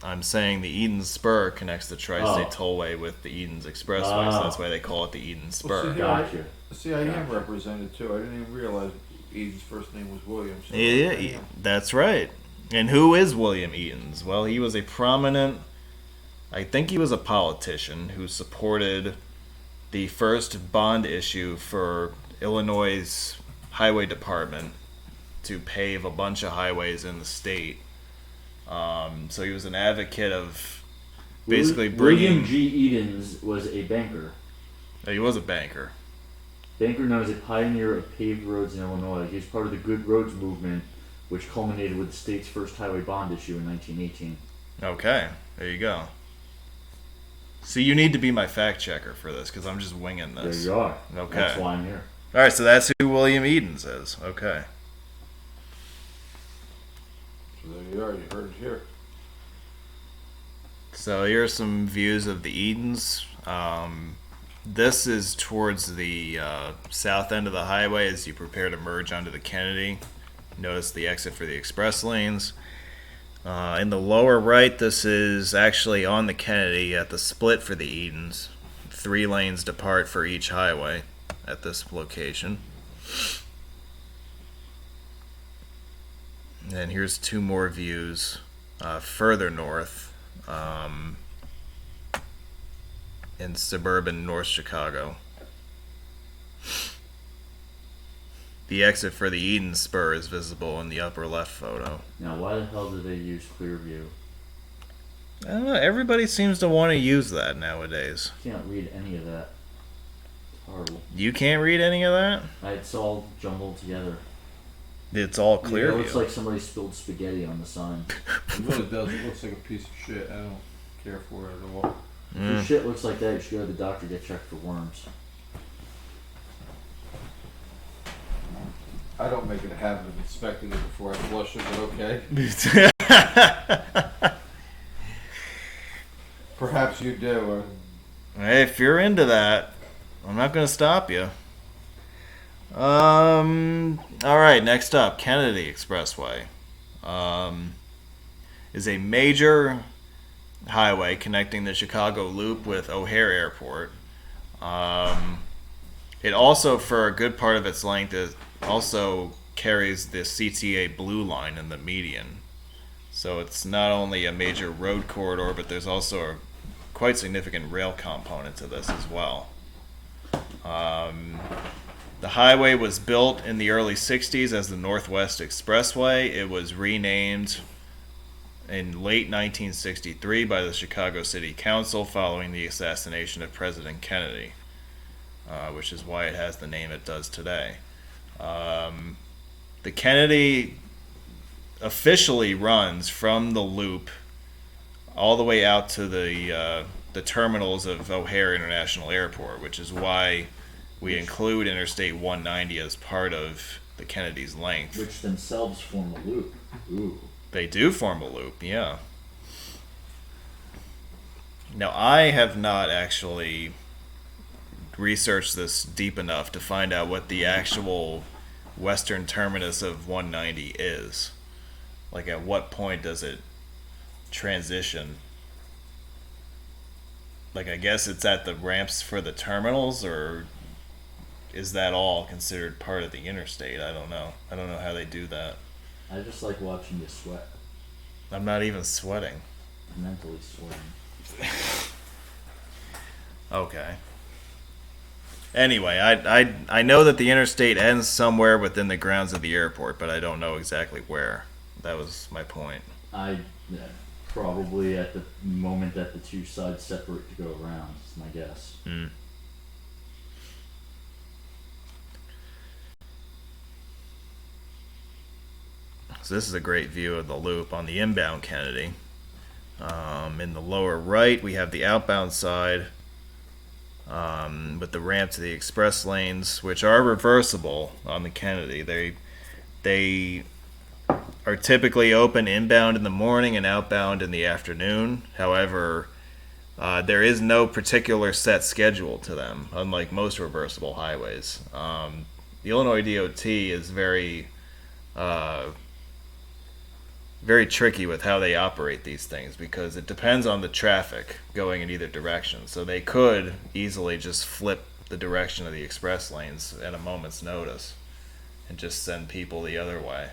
I'm saying the Eden Spur connects the Tri-State Oh. Tollway with the Eden's Expressway, so that's why they call it the Eden Spur. Gotcha. See, I am represented too. I didn't even realize Eden's first name was William. So I Yeah, am. that's right. And who is William Eden's? Well, he was a prominent, I think he was a politician who supported the first bond issue for Illinois' highway department to pave a bunch of highways in the state. So he was an advocate of basically bringing... William G. Edens was a banker. He was a banker. Banker known as a pioneer of paved roads in Illinois. He was part of the Good Roads movement, which culminated with the state's first highway bond issue in 1918. Okay, there you go. So you need to be my fact checker for this because I'm just winging There this. you are. Okay. That's why I'm here. All right, so that's who William Edens is. Okay. So there you are. You heard it here. So here are some views of the Edens. This is towards the south end of the highway as you prepare to merge onto the Kennedy. Notice the exit for the express lanes. In the lower right, this is actually on the Kennedy at the split for the Edens. 3 lanes depart for each highway at this location. And here's 2 more views further north. in suburban North Chicago. The exit for the Eden Spur is visible in the upper left photo. Now, why the hell do they use Clearview? I don't know, everybody seems to want to use that nowadays. Can't read any of that. It's horrible. You can't read any of that? It's all jumbled together. It's all clear. It looks like somebody spilled spaghetti on the sign. It really does. It looks like a piece of shit. I don't care for it at all. If your shit looks like that, you should go to the doctor to get checked for worms. I don't make it a habit of inspecting it before I flush it, but okay. Perhaps you do. Hey, if you're into that, I'm not going to stop you. All right, next up, Kennedy Expressway. Is a major highway connecting the Chicago Loop with O'Hare Airport. It also, for a good part of its length, it also carries the CTA Blue Line in the median. So it's not only a major road corridor, but there's also a quite significant rail component to this as well. The highway was built in the early 60s as the Northwest Expressway. It was renamed in late 1963 by the Chicago City Council following the assassination of President Kennedy, which is why it has the name it does today. The Kennedy officially runs from the Loop all the way out to the terminals of O'Hare International Airport, which is why we include Interstate 190 as part of the Kennedy's length. Which themselves form a loop. Ooh. They do form a loop, yeah. Now, I have not actually researched this deep enough to find out what the actual western terminus of 190 is. Like, at what point does it transition? Like, I guess it's at the ramps for the terminals, or is that all considered part of the interstate? I don't know. I don't know how they do that. I just like watching you sweat. I'm not even sweating. I'm mentally sweating. Okay. Anyway, I know that the interstate ends somewhere within the grounds of the airport, but I don't know exactly where. That was my point. Probably at the moment that the two sides separate to go around, is my guess. So this is a great view of the loop on the inbound Kennedy. In the lower right, we have the outbound side with the ramp to the express lanes, which are reversible on the Kennedy. They are typically open inbound in the morning and outbound in the afternoon. However, there is no particular set schedule to them, unlike most reversible highways. The Illinois DOT is very tricky with how they operate these things because it depends on the traffic going in either direction. So they could easily just flip the direction of the express lanes at a moment's notice and just send people the other way.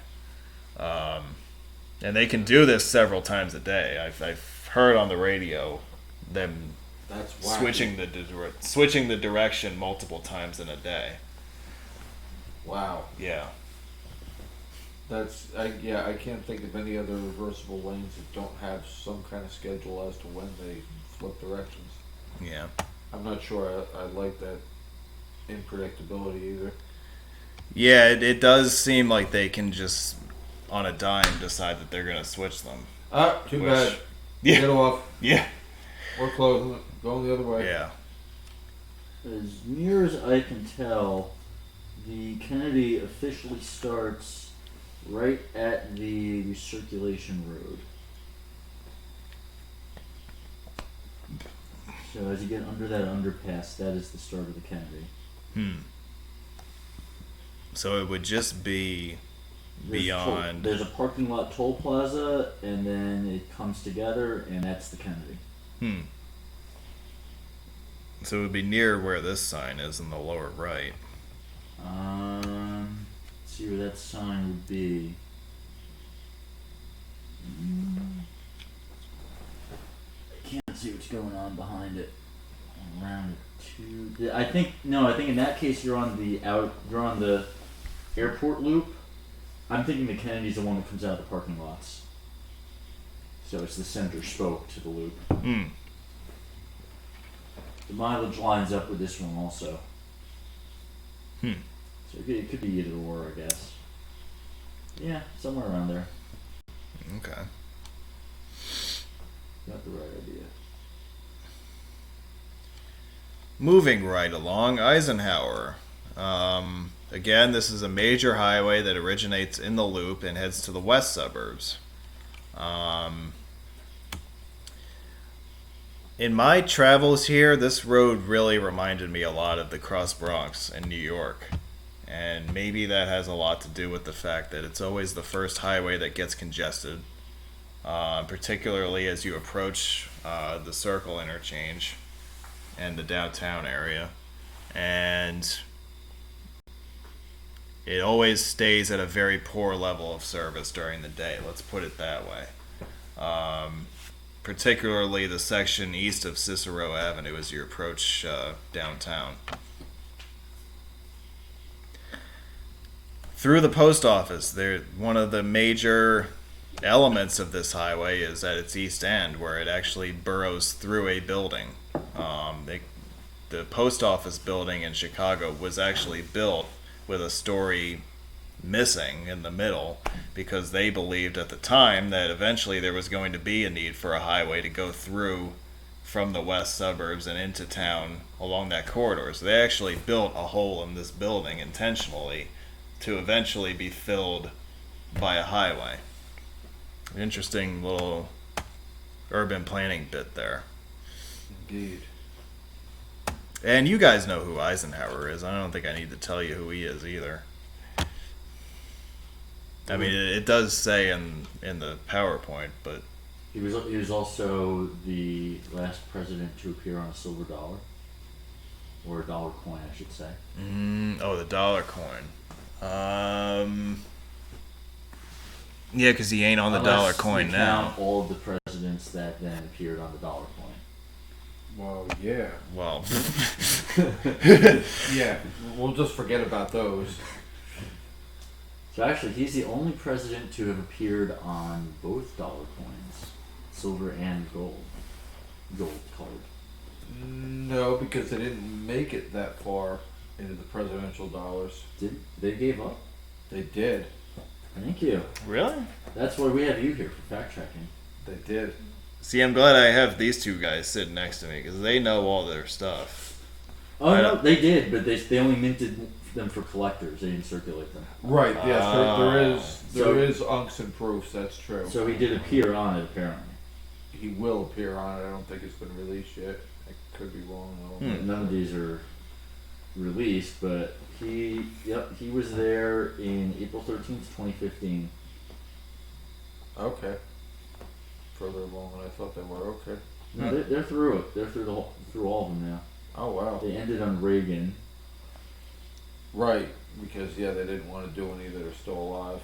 And they can do this several times a day. I've heard on the radio them switching the direction multiple times in a day. Wow. Yeah. I can't think of any other reversible lanes that don't have some kind of schedule as to when they flip directions. Yeah. I'm not sure I like that unpredictability either. Yeah, it does seem like they can just, on a dime, decide that they're going to switch them. Too bad. Yeah. Get off. Yeah. We're closing it. Going the other way. Yeah. As near as I can tell, the Kennedy officially starts right at the recirculation road. So as you get under that underpass, that is the start of the Kennedy. So it would just be beyond. There's a parking lot toll plaza, and then it comes together, and that's the Kennedy. So it would be near where this sign is in the lower right. See where that sign would be. I can't see what's going on behind it. Around two. I think in that case you're on the airport loop. I'm thinking the Kennedy's the one that comes out of the parking lots. So it's the center spoke to the loop. Hmm. The mileage lines up with this one also. Hmm. So it could be either or, I guess. Yeah, somewhere around there. Okay. Got the right idea. Moving right along, Eisenhower. Again, this is a major highway that originates in the loop and heads to the west suburbs. In my travels here, this road really reminded me a lot of the Cross Bronx in New York. And maybe that has a lot to do with the fact that it's always the first highway that gets congested, particularly as you approach the Circle interchange and the downtown area. And it always stays at a very poor level of service during the day, let's put it that way. Particularly the section east of Cicero Avenue as you approach downtown. Through the post office, one of the major elements of this highway is at its east end, where it actually burrows through a building. The post office building in Chicago was actually built with a story missing in the middle because they believed at the time that eventually there was going to be a need for a highway to go through from the west suburbs and into town along that corridor. So they actually built a hole in this building intentionally to eventually be filled by a highway. Interesting little urban planning bit there. Indeed. And you guys know who Eisenhower is. I don't think I need to tell you who he is either. I mean, it does say in the PowerPoint, but He was also the last president to appear on a silver dollar, or a dollar coin, I should say. The dollar coin. Yeah, because he ain't on the dollar coin you now. count all of the presidents that then appeared on the dollar coin. Well, yeah. Well, Yeah, we'll just forget about those. So actually, he's the only president to have appeared on both dollar coins, silver and gold colored. No, because they didn't make it that far into the presidential dollars. They gave up? They did. Thank you. really? That's why we have you here for fact checking. They did. See, I'm glad I have these two guys sitting next to me because they know all their stuff. Oh no, they did, but they only minted them for collectors. They didn't circulate them. Right. Yes. There So- is unks and proofs. That's true. So he did appear on it apparently. He will appear on it. I don't think it's been released yet. I could be wrong though. None of these are released, but he was there in April 13th, 2015. Okay. Further along than I thought they were. Okay. No, they're through it. They're through through all of them now. Oh wow. They ended on Reagan. Right. Because they didn't want to do any that are still alive.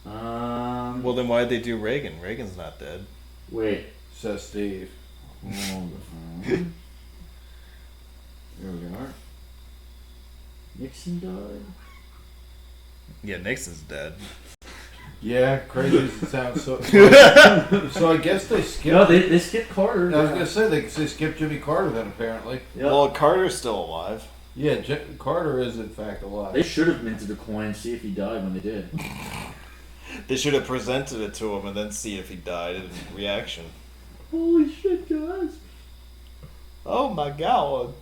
Well, then why'd they do Reagan? Reagan's not dead. Wait. Says Steve. Hold on. There we are. Nixon died. Yeah, Nixon's dead. Yeah, crazy as it sounds. So I guess they skipped. No, they skipped Carter. I was gonna say they skipped Jimmy Carter then apparently. Yep. Well, Carter's still alive. Yeah, Carter is in fact alive. They should have minted a coin and see if he died when they did. They should have presented it to him and then see if he died in reaction. Holy shit, guys! Oh my god.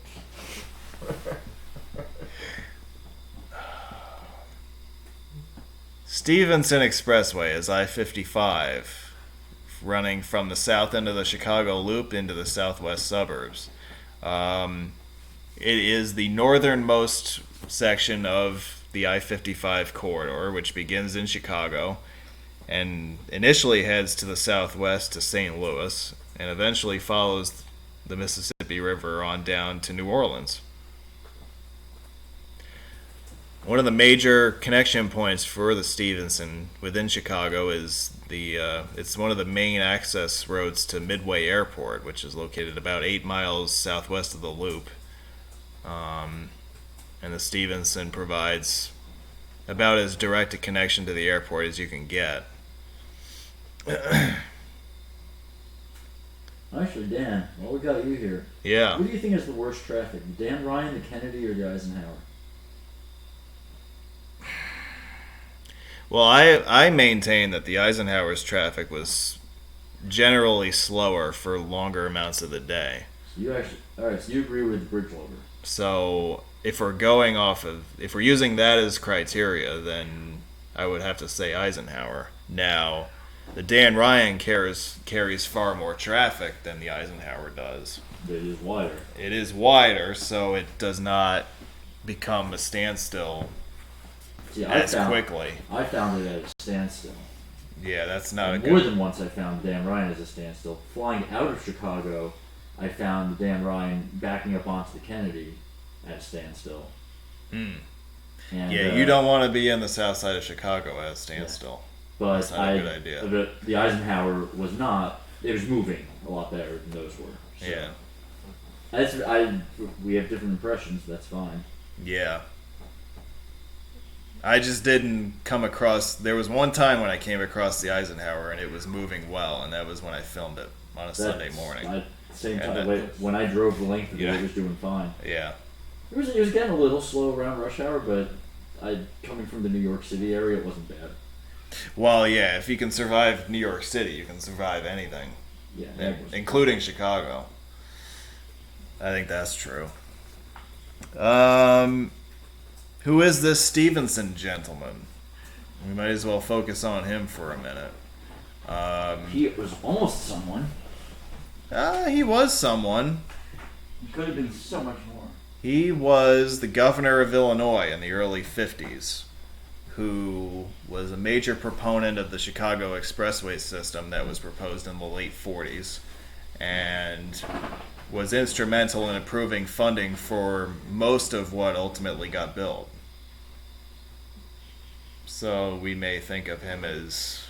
Stevenson Expressway is I-55, running from the south end of the Chicago Loop into the southwest suburbs. It is the northernmost section of the I-55 corridor, which begins in Chicago and initially heads to the southwest to St. Louis and eventually follows the Mississippi River on down to New Orleans. One of the major connection points for the Stevenson within Chicago is it's one of the main access roads to Midway Airport, which is located about 8 miles southwest of the Loop. And the Stevenson provides about as direct a connection to the airport as you can get. Actually, Dan, while we got you here, Yeah. what do you think is the worst traffic? The Dan Ryan, the Kennedy, or the Eisenhower? Well, I maintain that the Eisenhower's traffic was generally slower for longer amounts of the day. So you actually, all right. So you agree with Bridgewater? So if we're using that as criteria, then I would have to say Eisenhower. Now, the Dan Ryan carries far more traffic than the Eisenhower does. It is wider. It is wider, so it does not become a standstill quickly. I found it at a standstill. Yeah, that's not a More good. than once I found Dan Ryan as a standstill. Flying out of Chicago, I found Dan Ryan backing up onto the Kennedy at a standstill. Mm. And, Yeah, you don't want to be in the south side of Chicago at a standstill. But That's not a good idea. The Eisenhower was not. It was moving a lot better than those were. So Yeah. We have different impressions. That's fine. Yeah. I just didn't come across. There was one time when I came across the Eisenhower and it was moving well, and that was when I filmed it on a Sunday morning. Same And time. When I drove the length of it, Yeah. it was doing fine. Yeah. It was getting a little slow around rush hour, but coming from the New York City area, it wasn't bad. Well, yeah. If you can survive New York City, you can survive anything, Yeah, including Chicago. I think that's true. Who is this Stevenson gentleman? We might as well focus on him for a minute. He was almost someone. He was someone. He could have been so much more. He was the governor of Illinois in the early 50s, who was a major proponent of the Chicago Expressway system that was proposed in the late 40s, and was instrumental in approving funding for most of what ultimately got built. So we may think of him as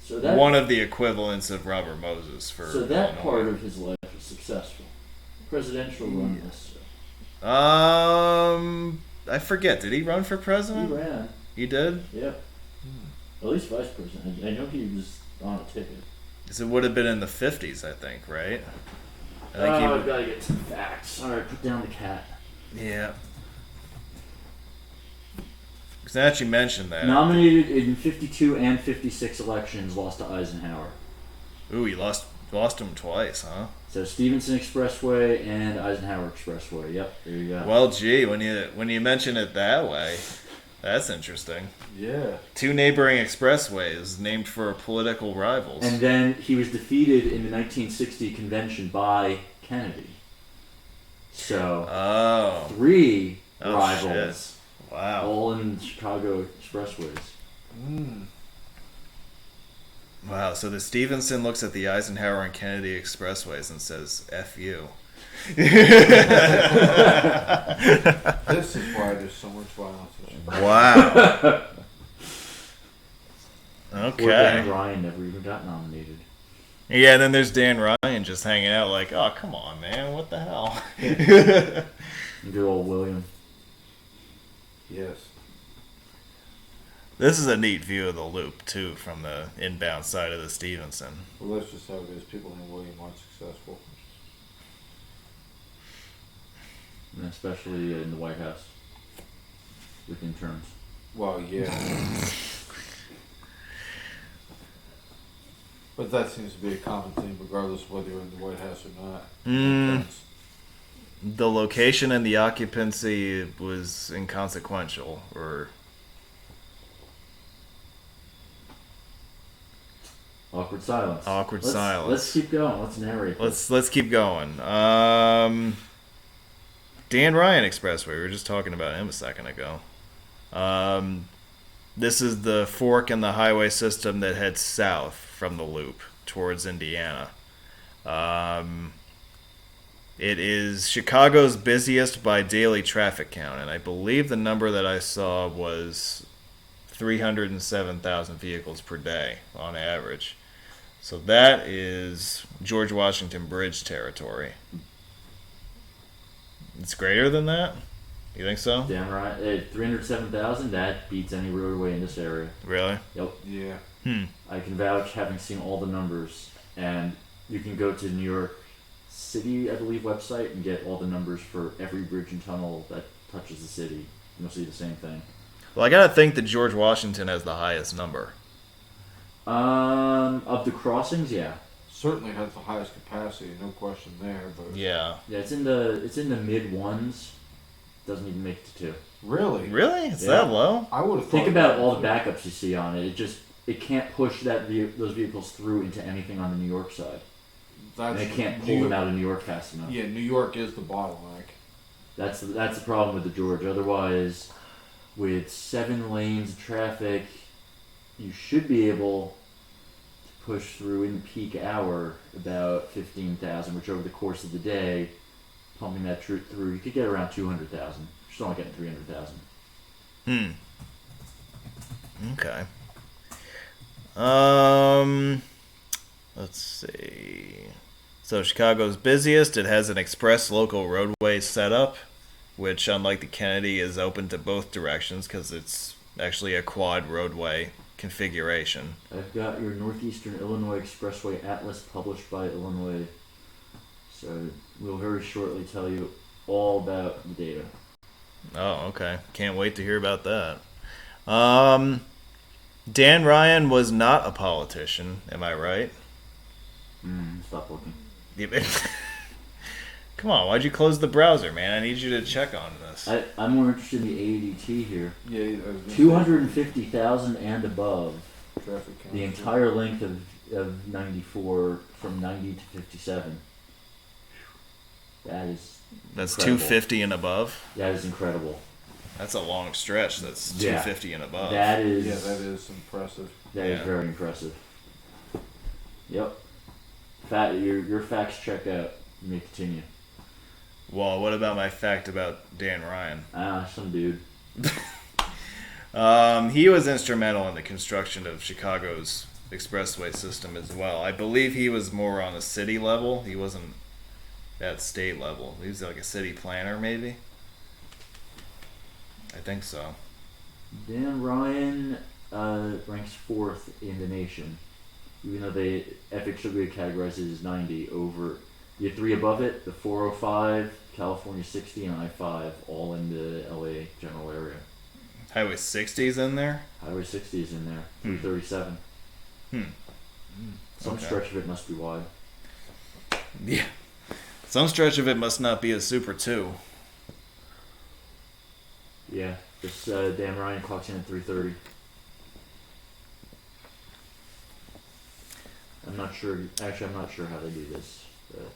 one of the equivalents of Robert Moses for So that Illinois. part of his life was successful. Presidential run list. I forget. Did he run for president? He ran. He did? Yep. At least vice president. I know he was on a ticket. So it would have been in the 50s, I think, right? I think I've got to get some facts. Alright, put down the cat. Yeah. Because now that you mentioned that. Nominated in 52 and 56 elections, lost to Eisenhower. Ooh, he lost him twice, huh? So Stevenson Expressway and Eisenhower Expressway. Yep, there you go. Well, gee, when you mention it that way, that's interesting. Yeah. 2 neighboring expressways named for political rivals. And then he was defeated in the 1960 convention by Kennedy. So 3 rivals. Shit. Wow. All in Chicago Expressways. Wow, so the Stevenson looks at the Eisenhower and Kennedy expressways and says, F you. This is why there's so much violence. Wow. Okay. Poor Dan Ryan never even got nominated. Yeah, and then there's Dan Ryan just hanging out like, oh, come on, man, what the hell? Good old William. Yes. This is a neat view of the Loop, too, from the inbound side of the Stevenson. Well, that's just how it is. People in William aren't successful. And especially in the White House. With interns. Well, yeah. But that seems to be a common thing, regardless of whether you're in the White House or not. The location and the occupancy was inconsequential, or... Awkward silence. Silence. Let's keep going. Let's narrate. Let's keep going. Dan Ryan Expressway. We were just talking about him a second ago. This is the fork in the highway system that heads south from the Loop towards Indiana. It is Chicago's busiest by daily traffic count, and I believe the number that I saw was 307,000 vehicles per day on average. So that is George Washington Bridge territory. It's greater than that? You think so? Damn right. 307,000, that beats any roadway in this area. Really? Yep. Yeah. I can vouch, having seen all the numbers, and you can go to New York City, I believe, website and get all the numbers for every bridge and tunnel that touches the city. You'll see the same thing. Well, I gotta think that George Washington has the highest number. Of the crossings, yeah. Certainly has the highest capacity, no question there. But Yeah. Yeah, it's in the mid ones. Doesn't even make it to 2. really, Really? It's Yeah. that low? I would have Think about all the backups you see on it. It can't push those vehicles through into anything on the New York side. And it can't pull them out of New York fast enough. Yeah, New York is the bottleneck. That's the problem with the George. Otherwise, with 7 lanes of traffic, you should be able to push through in the peak hour about 15,000, which over the course of the day, pumping that through, you could get around 200,000. You're still not getting 300,000. Okay. Let's see. So Chicago's busiest. It has an express local roadway setup, which, unlike the Kennedy, is open to both directions because it's actually a quad roadway configuration. I've got your Northeastern Illinois Expressway Atlas published by Illinois, so we'll very shortly tell you all about the data. Oh, okay. Can't wait to hear about that. Dan Ryan was not a politician, am I right? Stop looking. Come on, why'd you close the browser, man? I need you to check on this. I'm more interested in the ADT here. Yeah, 250,000 and above. Traffic count. The entire length of 94 from 90 to 57. That's That's incredible. 250 and above? That is incredible. That's a long stretch. That's 250 and above. That is. Yeah, that is impressive. That is very impressive. Yep. Your facts check out. You may continue. Well, what about my fact about Dan Ryan? Some dude. He was instrumental in the construction of Chicago's expressway system as well. I believe he was more on the city level. He wasn't at state level. He was like a city planner, maybe? I think so. Dan Ryan ranks 4th in the nation. Even though they officially categorize it as 90 over the 3 above it, the 405, California 60, and I-5, all in the LA general area. Highway 60's in there? Highway 60 is in there. 337. Some stretch of it must be wide. Yeah. Some stretch of it must not be a Super 2. Yeah, this Dan Ryan clocks in at 330. I'm not sure how they do this. But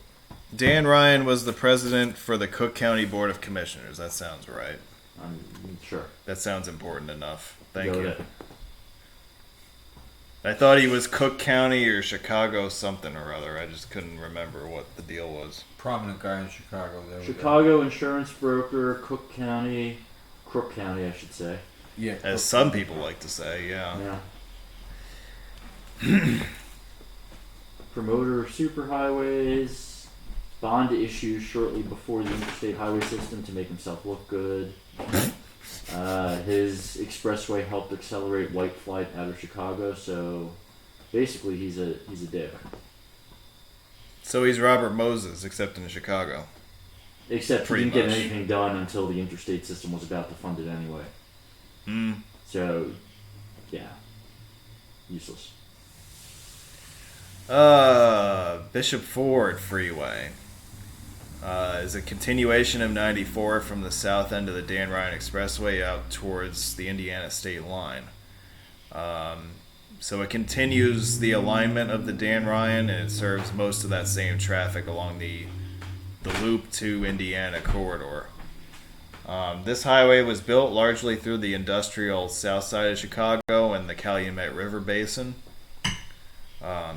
Dan Ryan was the president for the Cook County Board of Commissioners. That sounds right. I'm sure. That sounds important enough. Thank Go you. with it. I thought he was Cook County or Chicago something or other. I just couldn't remember what the deal was. Prominent guy in Chicago. There Chicago insurance broker, Crook County, I should say. Yeah. As some people like to say, yeah. Promoter of superhighways, bond issues shortly before the interstate highway system to make himself look good. His expressway helped accelerate white flight out of Chicago, so basically he's a dick. So he's Robert Moses, except in Chicago. Except he Pretty didn't get much. anything done until the interstate system was about to fund it anyway. So, yeah, useless. Bishop Ford Freeway is a continuation of 94 from the south end of the Dan Ryan Expressway out towards the Indiana state line. So it continues the alignment of the Dan Ryan, and it serves most of that same traffic along the Loop to Indiana corridor. This highway was built largely through the industrial south side of Chicago and the Calumet River Basin.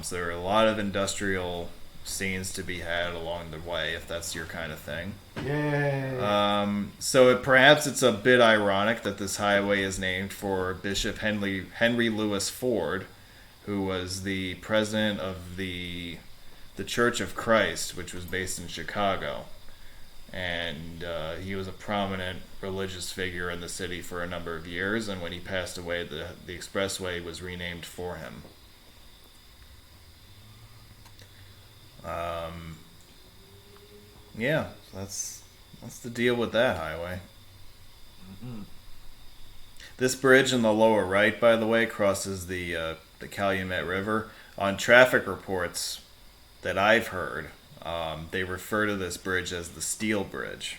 So there are a lot of industrial scenes to be had along the way, if that's your kind of thing. Yay! So perhaps it's a bit ironic that this highway is named for Bishop Henry Louis Ford, who was the president of the Church of Christ, which was based in Chicago. And he was a prominent religious figure in the city for a number of years, and when he passed away, the expressway was renamed for him. Yeah, that's the deal with that highway. Mm-hmm. This bridge in the lower right, by the way, crosses the Calumet River. On traffic reports that I've heard, they refer to this bridge as the Steel Bridge.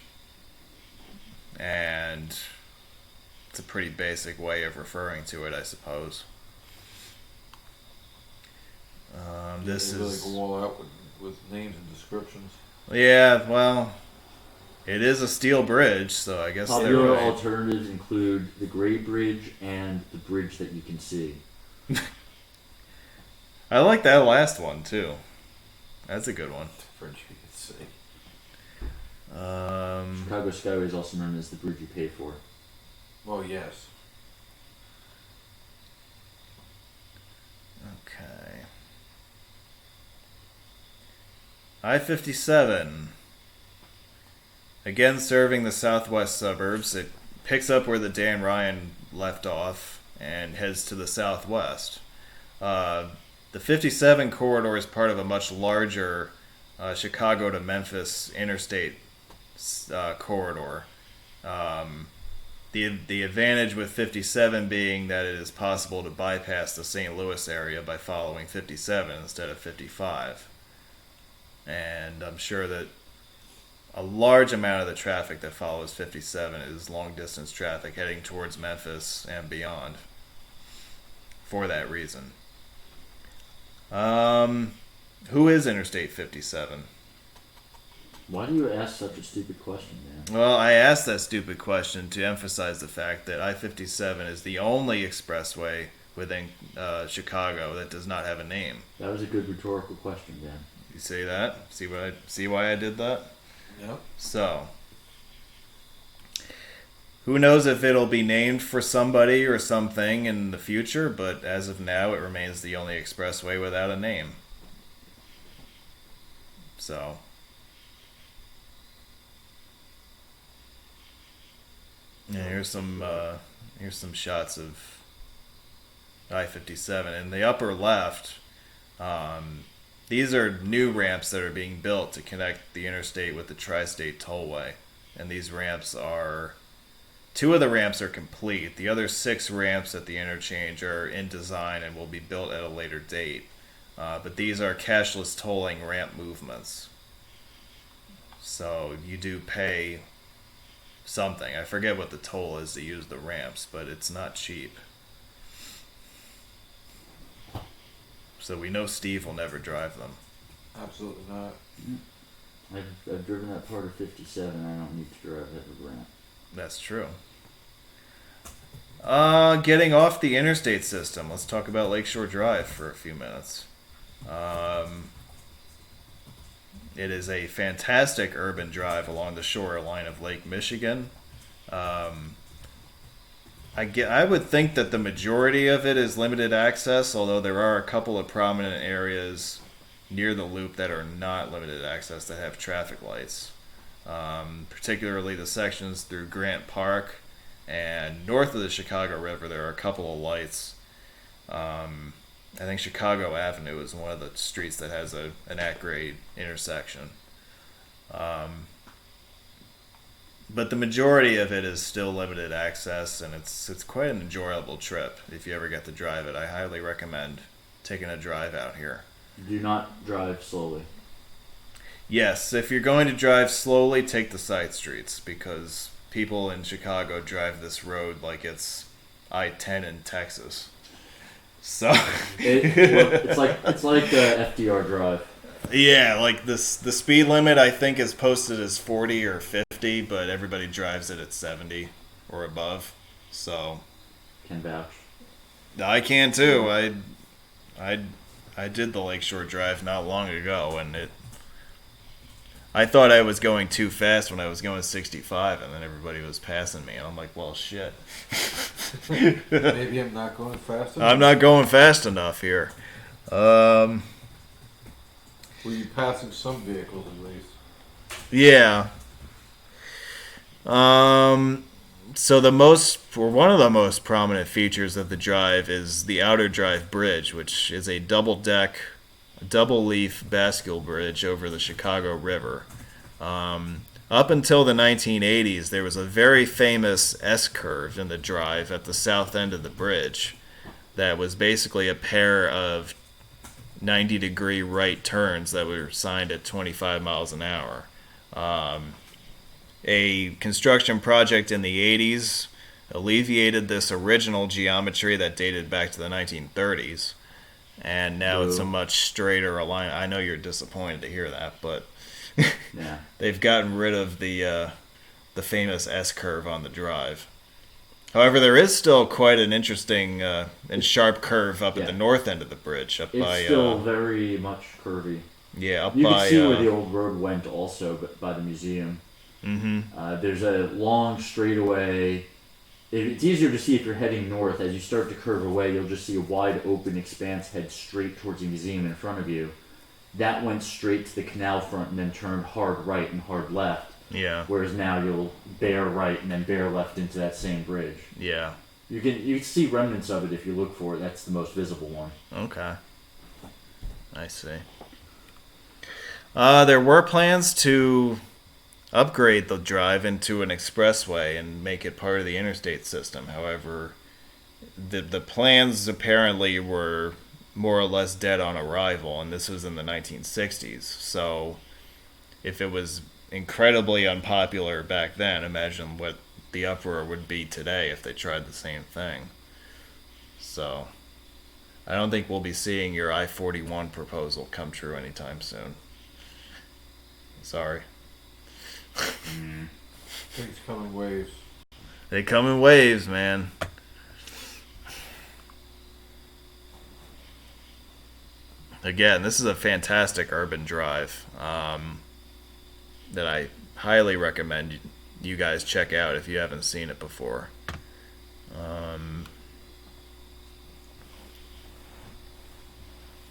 And it's a pretty basic way of referring to it, I suppose. This they really is... go all out with names and descriptions. Yeah, well, it is a steel bridge, so I guess they're Popular right. alternatives include the Gray Bridge and the bridge that you can see. I like that last one, too. That's a good one. French you could say. Chicago Skyway is also known as the bridge you pay for. Oh, yes. Okay. I-57. Again, serving the southwest suburbs. It picks up where the Dan Ryan left off and heads to the southwest. The 57 corridor is part of a much larger Chicago to Memphis interstate corridor. The advantage with 57 being that it is possible to bypass the St. Louis area by following 57 instead of 55. And I'm sure that a large amount of the traffic that follows 57 is long-distance traffic heading towards Memphis and beyond for that reason. Who is Interstate 57? Why do you ask such a stupid question, man? Well, I asked that stupid question to emphasize the fact that I-57 is the only expressway within Chicago that does not have a name. That was a good rhetorical question, Dan. You see that? See why I did that? Yep. So, who knows if it'll be named for somebody or something in the future, but as of now, it remains the only expressway without a name. So, yeah, here's some shots of I-57 in the upper left. These are new ramps that are being built to connect the interstate with the Tri-State Tollway, and these ramps are... 2 of the ramps are complete. The other 6 ramps at the interchange are in design and will be built at a later date. But these are cashless tolling ramp movements. So you do pay something. I forget what the toll is to use the ramps, but it's not cheap. So we know Steve will never drive them. Absolutely not. I've driven that part of 57. I don't need to drive that ramp. That's true. Getting off the interstate system, let's talk about Lakeshore Drive for a few minutes. It is a fantastic urban drive along the shoreline of Lake Michigan. I would think that the majority of it is limited access, although there are a couple of prominent areas near the loop that are not limited access that have traffic lights. Particularly the sections through Grant Park and north of the Chicago River, there are a couple of lights. I think Chicago Avenue is one of the streets that has an at-grade intersection. But the majority of it is still limited access, and it's quite an enjoyable trip if you ever get to drive it. I highly recommend taking a drive out here. Do not drive slowly. Yes, if you're going to drive slowly, take the side streets, because people in Chicago drive this road like it's I-10 in Texas. So It's like FDR Drive. yeah, like the speed limit I think is posted as 40 or 50, but everybody drives it at 70 or above. So Can vouch. I can too. I did the Lakeshore Drive not long ago, and I thought I was going too fast when I was going 65, and then everybody was passing me, and I'm like, well, shit. Maybe I'm not going fast enough. I'm not going fast enough here. Were you passing some vehicles at least? Yeah. So one of the most prominent features of the drive is the Outer Drive Bridge, which is a double-deck, double-leaf bascule bridge over the Chicago River. Up until the 1980s, there was a very famous S-curve in the drive at the south end of the bridge that was basically a pair of 90-degree right turns that were signed at 25 miles an hour. A construction project in the 80s alleviated this original geometry that dated back to the 1930s, and now it's a much straighter line. I know you're disappointed to hear that, but Yeah. they've gotten rid of the famous S-curve on the drive. However, there is still quite an interesting and sharp curve up at the north end of the bridge. It's still very much curvy. Yeah, up you by... can see where the old road went also, but by the museum. Mm-hmm. There's a long straightaway. It's easier to see if you're heading north. As you start to curve away, you'll just see a wide open expanse head straight towards the museum in front of you. That went straight to the canal front and then turned hard right and hard left. Yeah. Whereas now you'll bear right and then bear left into that same bridge. Yeah. You can see remnants of it if you look for it. That's the most visible one. Okay. I see. There were plans to upgrade the drive into an expressway and make it part of the interstate system. However, the plans apparently were more or less dead on arrival, and this was in the 1960s. So if it was incredibly unpopular back then, imagine what the uproar would be today if they tried the same thing. So I don't think we'll be seeing your I-41 proposal come true anytime soon. Sorry. Things come in waves. They come in waves, man. Again, this is a fantastic urban drive that I highly recommend you guys check out if you haven't seen it before.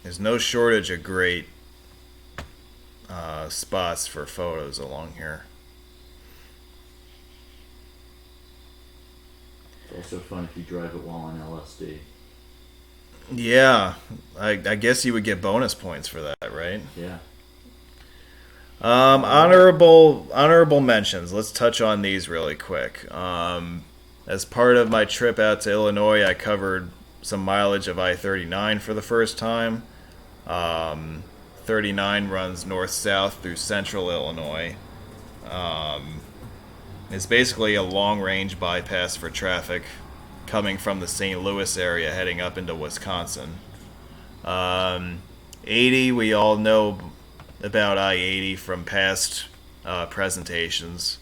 There's no shortage of great spots for photos along here. It's also fun if you drive it while on LSD. Yeah, I guess you would get bonus points for that, right? Yeah. Honorable mentions. Let's touch on these really quick. As part of my trip out to Illinois, I covered some mileage of I-39 for the first time. 39 runs north-south through central Illinois. It's basically a long-range bypass for traffic coming from the St. Louis area heading up into Wisconsin. 80, we all know about I-80 from past presentations.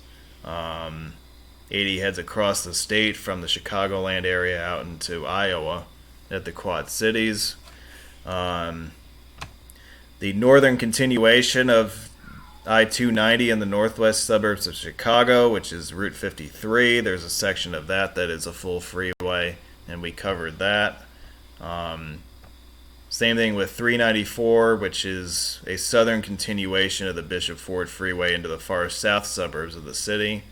80 heads across the state from the Chicagoland area out into Iowa at the Quad Cities. The northern continuation of I-290 in the northwest suburbs of Chicago, which is Route 53. There's a section of that is a full freeway, and we covered that. Same thing with 394, which is a southern continuation of the Bishop Ford Freeway into the far south suburbs of the city.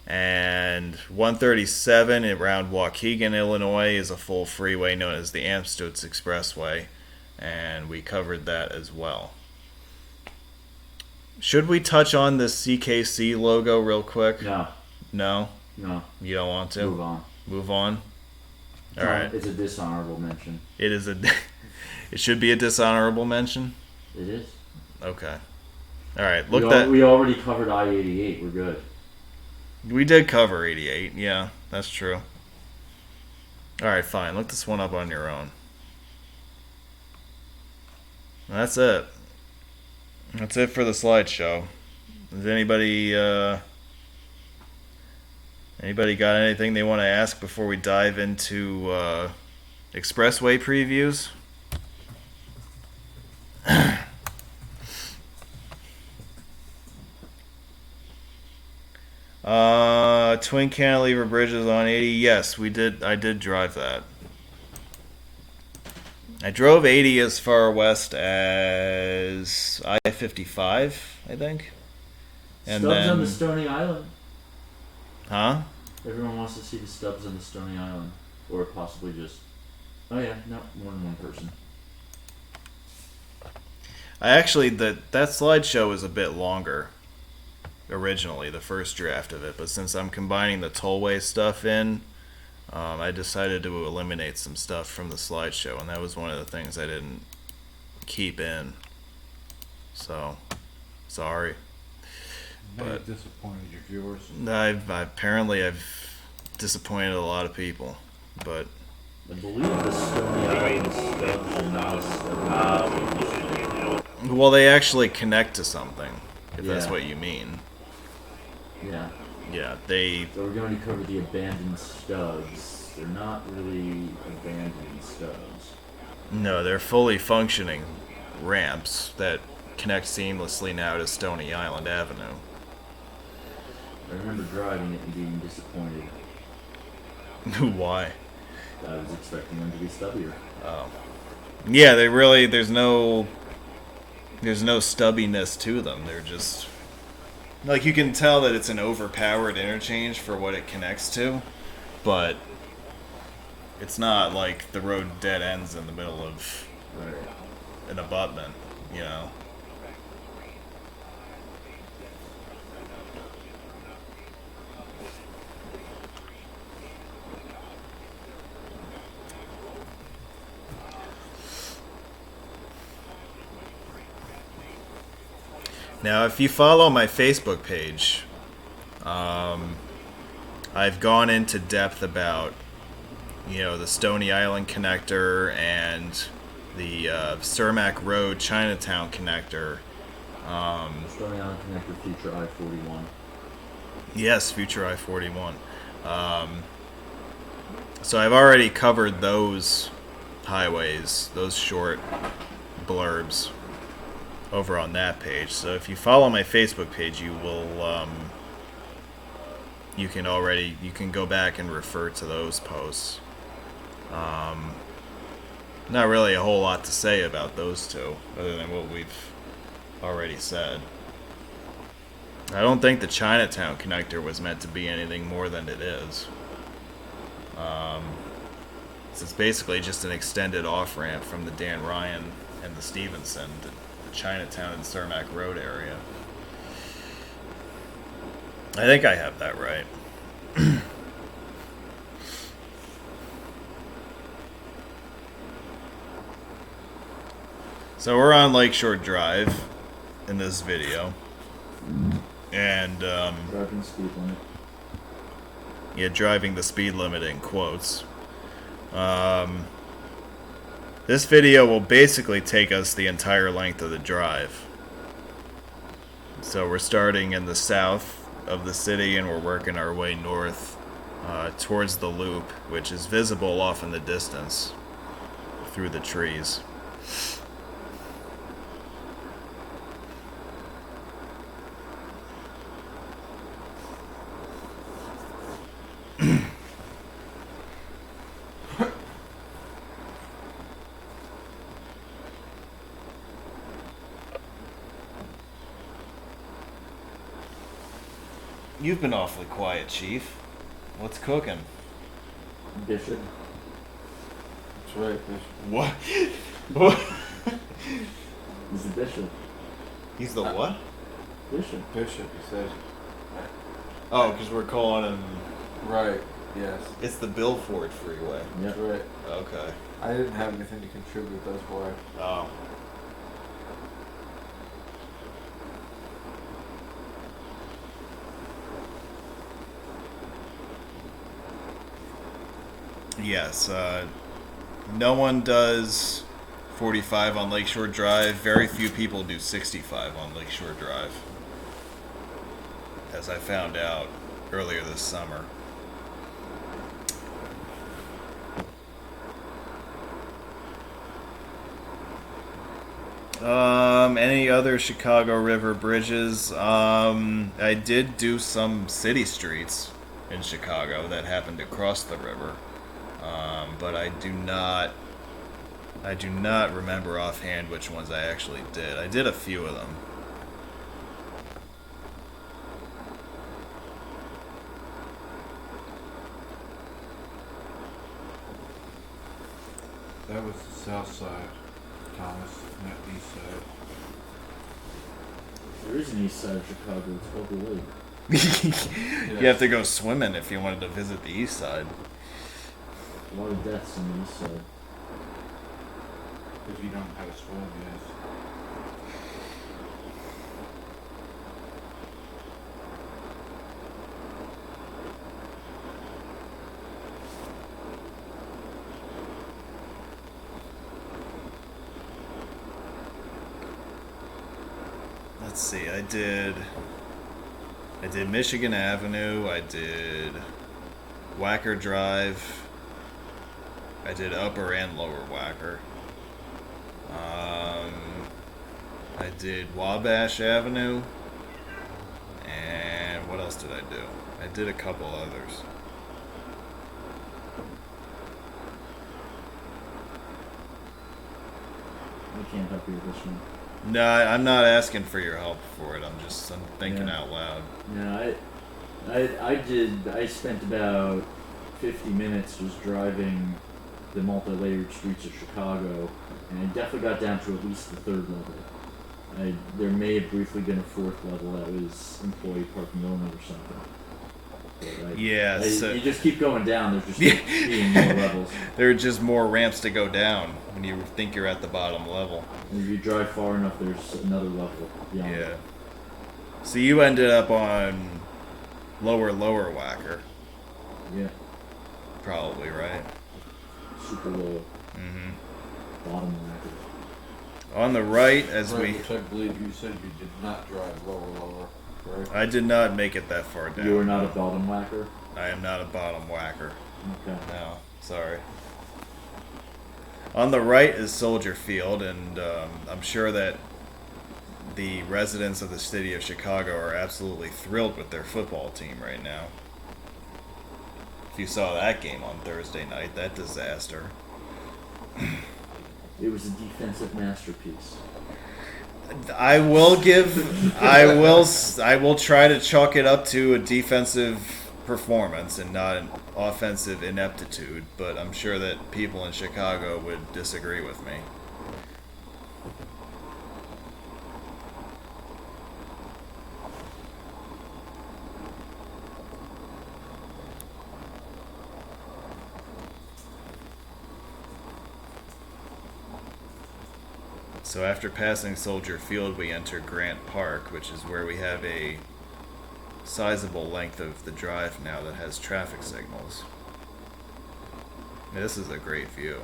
And 137 around Waukegan, Illinois, is a full freeway known as the Amstutz Expressway, and we covered that as well. Should we touch on the CKC logo real quick? No. No? No. You don't want to? Move on. Move on? All right. It's a dishonorable mention. It is it should be a dishonorable mention? It is. Okay. All right. We already covered I-88. We're good. We did cover 88. Yeah, that's true. All right, fine. Look this one up on your own. That's it. That's it for the slideshow. Does anybody got anything they want to ask before we dive into expressway previews? Twin cantilever bridges on 80. Yes, we did. I did drive that. I drove 80 as far west as I-55, I think. And Stubs then, on the Stony Island. huh? Everyone wants to see the stubs on the Stony Island, or possibly just. Oh yeah, no, more than one person. I actually that slideshow was a bit longer. Originally, the first draft of it, but since I'm combining the Tollways stuff in, I decided to eliminate some stuff from the slideshow, and that was one of the things I didn't keep in. So, sorry. But disappointed your viewers. I've disappointed a lot of people, but I believe the Stony Island stubs are not a stub. well, they actually connect to something, if that's Yeah. what you mean. Yeah. Yeah, they. So we're going to cover the abandoned stubs. They're not really abandoned stubs. No, they're fully functioning ramps that connect seamlessly now to Stony Island Avenue. I remember driving it and being disappointed. Why? I was expecting them to be stubbier. Oh. Yeah, they really. There's no stubbiness to them. They're just. Like, you can tell that it's an overpowered interchange for what it connects to, but it's not like the road dead ends in the middle of an abutment, you know? Now, if you follow my Facebook page, I've gone into depth about, the Stony Island connector and the Cermak Road Chinatown connector. Stony Island connector, future I-41. Yes, future I-41. So I've already covered those highways, those short blurbs, over on that page. So if you follow my Facebook page, you will you can go back and refer to those posts. Not really a whole lot to say about those two other than what we've already said. I don't think the Chinatown connector was meant to be anything more than it is. So it's basically just an extended off-ramp from the Dan Ryan and the Stevenson to the Chinatown and Cermak Road area. I think I have that right. So we're on Lakeshore Drive in this video. And, Driving speed limit. yeah, driving the speed limit in quotes. This video will basically take us the entire length of the drive. So we're starting in the south of the city and we're working our way north towards the loop, which is visible off in the distance through the trees. You've been awfully quiet, Chief. What's cooking? Bishop. That's right, Bishop. What? What? He's the bishop. He's the what? Bishop. Bishop, he says. Oh, because we're calling him... Right, yes. It's the Billford Freeway. That's right. Okay. I didn't have anything to contribute, that's why. Oh. Yes, no one does 45 on Lakeshore Drive. Very few people do 65 on Lakeshore Drive, as I found out earlier this summer. Any other Chicago River bridges? I did do some city streets in Chicago that happened to cross the river. But I do not remember offhand which ones I actually did. I did a few of them. That was the south side, Thomas, not the east side. There is an east side of Chicago. It's called the Lake. You have to go swimming if you wanted to visit the east side. A lot of deaths on the east side. If you don't know how to swim, yes. Let's see, I did Michigan Avenue, I did Wacker Drive, I did Upper and Lower Wacker. I did Wabash Avenue, and what else did I do? I did a couple others. I can't help you with this one. No, I'm not asking for your help for it. I'm thinking Yeah. out loud. No, I spent about 50 minutes just driving the multi-layered streets of Chicago, and I definitely got down to at least the third level. There may have briefly been a fourth level that was employee parking only or something. Yeah, so you just keep going down. There's just being more levels. there are just more ramps to go down when you think you're at the bottom level. And if you drive far enough, there's another level beyond. Yeah. So you ended up on lower Wacker, Yeah. probably, right? Super low. Mm-hmm. Bottom bracket. On the right, as Right, we, which I believe you said you did not drive lower, correct? I did not make it that far down. You are not a bottom whacker? I am not a bottom whacker. Okay. No, sorry. On the right is Soldier Field, and I'm sure that the residents of the city of Chicago are absolutely thrilled with their football team right now. If you saw that game on Thursday night, that disaster. It was a defensive masterpiece. I will try to chalk it up to a defensive performance and not an offensive ineptitude, but I'm sure that people in Chicago would disagree with me. So after passing Soldier Field, we enter Grant Park, which is where we have a sizable length of the drive now that has traffic signals. This is a great view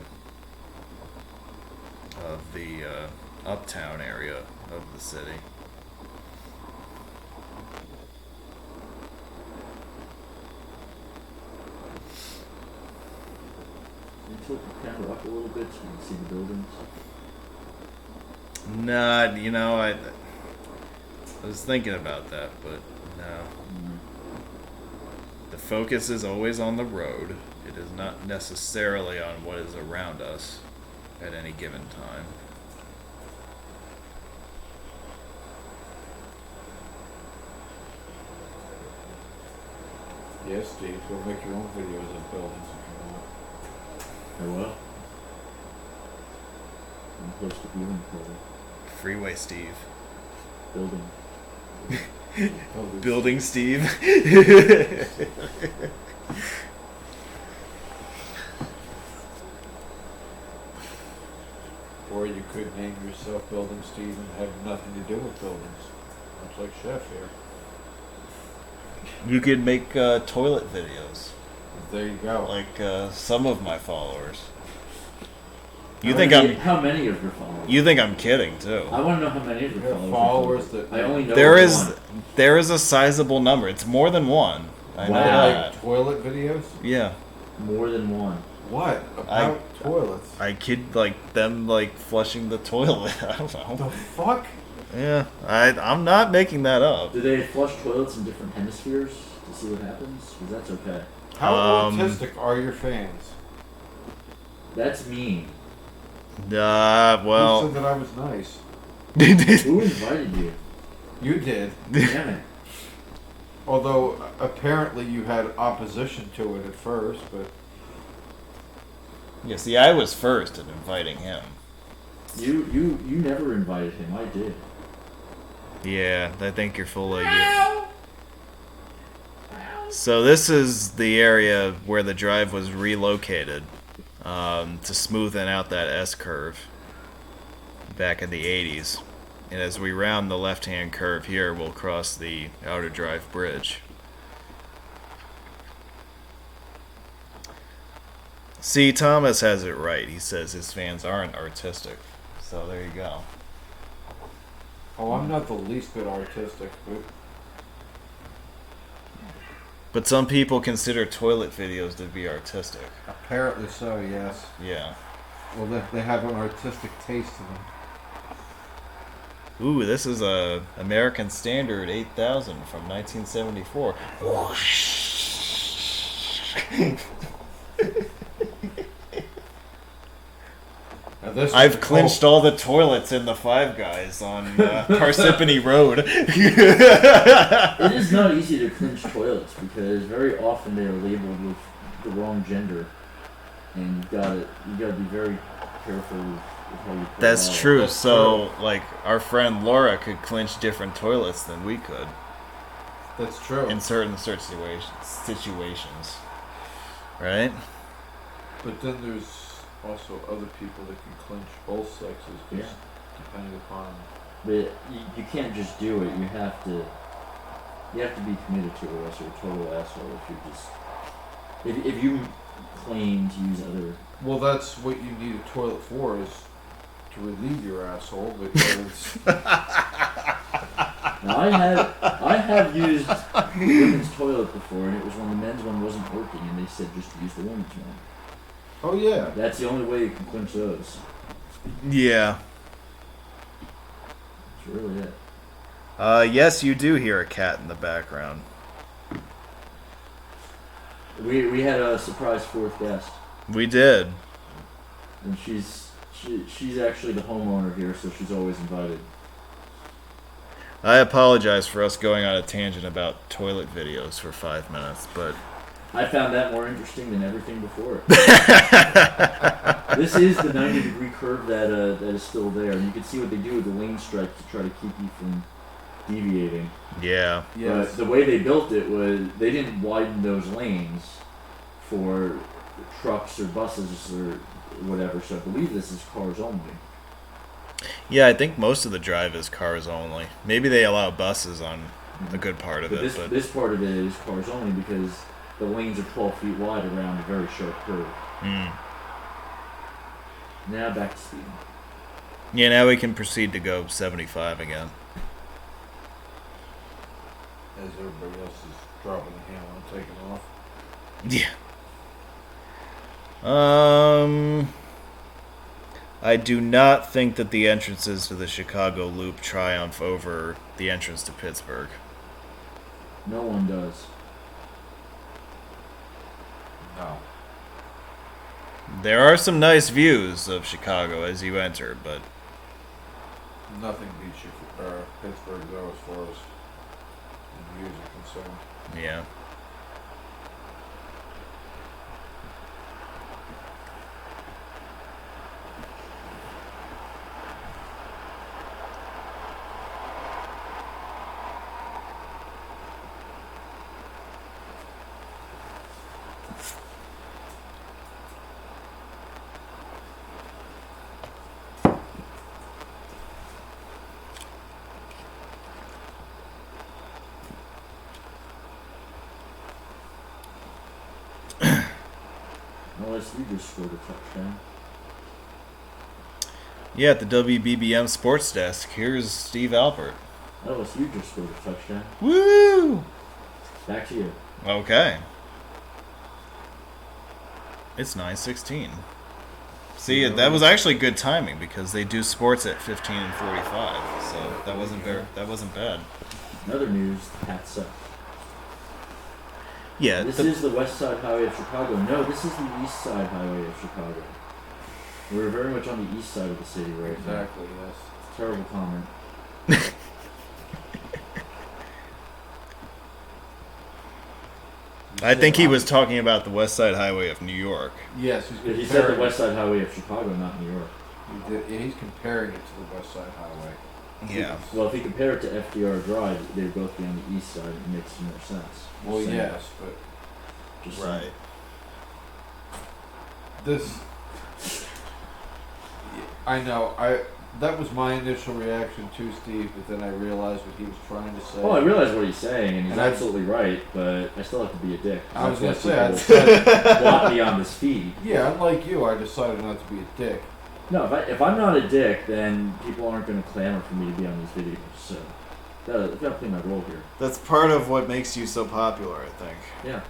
of the uptown area of the city. Can you tilt the camera up a little bit so you can see the buildings? Nah, you know, I was thinking about that, but no. The focus is always on the road. It is not necessarily on what is around us at any given time. Yes, Steve, go make your own videos of buildings if you want. I will. I'm close to viewing party. Freeway Steve. Building. Building Steve. Or you could name yourself Building Steve and have nothing to do with buildings. Much like Chef here. You could make toilet videos, There you go. like some of my followers. How many of your followers? You think I'm kidding too? I want to know how many of your You have followers. followers that I only know There of is one. there is a sizable number. It's more than one. I know Wow. that. make toilet videos. Yeah. More than one. What? About toilets? I kid like them like flushing the toilet. I don't know. The fuck? Yeah, I'm not making that up. Do they flush toilets in different hemispheres to see what happens? Because that's okay. How autistic are your fans? That's mean. Well. Who said that I was nice? Who invited you? You did. Damn it. Although apparently you had opposition to it at first, but Yeah, see, I was first in inviting him. You never invited him. I did. Yeah, I think you're full of you. So this is the area where the drive was relocated to smoothen out that S-curve back in the 80s. And as we round the left-hand curve here, we'll cross the Outer Drive Bridge. See, Thomas has it right. He says his fans aren't artistic. So there you go. oh, I'm not the least bit artistic, But some people consider toilet videos to be artistic. apparently so, yes. Yeah. Well, they have an artistic taste to them. Ooh, this is a American Standard 8000 from 1974. Now this I've clinched all the toilets in the Five Guys on Parsippany Road. It is not easy to clinch toilets because very often they are labeled with the wrong gender, and you gotta be very careful with how you. That's true. So, like, our friend Laura could clinch different toilets than we could That's true. in certain situations, right? But then there's also other people that can clinch both sexes, just depending upon. But you can't just do it. You have to be committed to it, or else you're a total asshole. If you just if you claim to use other. Well, that's what you need a toilet for, is to relieve your asshole, because Now, I have used women's toilet before, and it was when the men's one wasn't working, and they said just to use the women's one. oh yeah, That's the only way you can clinch those. Yeah. That's really it. Yes, you do hear a cat in the background. We had a surprise fourth guest, We did. and she's actually the homeowner here, so she's always invited. I apologize for us going on a tangent about toilet videos for 5 minutes, but I found that more interesting than everything before. This is the 90-degree curve that is still there, and you can see what they do with the lane stripes to try to keep you from deviating. yeah. yes. But the way they built it was they didn't widen those lanes for trucks or buses or whatever. So I believe this is cars only. Yeah, I think most of the drive is cars only. Maybe they allow buses on a good part of But it, this part of it is cars only because the lanes are 12 feet wide around a very sharp curve. Now back to speed. Yeah, now we can proceed to go 75 again. As everybody else is dropping the hammer and taking off. Yeah. I do not think that the entrances to the Chicago Loop triumph over the entrance to Pittsburgh. No one does. No. There are some nice views of Chicago as you enter, but Nothing beats Pittsburgh though, as far as the views are concerned. yeah. Unless you just scored a touchdown. Yeah, at the WBBM Sports Desk, here's Steve Alpert. Unless you just scored a touchdown. Woo! Back to you. Okay. It's 9:16. See, that was actually good timing because they do sports at 15 and 45, so that wasn't bad. Another news, Pat sucks. Yeah, This is the West Side Highway of Chicago. No, this is the East Side Highway of Chicago. We're very much on the east side of the city right now. Exactly, yes. Terrible comment. I think he was talking about the West Side Highway of New York. Yes, He said the West Side Highway of Chicago, not New York. He's comparing it to the West Side Highway. Yeah. Well, if you compare it to FDR Drive, they'd both be on the east side. It makes more sense. Well, Just saying. yes, but Just Right. saying. this, I know, that was my initial reaction too, Steve, but then I realized what he was trying to say. Well, I realize what he's saying, and he's And I- absolutely right, but I still have to be a dick. I was That's gonna why say, people block me on this feed. Yeah, unlike you, I decided not to be a dick. No, if I'm not a dick, then people aren't going to clamor for me to be on these videos. So, I've got to play my role here. That's part of what makes you so popular, I think. Yeah.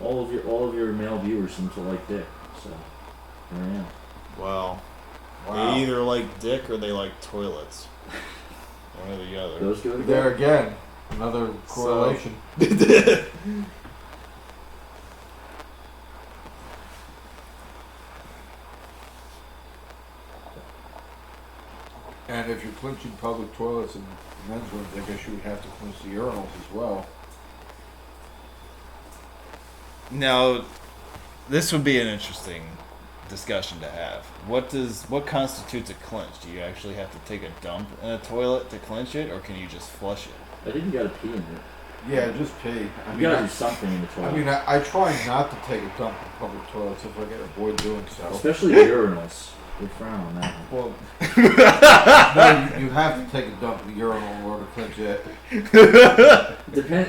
All of your male viewers seem to like dick, so here I am. Well, Wow. they either like dick or they like toilets. One or the other. Those go together. There again, another correlation. And if you're clinching public toilets and men's rooms, I guess you would have to clinch the urinals as well. Now, this would be an interesting discussion to have. What constitutes a clinch? Do you actually have to take a dump in a toilet to clinch it, or can you just flush it? I think you got to pee in it. Yeah, just pee. You got to do something in the toilet. I mean, I try not to take a dump in public toilets if I can avoid doing so. Especially urinals. We frown on that one. Well, no, you have to take a dump in the urinal in order to clinch it.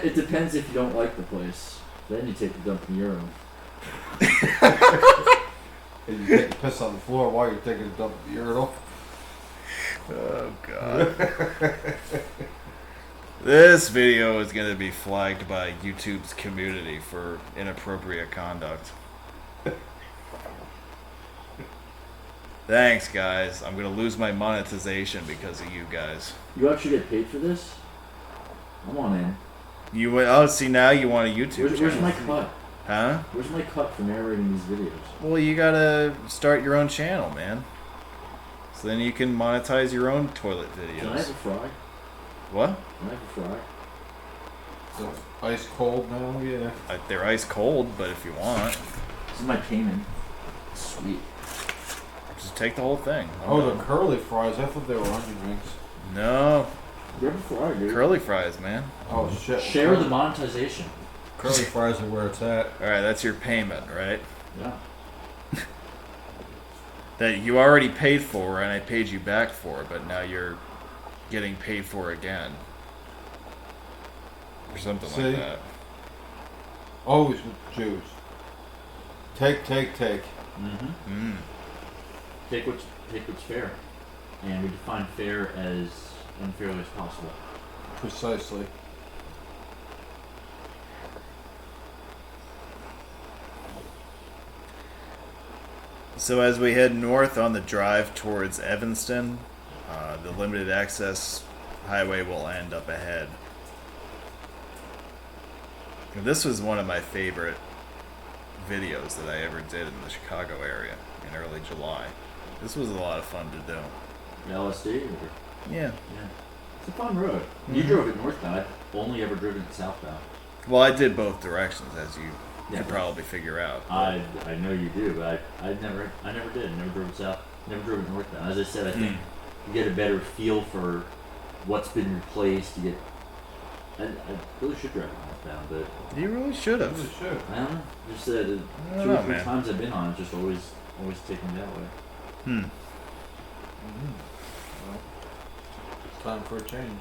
It depends if you don't like the place. Then you take the dump in the urinal. And you take a piss on the floor while you're taking a dump in the urinal. Oh, God. This video is going to be flagged by YouTube's community for inappropriate conduct. Thanks, guys. I'm going to lose my monetization because of you guys. You actually get paid for this? I'm on in. See, now you want a YouTube Where's channel. my cut? Huh? Where's my cut for narrating these videos? Well, you gotta start your own channel, man. So then you can monetize your own toilet videos. Can I have a fry? What? Can I have a fry? So, ice cold now, yeah. They're ice cold, but if you want, This is my payment. Sweet. just take the whole thing. Oh, the curly fries. I thought they were onion rings. No, Grab a fry, dude. curly fries, man. Oh shit. Share the monetization. Curly fries are where it's at. All right, that's your payment, right? Yeah. That you already paid for, and I paid you back for, but now you're getting paid for again, or something See? like that. Always with Jews. Take. Mm-hmm. Mm. Take what's fair. And we define fair as unfairly as possible. Precisely. So as we head north on the drive towards Evanston, the limited access highway will end up ahead. And this was one of my favorite videos that I ever did in the Chicago area in early July. This was a lot of fun to do. LSD? Or, Yeah. yeah. It's a fun road. You drove it northbound. I've only ever driven it southbound. Well, I did both directions, as you Yeah. could probably figure out. I know you do, but I never did. Never drove it south. Never drove it northbound. As I said, I think you get a better feel for what's been replaced. You get. I really should drive it northbound, but You really should have. Really should. I don't know. Just two or know, three man. times I've been on it, just always taken that way. Well, it's time for a change.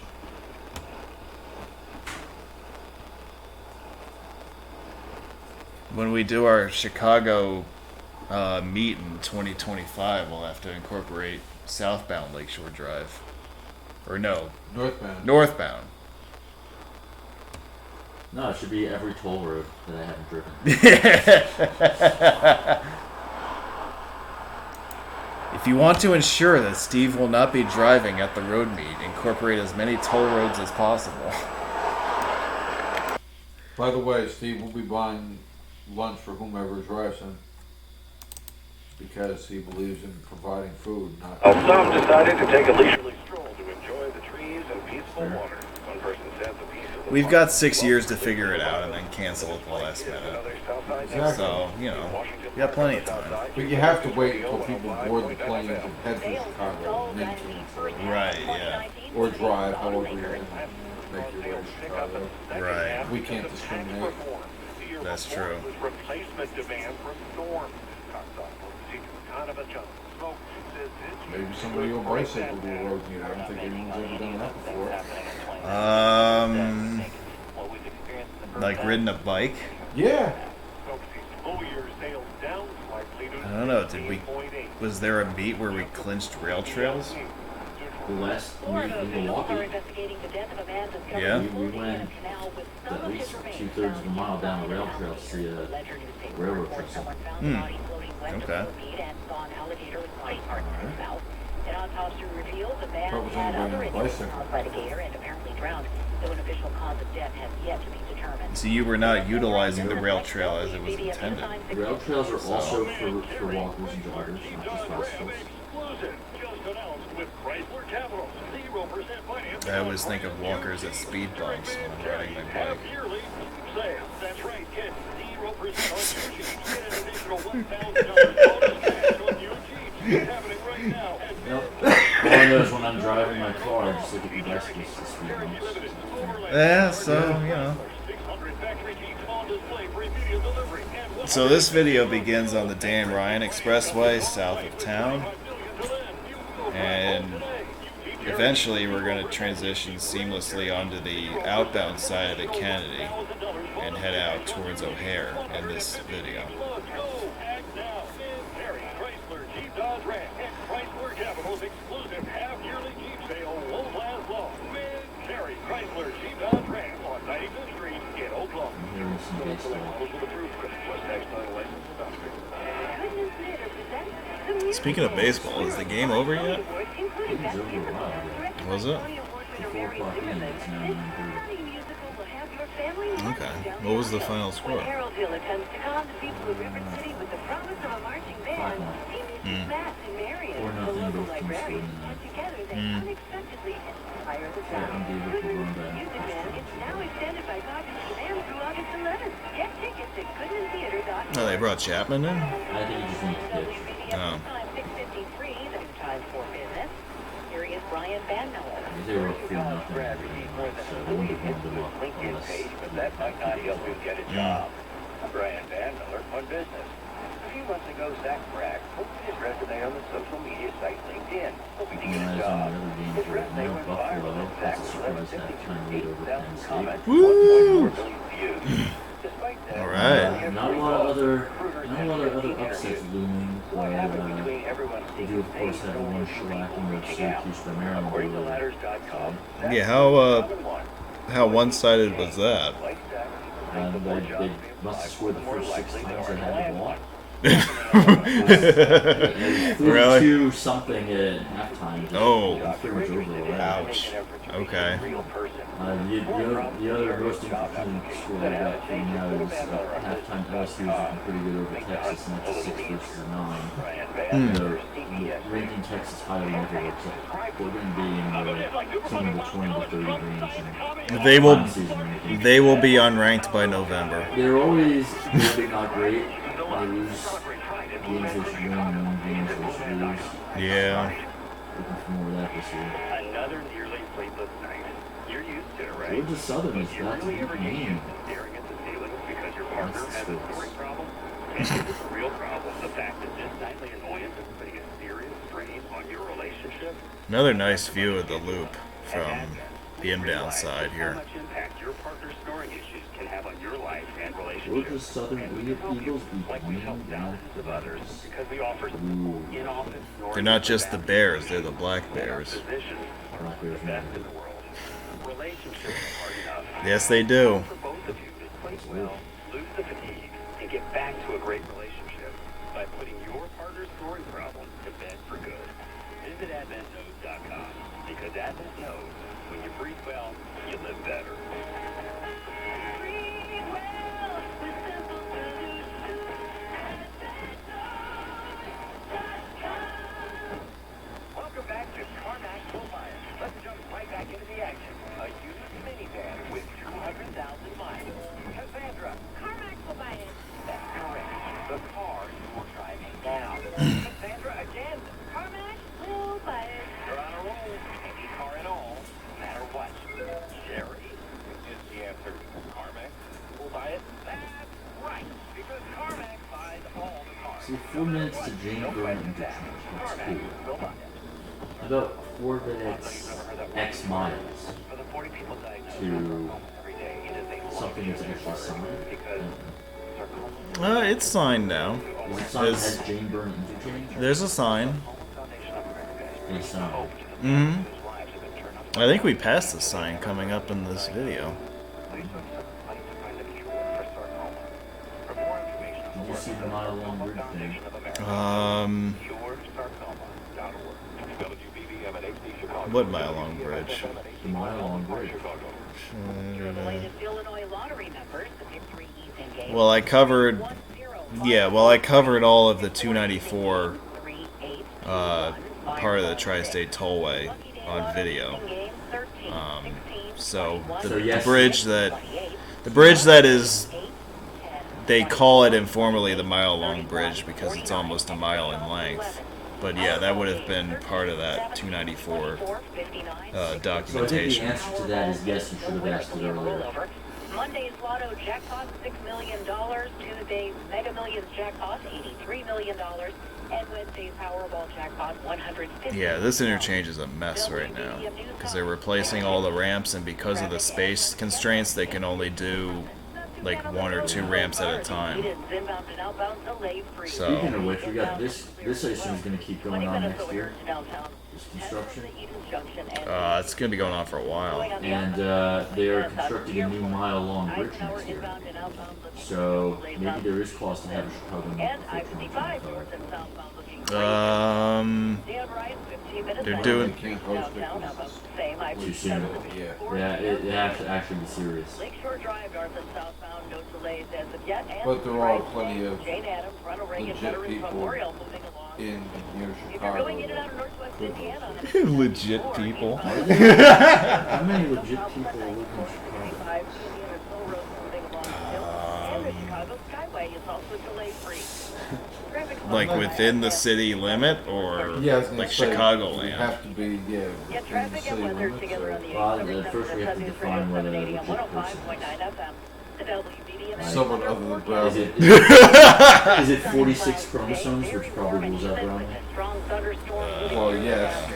When we do our Chicago meet in 2025, we'll have to incorporate southbound Lakeshore Drive. Or no, Northbound. northbound. No, it should be every toll road that I haven't driven. If you want to ensure that Steve will not be driving at the road meet, incorporate as many toll roads as possible. By the way, Steve will be buying lunch for whomever drives him because he believes in providing food, not... Some decided to take a leisurely stroll to enjoy the trees and peaceful water. One person said the peace of the We've got 6 years to figure it out and then cancel at the last minute. Exactly. So, you know, we got plenty of time. But you have to wait until people board the plane and head to Chicago and then cancel. Right, yeah. Or drive, however you're going to make your way to Chicago. Right. We can't discriminate. That's true. Replacement demand from storms. Maybe somebody will bicycle to a road meet. I don't think anyone's ever done that before. Like ridden a bike? Yeah. I don't know, was there a meet where we clinched rail trails? The last meet in Milwaukee, Yeah? we went at least 2/3 of a mile down the rail trail to see a railroad trestle. Okay. That was only on a bicycle. So you were not utilizing the rail trail as it was intended. Rail trails are also for walkers and joggers, not just bicycles. I always think of walkers as speed bumps when I'm riding my bike. That's right, kid. 0% happening right now. Yep. All I know is when I'm driving my car, I just look at the bicycles to speed bumps. Yeah, so, you know. So this video begins on the Dan Ryan Expressway south of town. And eventually we're going to transition seamlessly onto the outbound side of the Kennedy and head out towards O'Hare in this video. Speaking of baseball, is the game over yet? Was it? Okay. What was the final score? Oh, they brought Chapman in? I think you just need to pitch. Oh. They were up 4-0, so they wouldn't have won them up unless That might not help you get a job. Brian Van Miller on business. A few months ago, Zach Bragg posted his resume on the social media site LinkedIn, hoping to get a job. His resume went viral and Zach was 11,53,000 comments, 1.4 million views. Despite that, Alright. not a lot of other upsets looming. We do, of course, have the one shellacking of Syracuse by Maryland. Yeah, how one-sided was that? They must have scored the first 6 times they had the ball. Really? 2 something at halftime. Oh. Pretty much over already. Ouch. Okay. The other most interesting score I got right now is halftime LSU is looking pretty good over Texas, and that's a 6 versus a 9. The ranking Texas highly never looks like they're going to be in some of the 20 to 30 range. They will be unranked by November. They're always good but not great. They lose games they should win and win games they should lose. Yeah. Looking for more of that this year. Another nearly sleepless night. You're used to it, right? Georgia Southern is that's a good game. Staring at the ceiling because your partner has a snoring problem? It's a real problem. The fact that this nightly annoyance is putting a serious strain on your relationship. Another nice view of the loop from the inbound side here. How much impact your partner's snoring issues can have on your life and relationship. Georgia Southern Eagles beat Wayne down of others because we offer in-office. They're not just the Bears, they're the Black Bears. Black Bears. Relationships are enough Yes, they do. for both of you. Sleep well, lose the fatigue, and get back to a great relationship by putting your partner's snoring problems to bed for good. Visit AdventKnows.com because Advent knows when you breathe well, you live better. Breathe well with simple solutions. Welcome back to CarMax Tollways. Let's jump right back into the action. A used minivan with 200,000 miles. Cassandra. CarMax will buy it. That's correct. The car you're driving now. Cassandra again. CarMax will buy it. You're on a roll. Any car at all, no matter what. Sherry is the answer. CarMax will buy it. That's right. Because CarMax buys all the cars. See, 4 minutes to Jane Byrne interchange. That's cool. Will buy it. How about 4 minutes X miles For the 40 people diagnosed to every day, it is a something that's actually signed? It's signed now. Is it signed There's- as Jane Byrne interchange? There's a sign. It's signed. Mm-hmm. I think we passed the sign coming up in this video. Did you see the mile-long bridge thing? What mile-long bridge? The mile-long bridge. The latest Illinois lottery members, the victory evening game. Well, I covered. Yeah, well, I covered all of the 294 part of the Tri-State Tollway on video. So the bridge that is, they call it informally the mile-long bridge because it's almost a mile in length. But yeah, that would have been part of that 294 documentation. So I think the answer to that is yes, you should have asked it earlier. Monday's Lotto jackpot, $6 million. Tuesday's Mega Millions jackpot, $83 million. And Wednesday's Powerball jackpot, $150 Yeah, this interchange is a mess right now because they're replacing all the ramps, and because of the space constraints, they can only do like 1 or 2 ramps at a time. So Speaking of which, we got this I assume is going to keep going on next year. This construction. it's gonna be going on for a while. And they are constructing a new mile-long bridge next year. So maybe there is cost to have a Chicago They're doing. Can't host it. too soon. Yeah. Yeah, it has to actually be serious. Lakeshore Drive north and southbound, no delays as of yet. But there are plenty of Jane Addams, Ronald Reagan legit Veterans people Memorial moving along. in near If you're Chicago. going in and out of northwest Indiana, Legit people. How many legit people live in Chicago? 55 Indiana Toll Road moving along still. And the Chicago Skyway is also delay-free. Like within the city limit, or Yeah, I was gonna like say, Chicagoland? You have to be, yeah, Get within the traffic city and weather limits. together on the Well, 877 first we have to define what a legit person is. 105.9 FM. The WBDM Someone other than Is Bradley. it, is it 46 chromosomes, which probably rules out Brownie? Well, yes.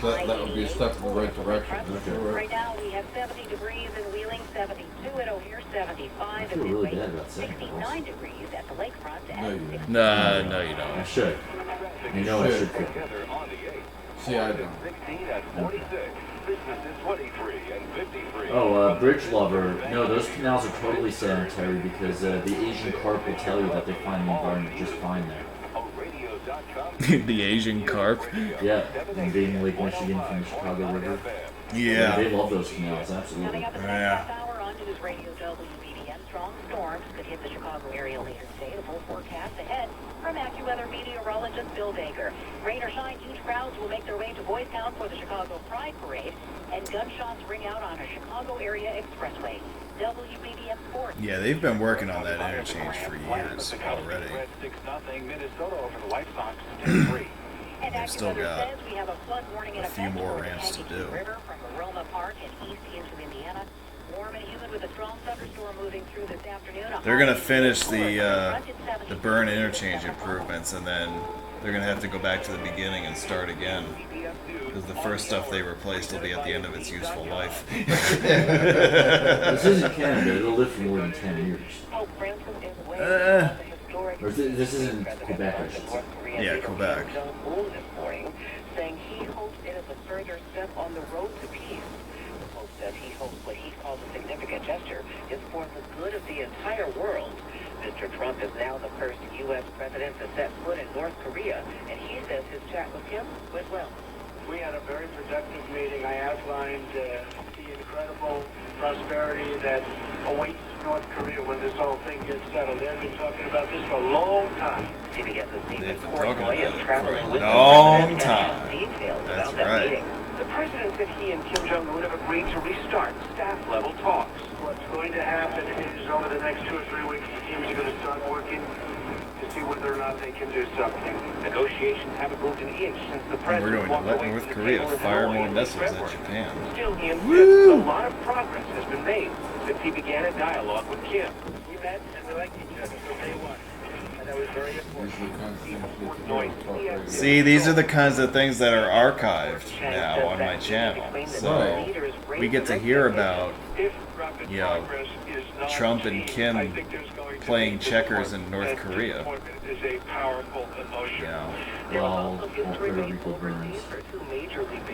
That would be a step in the right direction. for sure. Right now we have 70 degrees in Wheeling, 72 at O'Hare, 75 I at feel really Midway, bad about saying that. 69 degrees at the lakefront, No, and you don't. Nah, no, you I don't. should. You know I should feel. See, I don't. 16 and 46. Business is 23 and 53. Oh, Bridge Lover. No, those canals are totally sanitary because the Asian carp will tell you that they find the environment just fine there. The Asian carp. Yeah, invading Lake Michigan from the Chicago River. Yeah. They love those canals, absolutely. coming up in the Yeah. next half hour on News Radio WBDM. Strong storms could hit the Chicago area later today. The full forecast ahead from AccuWeather meteorologist Bill Baker. Rain or shine, huge crowds will make their way to Boys Town for the Chicago Pride Parade, and gunshots ring out on a Chicago area expressway. WBDM Sports. Yeah, they've been working on that interchange for years already. 6-0 Minnesota over the White Sox 10-3. And They've still AccuWeather got says we have a flood warning in a few effect more for the ramps to Kankakee do. River from Aroma Park and east into Indiana. Warm and humid with a strong thunderstorm moving through this afternoon. They're gonna finish the Burn interchange improvements, and then they're gonna have to go back to the beginning and start again. Because the first stuff they replaced will be at the end of its useful life. This isn't Canada, it'll live for more than 10 years. Or this isn't Quebec, I should say. Yeah, Quebec. Saying he hopes it is a further step on the road to peace. Pope says he hopes what he calls a significant gesture is for the good of the entire Kim Whitwell. We had a very productive meeting. I outlined the incredible prosperity that awaits North Korea when this whole thing gets settled. They've been talking about this for a long time. CBS's They've Nathan been talking Portnoy is about it traveling for with a the long president time. and details That's about that right. meeting. The president said he and Kim Jong-un have agreed to restart staff-level talks. What's going to happen is over the next 2 or 3 weeks, the teams are going to start working to see whether or not they can do something. Negotiations haven't moved an inch since the And president we're going to walked let away North from the Korea table in fire Hanoi more in missiles at February. Japan. Still, he insists Woo! a lot of progress has been made since he began a dialogue with Kim. We met and we liked each other from day one. And that was very important. Usually kind of things that you don't talk radio. See, these are the kinds of things that are archived now on my channel. So we get to hear about, If rapid you know, progress is not Trump and achieved, Kim I think there's going to playing be checkers in disappointment, North and Korea. disappointment is a powerful emotion. You know. Well, Puerto Rico burns.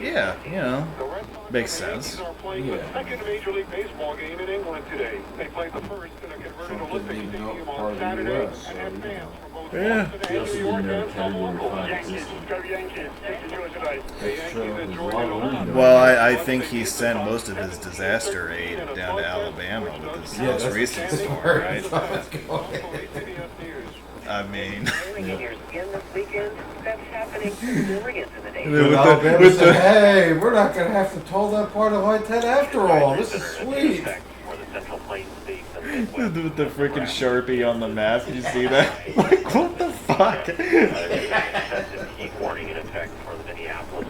Yeah, you know, The Red Sox makes and the Yankees sense. are playing the second Major League Baseball game in England today. They played the first in a converted Trump Olympic didn't even know stadium part on of the Saturday US, and had so, fans from both Yeah. Boston He and also New York didn't know and some Category local. 5 Yankees, existed. go Yankees. This is yours tonight. The That's true. Yankees There's enjoying a lot it of a lot. learning. Well, I think he sent most of his disaster aid down to Alabama with his Yeah, most that's recent that's storm, where right? it's going. I mean, In your skin this weekend, that's happening millions in the day. With the- Alabama with said, the- hey, we're not going to have to toll that part of I-10 after all. This is sweet. For the Central Plains states and Midwest. with the freaking Sharpie on the map, you see that? Like, what the fuck? Excessive heat warning in effect for the Minneapolis.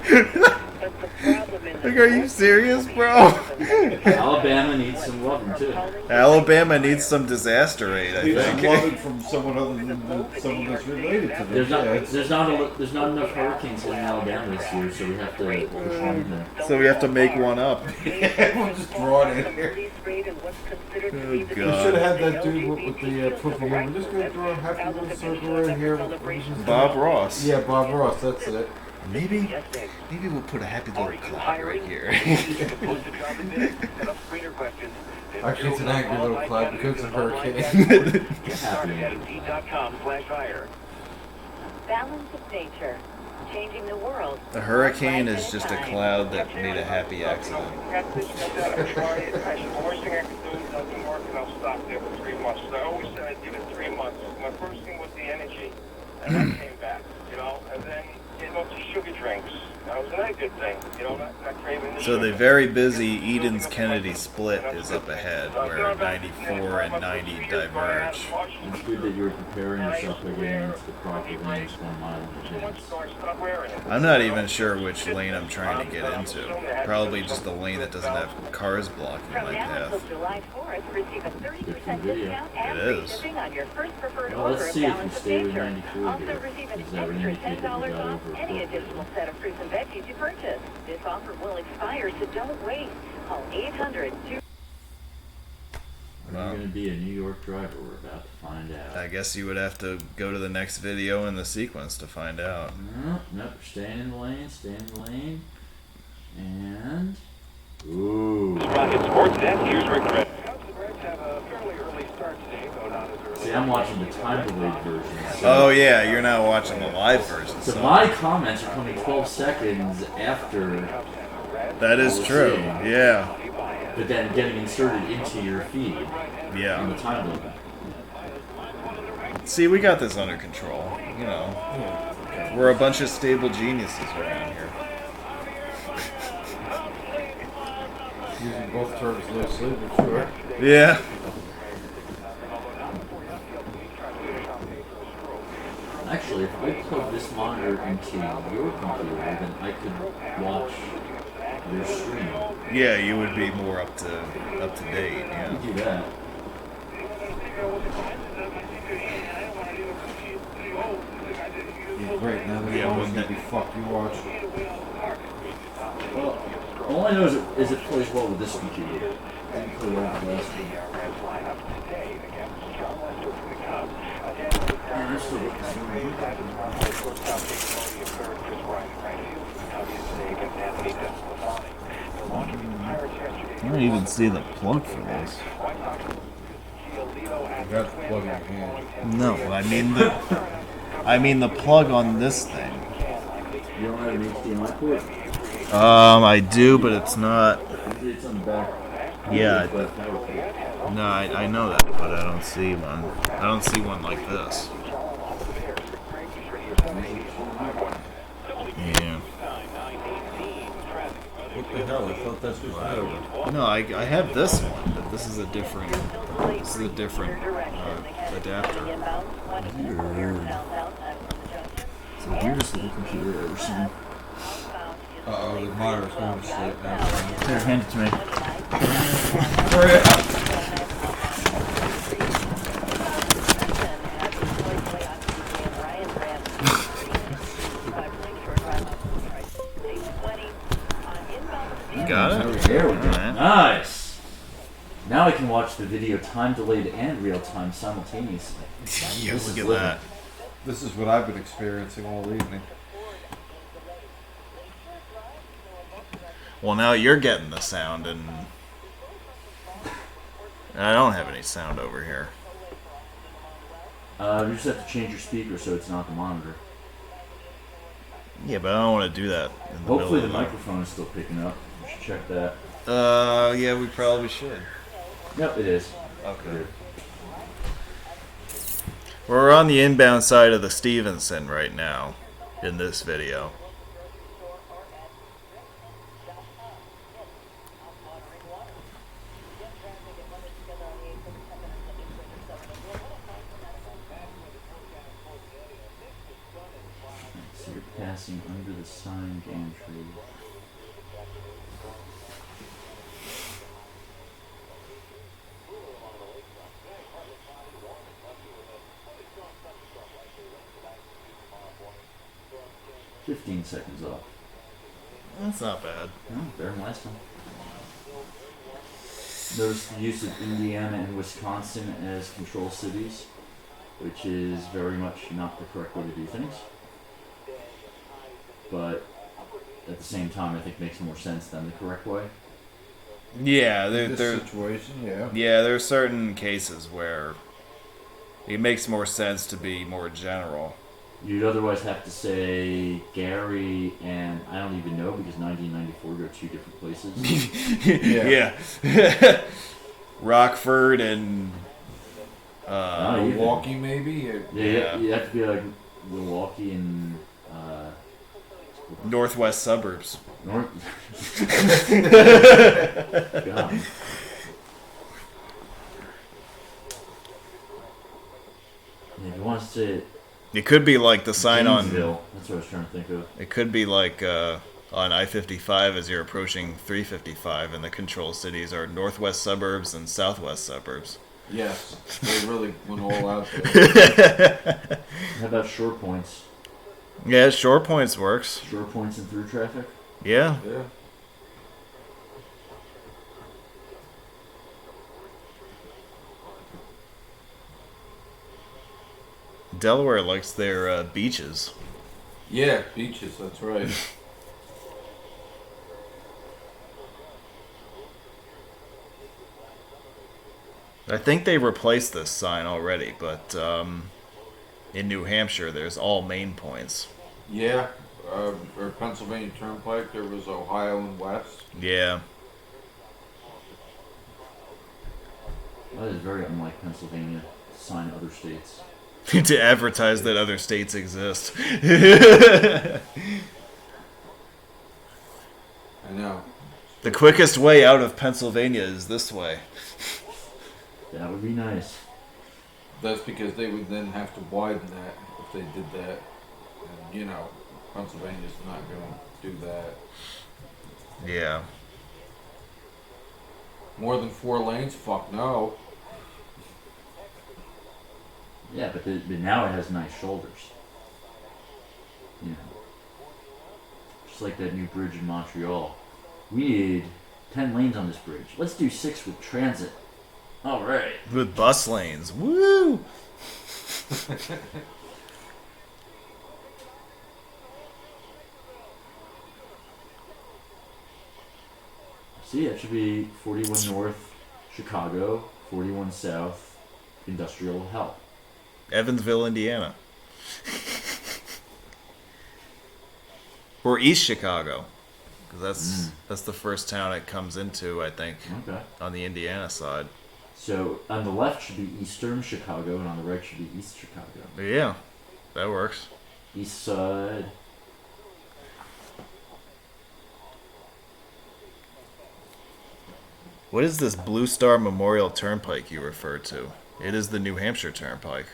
But the problem in the Like, are you serious, bro? Alabama needs some loving too. Alabama needs some disaster aid, I Need some think. loving from someone other than someone that's related to them. There's not, Yeah. there's not enough hurricanes hitting Alabama this year, so we have to push one in there. So we have to make one up. We'll just draw it in here. Oh, We God. should have had that dude with the proofing. We're just going to draw a happy little circle right here. What was his name? Bob Ross. Yeah, Bob Ross, that's it. Maybe we'll put a happy little cloud right here. Actually, it's an angry little cloud because of hurricane. Balance of nature. Changing the world. The hurricane is just a cloud that made a happy accident. The worst thing I could do is doesn't work and I'll stop there for 3 months. I always said I'd give it 3 months. My first thing was the energy, and that came back, you know, and then get up to sugar drinks. That was another good thing, you know, not craving the So the sugar. very busy Edens-Kennedy split is up ahead, where 94 and 90 diverge. It's good that you're preparing yourself by getting into the proper lanes 1 mile in advance. Stop wearing it. I'm not even sure which lane I'm trying to get into. Probably just the lane that doesn't have cars blocking From my now until path. July 4th, receive a 30% video. discount and It free is. shipping on your first preferred Well, order let's of see if you Balance of stay with Nature. 94 Also here. receive an Does that extra indicate that $10 we got off over any 4? additional set of fruits and veggies you purchase. This offer will expire, so don't wait. Call 800 2 Are you going to be a New York driver? We're about to find out. I guess you would have to go to the next video in the sequence to find out. Nope, staying in the lane, staying in the lane. And... Ooh. Rocket Sports Net, here's Rick Red. The Reds have a fairly early start today, though not as early. See, I'm watching the time-delayed version. Oh yeah, you're not watching the live version. So So my comments are coming 12 seconds after, that is true. Yeah, but then getting inserted into your feed on the yeah. time limit. See, we got this under control. You know, we're a bunch of stable geniuses around here. Using both terms loosely, but sure. Yeah. Actually, if I plug this monitor into your computer, then I could watch your stream. Yeah, you would be more up to date. I Yeah. could do that. Yeah, great. Now that Yeah, yeah, wouldn't gonna it? be fuck you watch. Well, all I know is it plays well with this computer. It didn't play well with the last one. Yeah, I'm still looking I don't even see the plug for this. You got the plug in your hand. No, I mean the plug on this thing. You don't have an HDMI port? I do, but it's not. It's on the back. Yeah, But power cord. no, I know that, but I don't see one. I don't see one like this. Yeah. What the hell? I thought that's was Iowa. No, I have this one, but this is a different adapter. It's the weirdest little computer I've ever seen. Uh-oh, the monitor's going to sleep now. Here, hand it to me. Hurry up! You got it? There we go. Alright. Nice. Now I can watch the video time delayed and real time simultaneously. Yeah, This look is at living. that. This is what I've been experiencing all evening. Well, now you're getting the sound, and I don't have any sound over here. You just have to change your speaker so it's not the monitor. Yeah, but I don't want to do that in the Hopefully the middle of microphone is still picking up. You should check that. Yeah, we probably should. Yep, it is. Okay. We're on the inbound side of the Stevenson right now in this video. So you're passing under the sign gantry. "15 seconds off." That's not bad. No, better than last time. Notice the use of Indiana and Wisconsin as control cities, which is very much not the correct way to do things. But at the same time, I think makes more sense than the correct way. Yeah, This situation, yeah. yeah, there are certain cases where it makes more sense to be more general. You'd otherwise have to say Gary and I don't even know because 1994 go two different places. Yeah. Rockford and Not even. Milwaukee, maybe? Yeah, you have to be like Milwaukee and Northwest suburbs. North. God. Yeah, if you want to say it, It could be like the sign on. Gainesville, that's what I was trying to think of. It could be like on I-55 as you're approaching 355, and the control cities are northwest suburbs and southwest suburbs. Yes, they really went all out there. How about short points? Yeah, short points works. Short points and through traffic? Yeah. Yeah. Delaware likes their beaches. Yeah, beaches, that's right. I think they replaced this sign already, but in New Hampshire, there's all main points. Yeah, or Pennsylvania Turnpike, there was Ohio and West. Yeah. That is very unlike Pennsylvania to sign other states. To advertise that other states exist. I know. The quickest way out of Pennsylvania is this way. That would be nice. That's because they would then have to widen that if they did that. And, you know, Pennsylvania's not going to do that. Yeah. More than 4 lanes? Fuck no. Yeah, but now it has nice shoulders. You know, just like that new bridge in Montreal. We need 10 lanes on this bridge. Let's do 6 with transit. All right. With bus lanes. Woo! See, it should be 41 North, Chicago, 41 South, Industrial Help. Evansville, Indiana. Or East Chicago. Because that's the first town it comes into, I think, on the Indiana side. So on the left should be Eastern Chicago, and on the right should be East Chicago. Yeah, that works. East side. What is this Blue Star Memorial Turnpike you refer to? It is the New Hampshire Turnpike.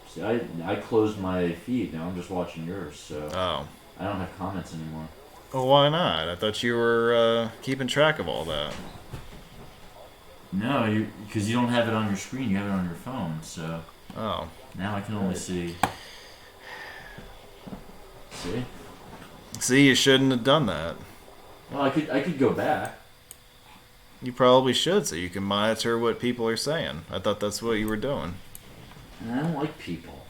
See, I closed my feed. Now I'm just watching yours, so Oh. I don't have comments anymore. Well, why not? I thought you were keeping track of all that. No, because you don't have it on your screen. You have it on your phone. So Oh. now I can only see. See? See, you shouldn't have done that. Well, I could go back. You probably should, so you can monitor what people are saying. I thought that's what you were doing. I don't like people.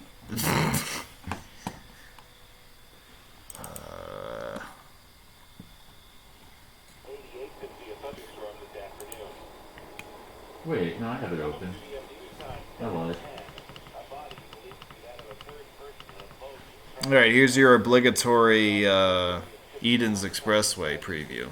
Wait, no, I have it open. I lied. Alright, here's your obligatory Eden's Expressway preview.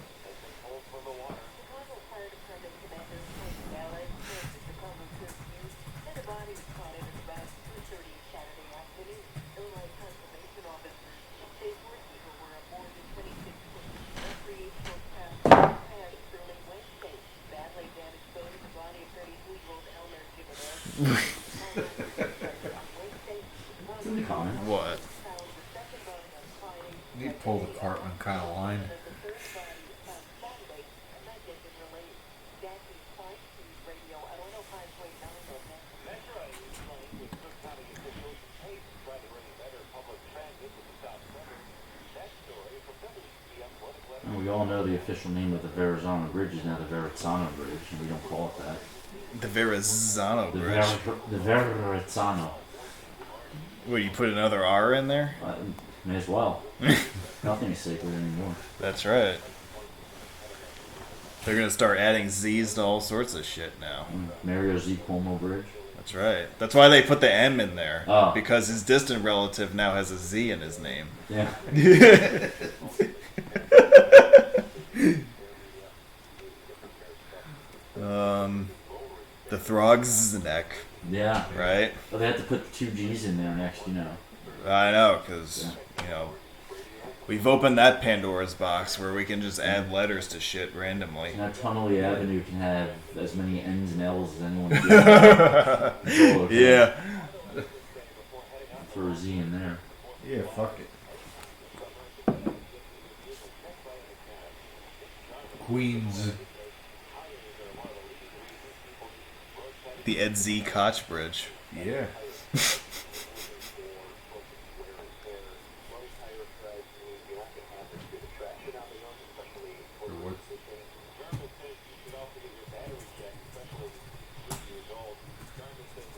It's in the comments. What? You pull the Cartman kind of line. And we all know the official name of the Verrazano Bridge is now the Verrazzano Bridge, and we don't call it that. The Verrazano Bridge. The Verrazzano. What, you put another R in there? May as well. Nothing is sacred anymore. That's right. They're gonna start adding Z's to all sorts of shit now. Mario Z. Cuomo Bridge. That's right. That's why they put the M in there. Oh. Because his distant relative now has a Z in his name. Yeah. The Throg's neck. Yeah. Right? Well, they had to put 2 G's in there next, you know. I know, because, we've opened that Pandora's box where we can just add letters to shit randomly. Now Tunnelly Avenue can have as many N's and L's as anyone can. Okay. Yeah. Throw a Z in there. Yeah, fuck it. Queens. The Ed Z. Koch Bridge. Yeah.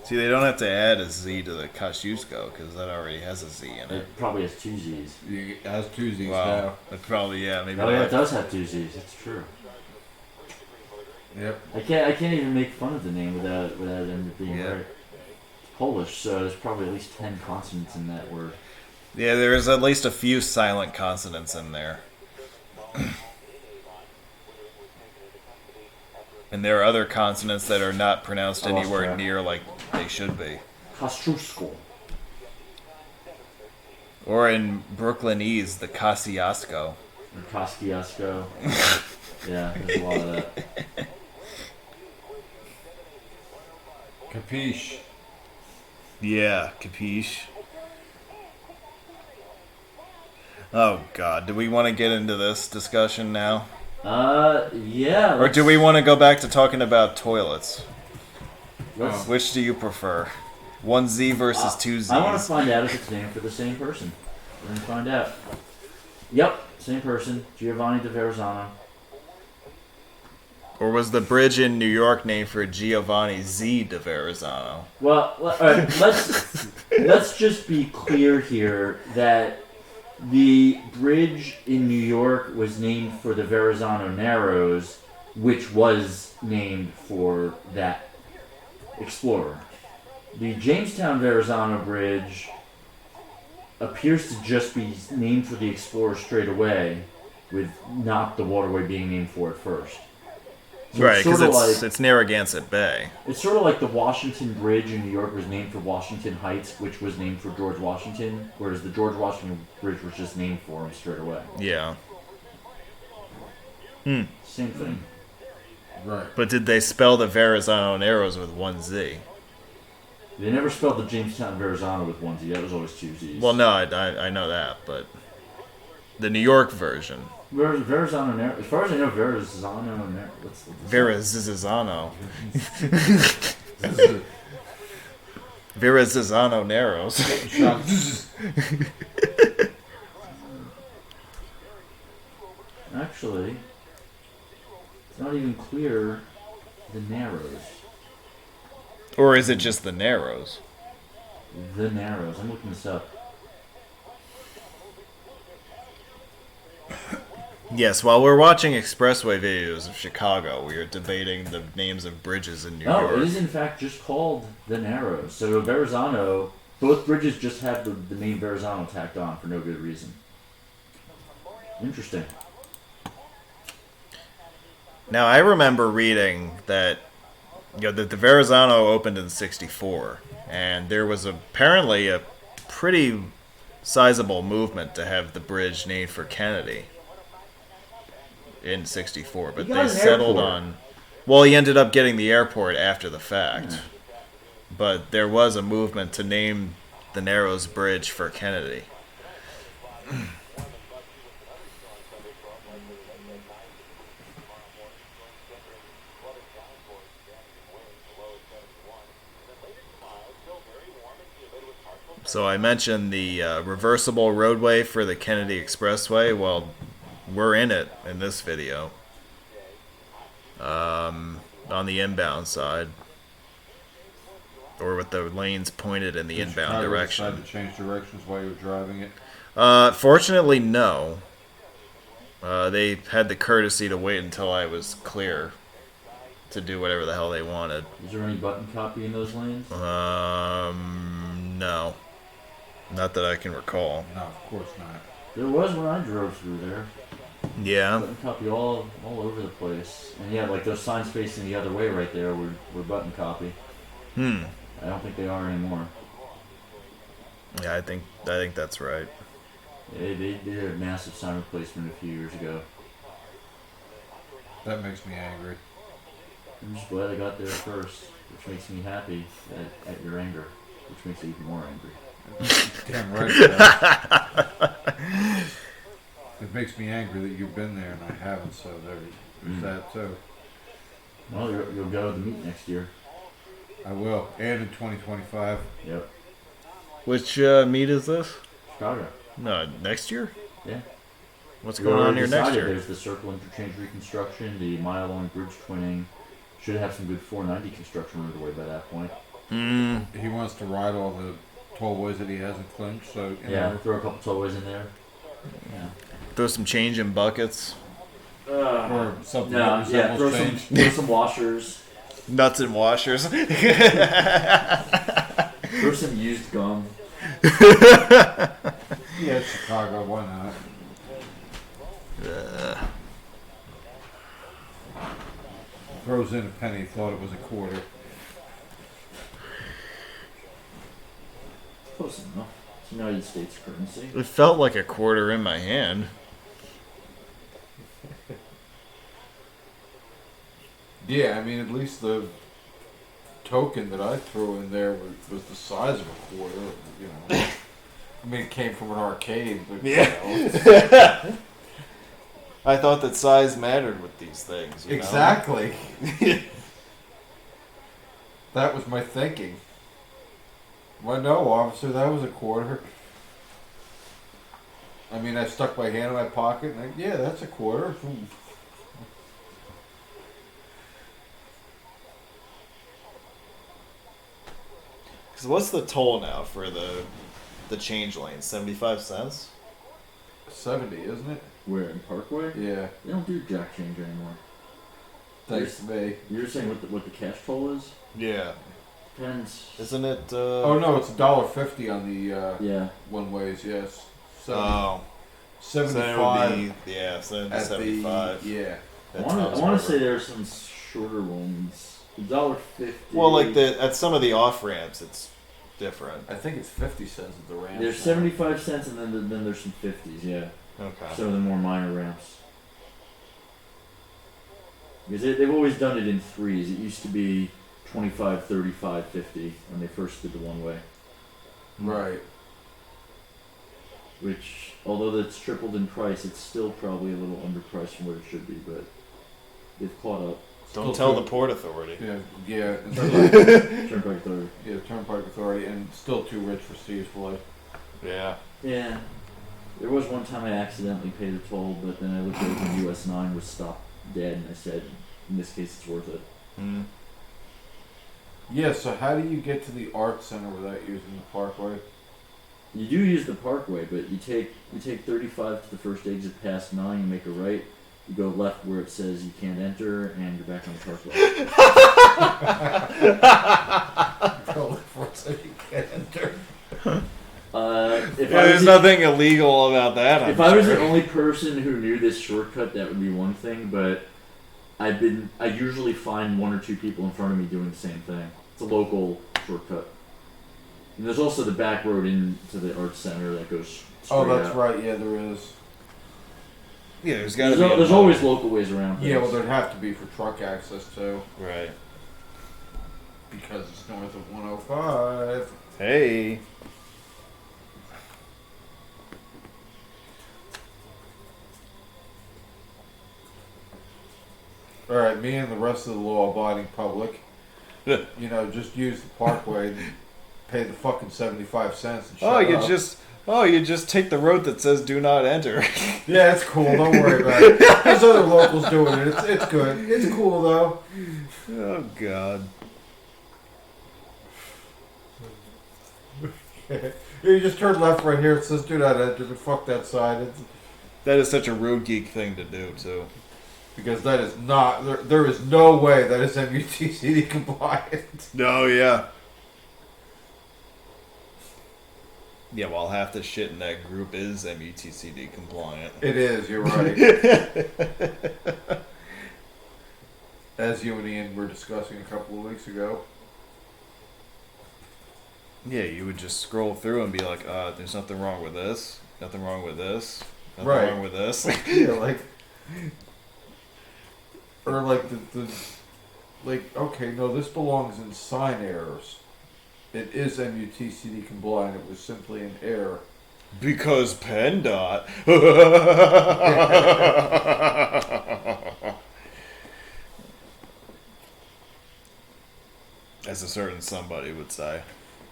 See, they don't have to add a Z to the Kosciuszko because that already has a Z in it. It probably has 2 Z's. It has 2 Z's Wow. now. It probably, yeah, maybe. Oh yeah, it does have 2 Z's. It's true. Yep. I can't even make fun of the name without it being Yeah. right. It's Polish, so there's probably at least 10 consonants in that word. Yeah, there's at least a few silent consonants in there. And there are other consonants that are not pronounced I lost anywhere track. near like they should be. Kosciuszko. Or in Brooklynese, the Kosciuszko. Or Kosciuszko. Yeah, there's a lot of that. Capiche. Yeah, capiche? Oh god, do we want to get into this discussion now? Yeah. Or do we want to go back to talking about toilets? Let's, Which do you prefer? 1Z versus 2Zs? I want to find out if it's named for the same person. We're going to find out. Yep, same person. Giovanni de Verrazano. Or was the bridge in New York named for Giovanni Z. de Verrazano? Well, all right, let's just be clear here that the bridge in New York was named for the Verrazano Narrows, which was named for that explorer. The Jamestown Verrazano Bridge appears to just be named for the Explorer straight away, with not the waterway being named for it first. So Right, because like, it's Narragansett Bay. It's sort of like the Washington Bridge in New York was named for Washington Heights, which was named for George Washington, whereas the George Washington Bridge was just named for him straight away. Yeah. Same thing. Right. But did they spell the Verrazano Narrows with one Z? They never spelled the Jamestown Verrazano with one Z. That was always two Z's. Well, no, I know that, but the New York version. Verrazano Narrows. As far as I know, Verrazano Narrows. Verrazano. Verrazano Narrows. Actually, it's not even clear the Narrows. Or is it just the Narrows? The Narrows. I'm looking this up. Yes, while we're watching expressway videos of Chicago, we are debating the names of bridges in New York. It is in fact just called the Narrows. So Verrazano, both bridges just have the name Verrazano tacked on for no good reason. Interesting. Now, I remember reading that that the Verrazano opened in '64, and there was apparently a pretty sizable movement to have the bridge named for Kennedy in '64, but they settled on... Well, he ended up getting the airport after the fact, but there was a movement to name the Narrows Bridge for Kennedy. So I mentioned the reversible roadway for the Kennedy Expressway. Well, we're in it in this video. On the inbound side. Or with the lanes pointed in the inbound direction. Did Chicago decide to change directions while you were driving it? Fortunately, no. They had the courtesy to wait until I was clear to do whatever the hell they wanted. Is there any button copy in those lanes? No. Not that I can recall. No, of course not. There was when I drove through there. Yeah. Button copy all over the place. And yeah, like those signs facing the other way right there were button copy. I don't think they are anymore. Yeah, I think that's right. They did a massive sign replacement a few years ago. That makes me angry. I'm just glad I got there first, which makes me happy at your anger, which makes it even more angry. Damn right. It makes me angry that you've been there and I haven't, so there's that too. Well, you'll go to the meet next year. I will, and in 2025. Yep. Which meet is this? Chicago. No, next year? Yeah. What's going on here next year? There's the circle interchange reconstruction, the mile-long bridge twinning. Should have some good 490 construction underway by that point. He wants to ride all the tollways that he hasn't clinched, so... Yeah, throw a couple tollways in there. Yeah. Throw some change in buckets. Or something No, yeah, throw some washers. Nuts and washers. Throw some used gum. Yeah, it's Chicago, why not? Throws in a penny, thought it was a quarter. Close enough. It's United States currency. It felt like a quarter in my hand. Yeah, I mean, at least the token that I threw in there was the size of a quarter, you know. I mean, it came from an arcade, but, yeah. You know. I thought that size mattered with these things. You exactly. That was my thinking. Well, no, officer, that was a quarter. I mean, I stuck my hand in my pocket, and yeah, that's a quarter. Because what's the toll now for the change lane? 75 cents? 70, isn't it? Where, in Parkway? Yeah. They don't do jack change anymore. Thanks to me. You're saying what the cash toll is? Yeah. Depends. Isn't it? Oh no, it's $1.50 on the Yeah. one ways. Yes. Oh. 75. Yeah, At 75. the yeah. I want to say there are some shorter ones. $1.50. Well, like at some of the off ramps, it's different. I think it's 50 cents at the ramp. There's 75 cents, and then there's some 50s. Yeah. Okay. Some of the more minor ramps. Because they've always done it in threes. It used to be 25, 35, 50 when they first did the one way. Right. Which, although that's tripled in price, it's still probably a little underpriced from what it should be, but they've caught up. Don't tell the Port Authority. Yeah. Turnpike Authority. Yeah, Turnpike Authority, and still too rich for Steve's Play. Yeah. Yeah. There was one time I accidentally paid a toll, but then I looked at it when US 9 was stopped dead, and I said, in this case, it's worth it. Mm. Yeah, so how do you get to the art center without using the Parkway? You do use the Parkway, but you take 35 to the first exit past 9, you make a right, you go left where it says you can't enter, and you're back on the Parkway. Go left where it says you can't enter. There's nothing illegal about that. If I was the only person who knew this shortcut, that would be one thing, but I usually find one or two people in front of me doing the same thing. It's a local shortcut. And there's also the back road into the Arts Center that goes straight out. Right, yeah, there is. Yeah, there's got to be. There's always local ways around. Yeah, well, there'd have to be for truck access, too. Right. Because it's north of 105. Hey. Alright, me and the rest of the law-abiding public, just use the Parkway, pay the fucking 75 cents and shut up. You just take the road that says "Do not enter." Yeah, it's cool. Don't worry about it. There's other locals doing it. It's good. It's cool though. Oh God. You just turn left right here. It says "Do not enter," but fuck that side. That is such a road geek thing to do too. Because that is not. There is no way that is MUTCD compliant. No, yeah. Yeah, well, half the shit in that group is MUTCD compliant. It is, you're right. As you and Ian were discussing a couple of weeks ago. Yeah, you would just scroll through and be like, there's nothing wrong with this, nothing wrong with this, nothing Right. wrong with this. Yeah, like... Or like okay, no, this belongs in sign errors. It is MUTCD compliant. It was simply an error. Because PennDOT. As a certain somebody would say.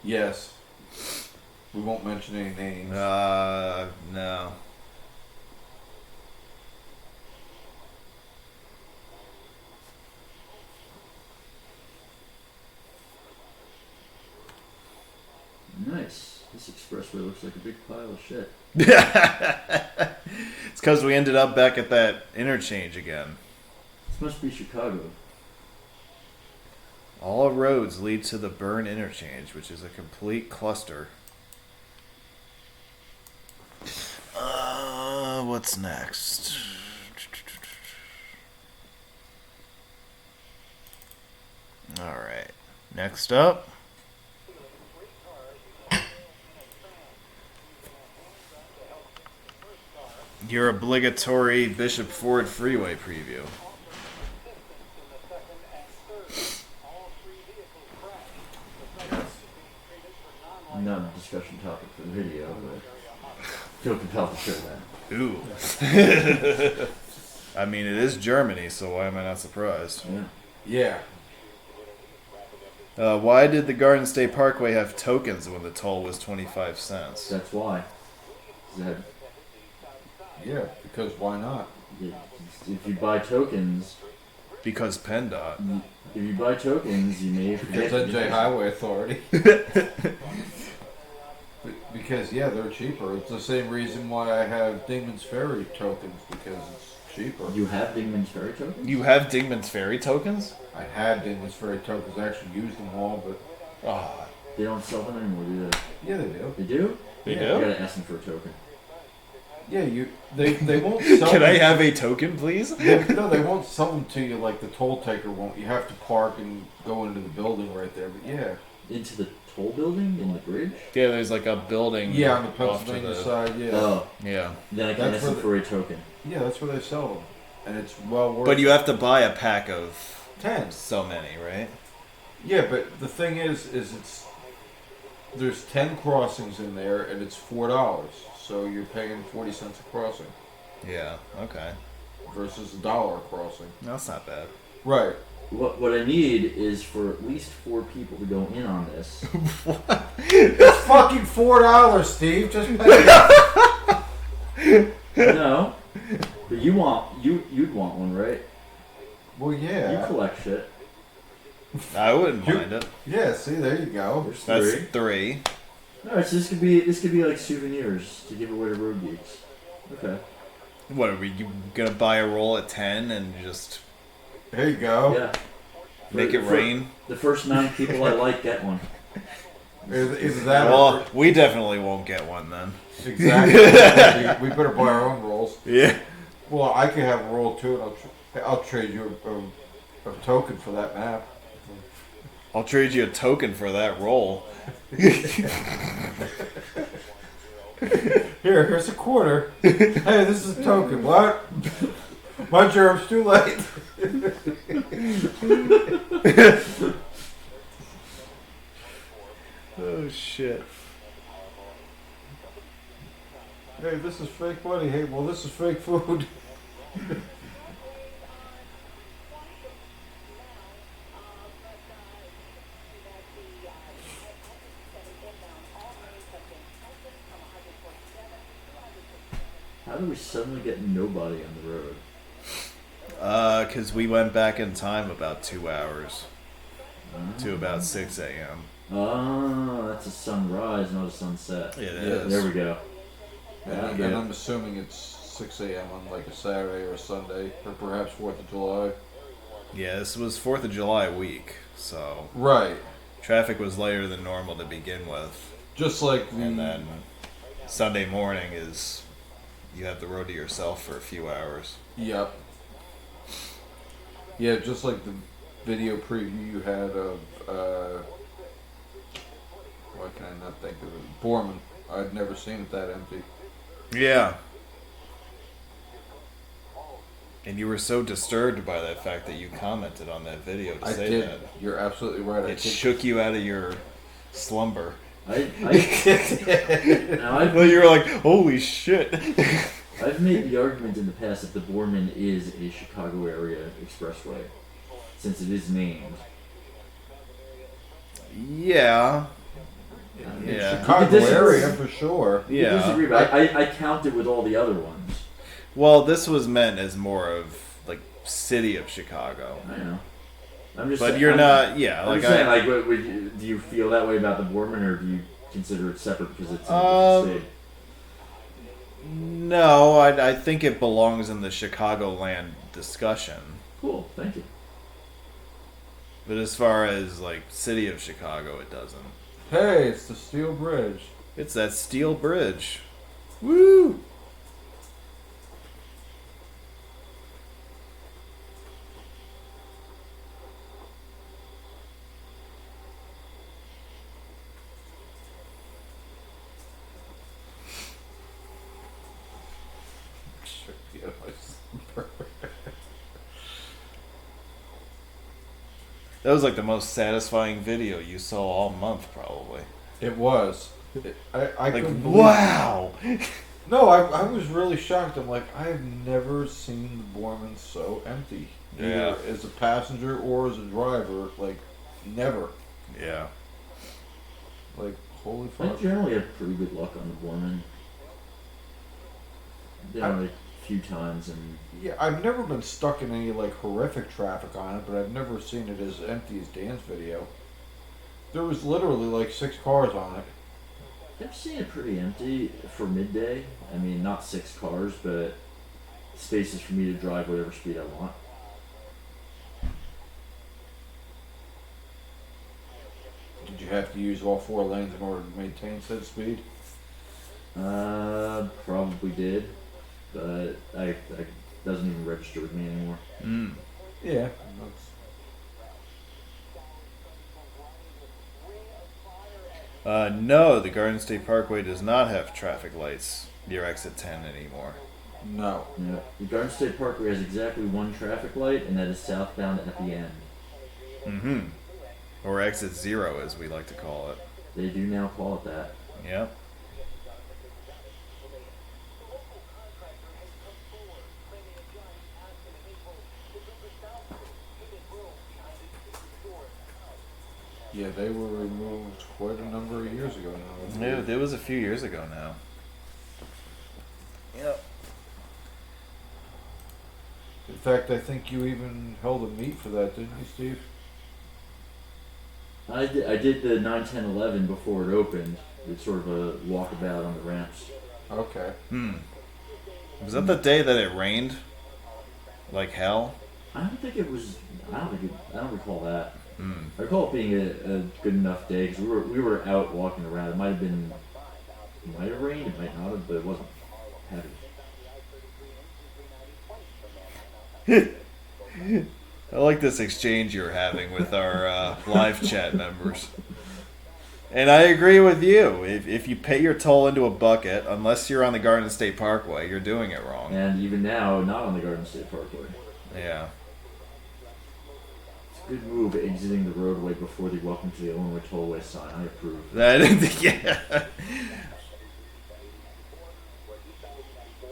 Yes. We won't mention any names. No. Nice. This expressway looks like a big pile of shit. It's because we ended up back at that interchange again. This must be Chicago. All roads lead to the Burn interchange, which is a complete cluster. What's next? Alright. Next up. Your obligatory Bishop Ford Freeway preview. Not a discussion topic for the video, but feel compelled to share that. Ooh. I mean, it is Germany, so why am I not surprised? Yeah. Why did the Garden State Parkway have tokens when the toll was 25 cents? That's why. Yeah, because why not? If you buy tokens... Because PennDOT. If you buy tokens, you may forget... Because NJ Highway Authority. Because, yeah, they're cheaper. It's the same reason why I have Dingman's Ferry tokens, because it's cheaper. You have Dingman's Ferry tokens? You have Dingman's Ferry tokens? I had Dingman's Ferry tokens. I actually used them all, but Oh, They don't sell them anymore, do they? yeah, they do. They do? They I do? gotta ask them for a token. Yeah, they won't sell Can them. I have a token, please? No, they won't sell them to you like the toll taker won't. You have to park and go into the building right there. But yeah. Into the toll building in the bridge? Yeah, there's like a building. Yeah, on the off to Pennsylvania the- side, yeah. Oh, Yeah. then I can That's ask them where for a token. Yeah, that's where they sell them. And it's well worth But you have to buy a pack of 10. so many, right? Yeah, but the thing is there's 10 crossings in there and it's $4. So you're paying 40 cents a crossing Yeah. Okay. versus $1 a crossing. That's not bad. Right. What I need is for at least 4 people to go in on this. It's fucking $4, Steve. Just pay. No, but you'd want one, right? Well, You yeah. collect shit. I wouldn't mind it. Yeah, see, there you go. There's That's 3. 3. Alright, so this could be like souvenirs to give away to road geeks. Okay. What are we gonna buy a roll at 10 and just There you go. Yeah. make it rain? The first 9 people I like get one. Is that Well, we definitely won't get one then. exactly? We better buy our own rolls. Yeah. Well, I could have a roll too, and I'll trade you a token for that map. I'll trade you a token for that roll. Here's a quarter. Hey, this is a token. What? My germ's too late. Oh shit. Hey, this is fake money. Hey, well, this is fake food. How do we suddenly get nobody on the road? Cause we went back in time about 2 hours to about 6 a.m. Oh, that's a sunrise, not a sunset. It Yes. is. There we go. And, Yeah. and I'm assuming it's 6 a.m. on like a Saturday or a Sunday, or perhaps 4th of July. Yeah, this was 4th of July week, so Right. traffic was later than normal to begin with. Just like the. And then Sunday morning is you have the road to yourself for a few hours. Yep. Yeah, just like the video preview you had of, why can I not think of it? Borman. I'd never seen it that empty. Yeah. And you were so disturbed by that fact that you commented on that video to I say did. that. You're absolutely right. I It did. shook you out of your slumber. Now I've, Well, you were like, holy shit. I've made the argument in the past that the Borman is a Chicago area expressway, since it is named. Yeah. Yeah. Chicago This is- area for sure. I Yeah. disagree, but I count it with all the other ones. Well, this was meant as more of like city of Chicago. I know. I'm just. But saying, you're I'm, not. Yeah. I'm Like saying, I. like, do you feel that way about the Borman, or do you consider it separate because it's in a Um, different state? No, I think it belongs in the Chicagoland discussion. Cool, thank you. But as far as like city of Chicago, it doesn't. Hey, it's the Steel Bridge. It's that steel bridge. Woo! That was like the most satisfying video you saw all month, probably. It was. I Like, couldn't believe wow! No, I was really shocked. I'm like, I have never seen the Borman so empty. Yeah. Either as a passenger or as a driver. Like, never. Yeah. Like, holy I fuck. generally have pretty good luck on the Borman. Been on it a few times, and Yeah, I've never been stuck in any, like, horrific traffic on it, but I've never seen it as empty as Dan's video. There was literally, like, 6 cars on it. I've seen it pretty empty for midday. I mean, not 6 cars, but spaces for me to drive whatever speed I want. Did you you have to use all 4 lanes in order to maintain said speed? Probably did, but I doesn't even register with me anymore. Yeah. No, the Garden State Parkway does not have traffic lights near exit 10 anymore. No. Yeah, the Garden State Parkway has exactly 1 traffic light, and that is southbound at the end. Or exit 0, as we like to call it. They do now call it that. Yep. Yeah, they were removed quite a number of years ago now. Yeah, it was a few years ago now. Yep. In fact, I think you even held a meet for that, didn't you, Steve? I did the 9, 10, 11 before it opened. It's sort of a walkabout on the ramps. Okay. Was that the day that it rained? Like hell? I don't think it was. I don't recall that. I recall it being a good enough day because we were out walking around. It might have rained. It might not have, but it wasn't heavy. I like this exchange you're having with our live chat members. And I agree with you. If you pay your toll into a bucket, unless you're on the Garden State Parkway, you're doing it wrong. And even now, not on the Garden State Parkway. Yeah. It's a good move exiting the roadway before the Welcome to the Illinois Tollway sign. I approve. Yeah.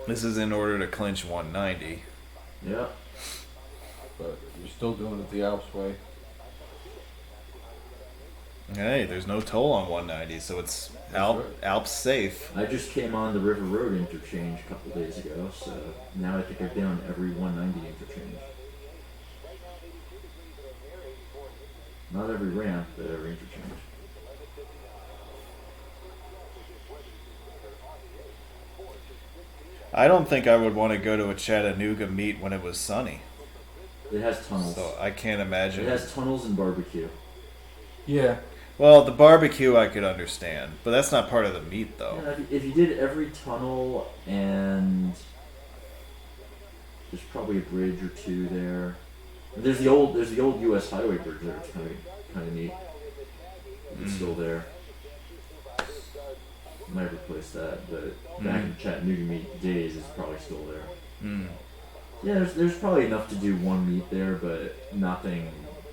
This is in order to clinch 190. Yeah. But you're still doing it the Alps way. Hey, there's no toll on 190, so it's Alps safe. I just came on the River Road interchange a couple days ago, so now I think I've been on every 190 interchange. Not every ramp, but every interchange. I don't think I would want to go to a Chattanooga meet when it was sunny. It has tunnels. So I can't imagine. It has tunnels and barbecue. Yeah. Well, the barbecue I could understand, but that's not part of the meet, though. Yeah, if you did every tunnel and there's probably a bridge or two there. There's the old U.S. highway bridge there. It's kind of neat. It's still there. Might replace that, but back in Chattanooga meet days, it's probably still there. Yeah, there's probably enough to do one meet there, but nothing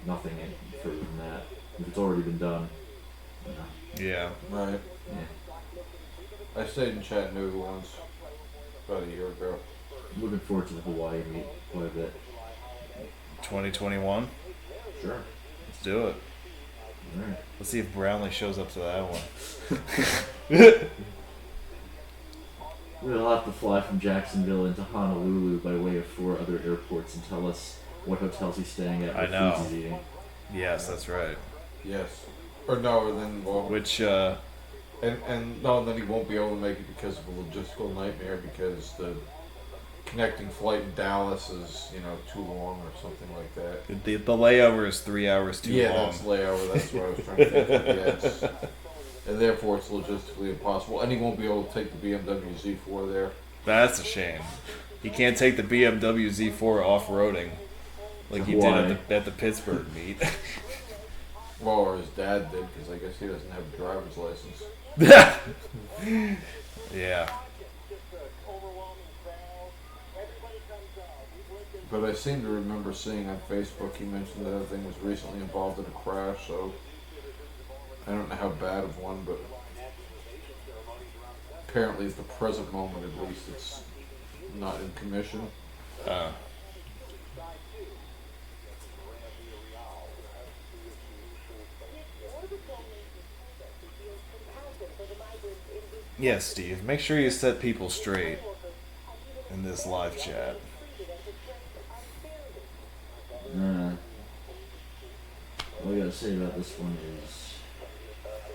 further than that. If it's already been done. Yeah. Right. Yeah. I stayed in Chattanooga once, about a year ago. I'm looking forward to the Hawaii meet quite a bit. 2021? Sure. Let's do it. Alright. Let's see if Brownlee shows up to that one. We'll have to fly from Jacksonville into Honolulu by way of 4 other airports and tell us what hotels he's staying at. I know. Foods he's eating. Yes, that's right. Yes. Or no, or then well, Which, and then he won't be able to make it because of a logistical nightmare because the connecting flight in Dallas is too long or something like that. the layover is 3 hours too long. Yeah, that's layover. That's what I was trying to think of. Yes. And therefore, it's logistically impossible. And he won't be able to take the BMW Z4 there. That's a shame. He can't take the BMW Z4 off-roading like he did at the Pittsburgh meet. Well, or his dad did, because I guess he doesn't have a driver's license. Yeah. But I seem to remember seeing on Facebook he mentioned that that thing was recently involved in a crash, so I don't know how bad of one, but apparently at the present moment at least it's not in commission. Yes, Steve. Make sure you set people straight in this live chat. All I gotta say about this one is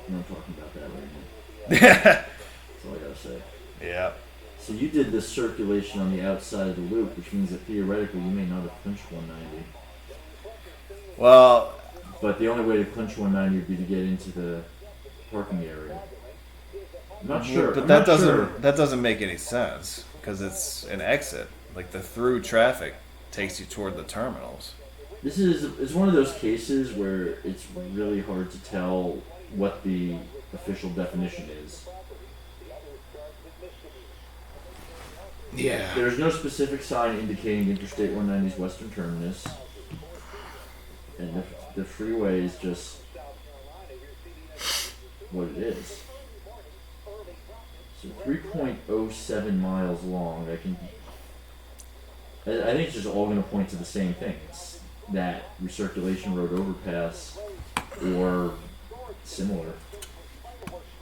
I'm not talking about that right now. That's all I gotta say. Yeah. So you did this circulation on the outside of the loop, which means that theoretically you may not have clinched 190. Well, but the only way to clinch 190 would be to get into the parking area. I'm not sure. But I'm that not sure. doesn't make any sense because it's an exit. Like the through traffic takes you toward the terminals. This is one of those cases where it's really hard to tell what the official definition is. Yeah. There's no specific sign indicating Interstate 190's western terminus, and the freeway is just what it is. So 3.07 miles long. I think it's just all going to point to the same thing. It's that recirculation road overpass or similar.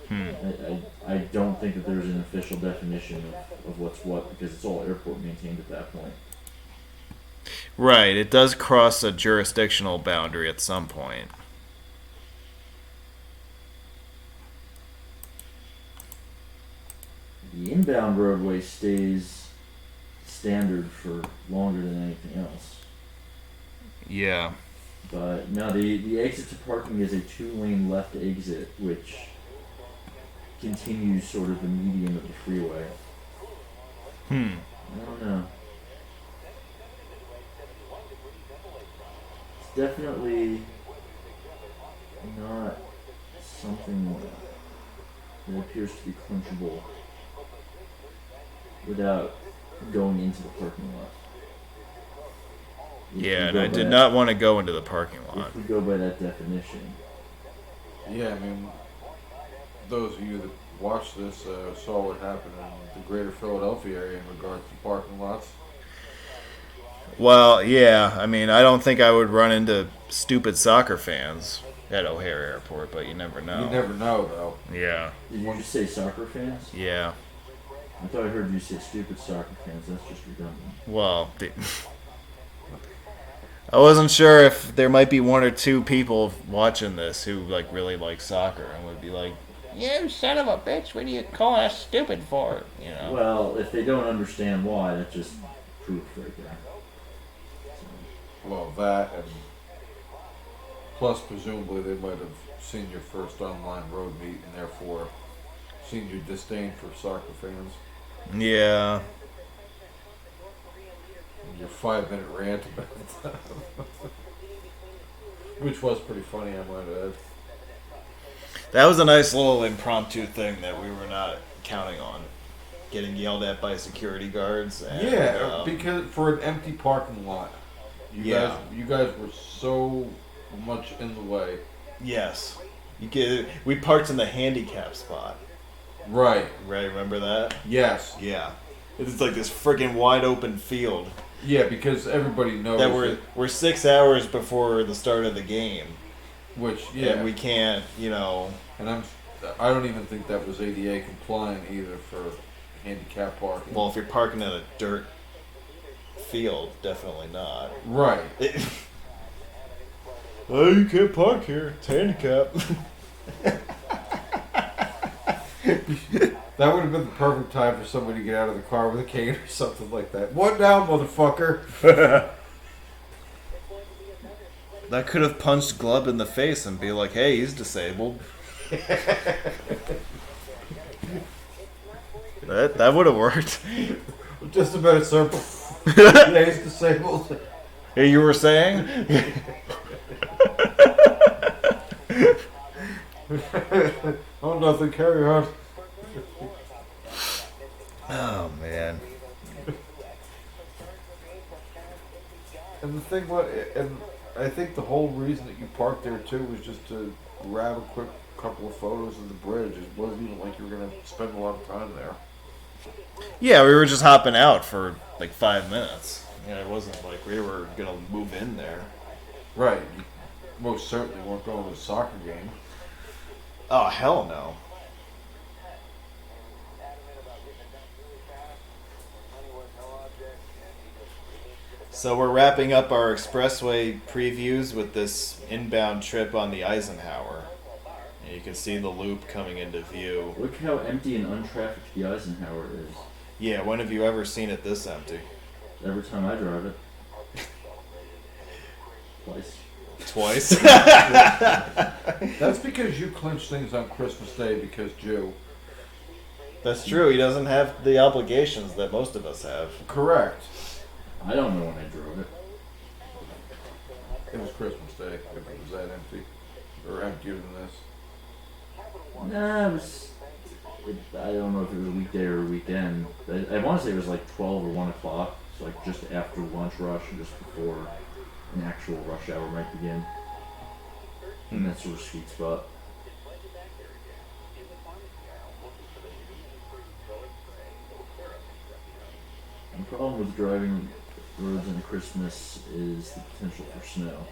I don't think that there's an official definition of what's what because it's all airport maintained at that point. Right, it does cross a jurisdictional boundary at some point. The inbound roadway stays standard for longer than anything else. Yeah. But no, the exit to parking is a 2-lane left exit, which continues sort of the median of the freeway. I don't know. It's definitely not something that appears to be clinchable without going into the parking lot. Yeah, and I did not want to go into the parking lot. If we go by that definition. Yeah, I mean, those of you that watched this saw what happened in the greater Philadelphia area in regards to parking lots. Well, yeah, I mean, I don't think I would run into stupid soccer fans at O'Hare Airport, but you never know. You never know, though. Yeah. Did you just say soccer fans? Yeah. I thought I heard you say stupid soccer fans. That's just redundant. Well, I wasn't sure if there might be one or two people watching this who like really like soccer and would be like, "You son of a bitch! What do you call us stupid for?" You know. Well, if they don't understand why, that's just proof right there. Well, that, and plus presumably they might have seen your first online road meet and therefore seen your disdain for soccer fans. Yeah. Your 5-minute rant about that. Which was pretty funny, I might add. That was a nice little impromptu thing that we were not counting on. Getting yelled at by security guards. And, yeah, because for an empty parking lot. You guys were so much in the way. Yes. We parked in the handicap spot. Right. Right, remember that? Yes. Yeah. It's like this friggin' wide open field. Yeah, because everybody knows that we're 6 hours before the start of the game. Which, yeah. And we can't, And I don't even think that was ADA compliant either for handicap parking. Well, if you're parking in a dirt field, definitely not. Right. Oh, you can't park here. It's handicap. That would have been the perfect time for somebody to get out of the car with a cane or something like that. What now, motherfucker? That could have punched Glub in the face and be like, "Hey, he's disabled." That would have worked. Just about a circle. Yeah, he's disabled. Hey, you were saying? Oh, nothing. Carry on. Oh, man. And the thing was, and I think the whole reason that you parked there too was just to grab a quick couple of photos of the bridge. It wasn't even like you were going to spend a lot of time there. Yeah, we were just hopping out for like 5 minutes. Yeah, it wasn't like we were going to move in there. Right. You most certainly weren't going to a soccer game. Oh, hell no. So we're wrapping up our expressway previews with this inbound trip on the Eisenhower. And you can see the loop coming into view. Look how empty and untrafficked the Eisenhower is. Yeah, when have you ever seen it this empty? Every time I drive it. Twice. twice. That's because you clinch things on Christmas Day because Jew. That's true. He doesn't have the obligations that most of us have. Correct. I don't know when I drove it. It was Christmas Day. If it was that empty. Or emptier than this. Nah, I don't know if it was a weekday or a weekend. I want to say it was like 12 or 1 o'clock. So like just after lunch rush and just before an actual rush hour might begin. And that's sort of sweet spot. The problem with driving roads on Christmas is the potential for snow.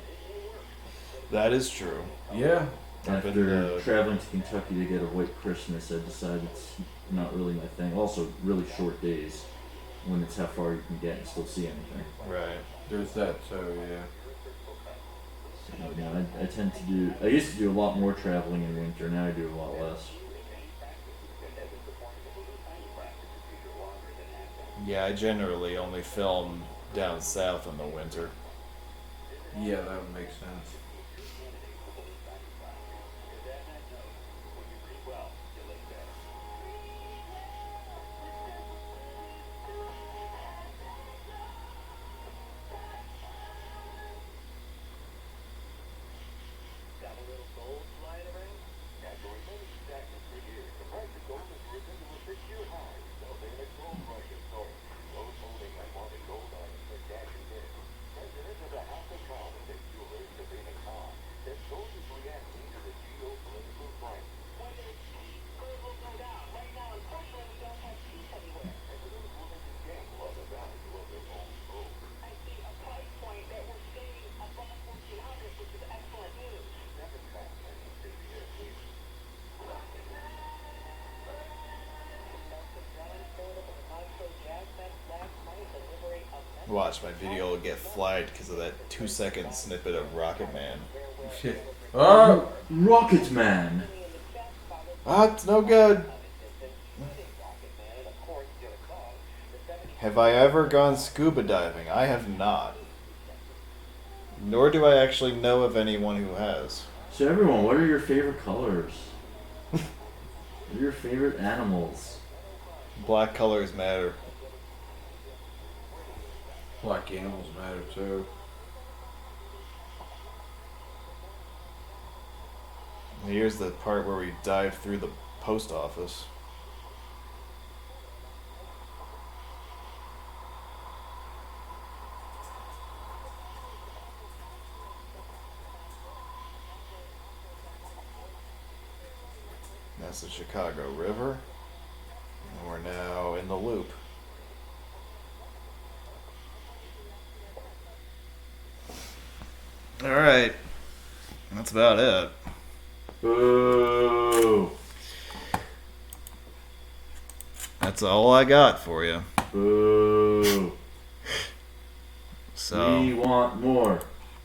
That is true. Yeah. After traveling to Kentucky to get a white Christmas, I decided it's not really my thing. Also, really short days, limits how far you can get and still see anything. Right. There's that, so yeah. So, I used to do a lot more traveling in winter, now I do a lot less. Yeah, I generally only film down south in the winter. Yeah, that would make sense. Watch, my video will get flagged because of that 2-second snippet of Rocket Man. Shit. Oh! Rocket Man! Ah, it's no good. Have I ever gone scuba diving? I have not. Nor do I actually know of anyone who has. So everyone, what are your favorite colors? What are your favorite animals? Black colors matter. Black animals matter too. Here's the part where we dive through the post office. That's the Chicago River. And we're now in the loop. Alright. That's about it. Boo! That's all I got for you. Boo! So. We want more.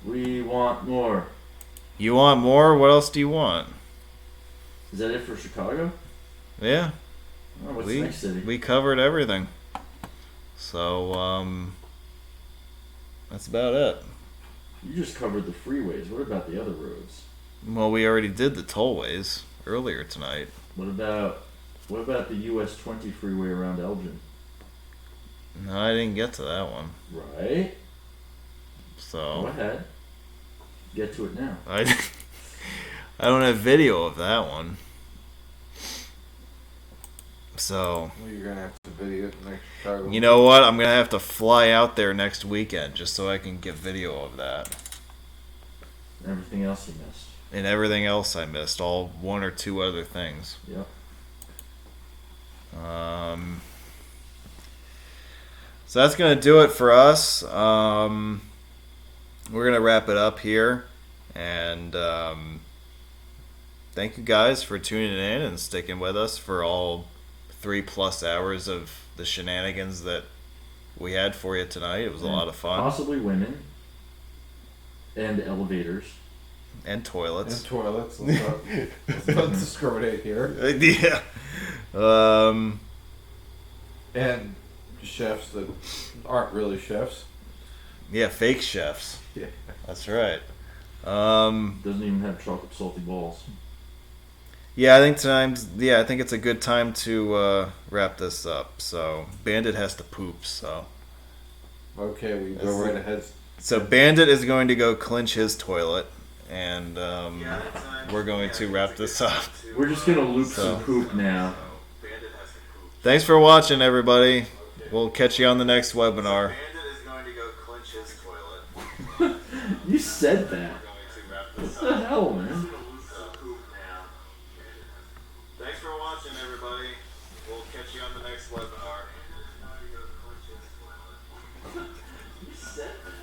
We want more. You want more? What else do you want? Is that it for Chicago? Yeah. Oh, what's the next city? We covered everything. So, that's about it. You just covered the freeways. What about the other roads? Well, we already did the tollways earlier tonight. What about the US 20 freeway around Elgin? No, I didn't get to that one. Right. So. Go ahead. Get to it now. I don't have video of that one. So. Well, you're gonna have to video it next Chicago. You know what? I'm gonna have to fly out there next weekend just so I can get video of that. And everything else you missed. And everything else I missed, all 1 or 2 other things. Yep. So that's gonna do it for us. We're gonna wrap it up here, and thank you guys for tuning in and sticking with us for all 3+ hours of the shenanigans that we had for you tonight. It was a lot of fun. Possibly women. And elevators. And toilets. And toilets. Let's not discriminate here. Yeah. And chefs that aren't really chefs. Yeah, fake chefs. Yeah. That's right. Doesn't even have chocolate salty balls. Yeah, I think it's a good time to wrap this up. So Bandit has to poop. So Okay, we go right ahead. So Bandit is going to go clinch his toilet, and we're going to wrap this up. We're just gonna loop some poop now. Thanks for watching, everybody. We'll catch you on the next webinar. Bandit is going to go clinch his toilet. You said that. What the hell, man? Thanks for watching, everybody. We'll catch you on the next webinar. You said that.